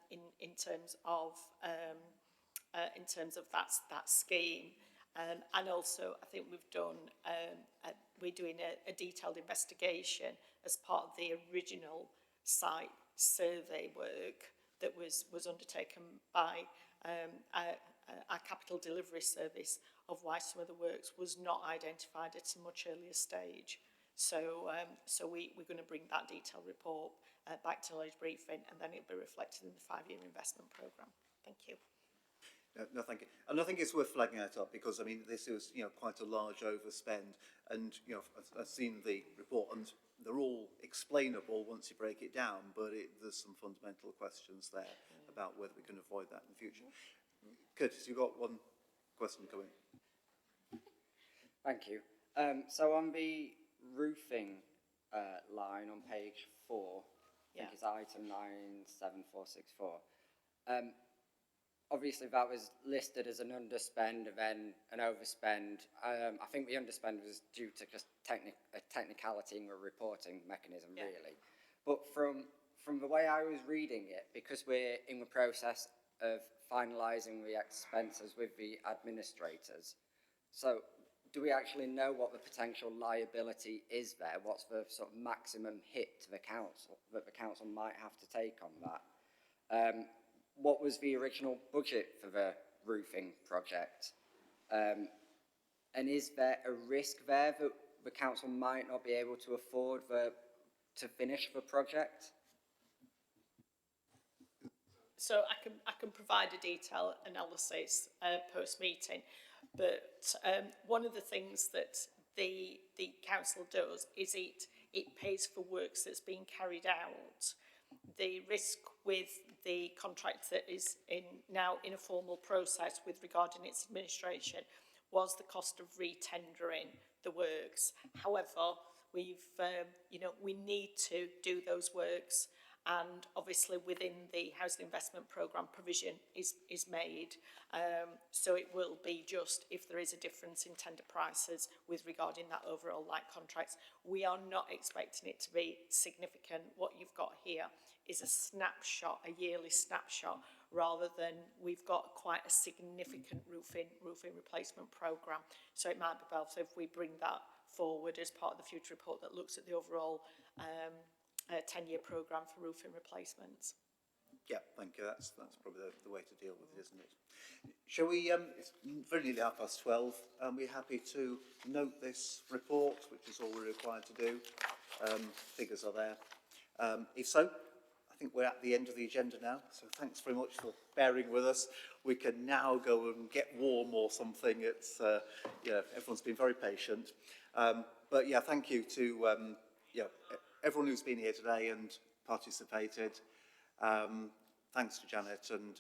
in terms of that scheme. And also, I think we've done, we're doing a detailed investigation as part of the original site survey work that was undertaken by our capital delivery service, of why some of the works was not identified at a much earlier stage. So, we're going to bring that detailed report back to knowledge briefing, and then it'll be reflected in the 5-year investment programme. Thank you. No, thank you. And I think it's worth flagging that up because, I mean, this is, quite a large overspend. And, I've seen the report and they're all explainable once you break it down, but there's some fundamental questions there about whether we can avoid that in the future. Curtis, you've got one question coming. Thank you. So on the roofing line on page 4, I think it's item 97464. Obviously, that was listed as an underspend and then an overspend. I think the underspend was due to just a technicality in the reporting mechanism, really. But from the way I was reading it, because we're in the process of finalising the expenses with the administrators, so do we actually know what the potential liability is there? What's the sort of maximum hit to the council that the council might have to take on that? What was the original budget for the roofing project? And is there a risk there that the council might not be able to afford to finish the project? So I can provide a detailed analysis post-meeting, but one of the things that the council does is it pays for works that's being carried out. The risk with the contract that is now in a formal process with regarding its administration was the cost of re-tendering the works. However, we need to do those works, and obviously within the housing investment programme provision is made. So it will be just if there is a difference in tender prices with regarding that overall like contracts. We are not expecting it to be significant. What you've got here is a snapshot, a yearly snapshot, rather than we've got quite a significant roofing replacement programme. So it might be better if we bring that forward as part of the future report that looks at the overall 10-year programme for roofing replacements. Yeah, thank you. That's probably the way to deal with it, isn't it? Shall we, it's very nearly 12:30, we're happy to note this report, which is all we're required to do. Figures are there. If so, I think we're at the end of the agenda now, so thanks very much for bearing with us. We can now go and get warm or something. It's, everyone's been very patient. But yeah, thank you to everyone who's been here today and participated. Thanks to Janet, and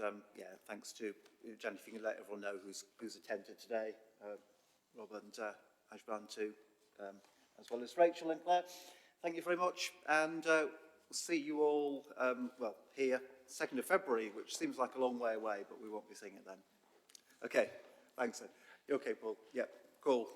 thanks to Janet, if you can let everyone know who's attended today. Rob and Ashban too, as well as Rachel and Claire. Thank you very much, and we'll see you all, here, 2nd of February, which seems like a long way away, but we won't be seeing it then. Okay, thanks. You okay, Paul? Yeah, cool.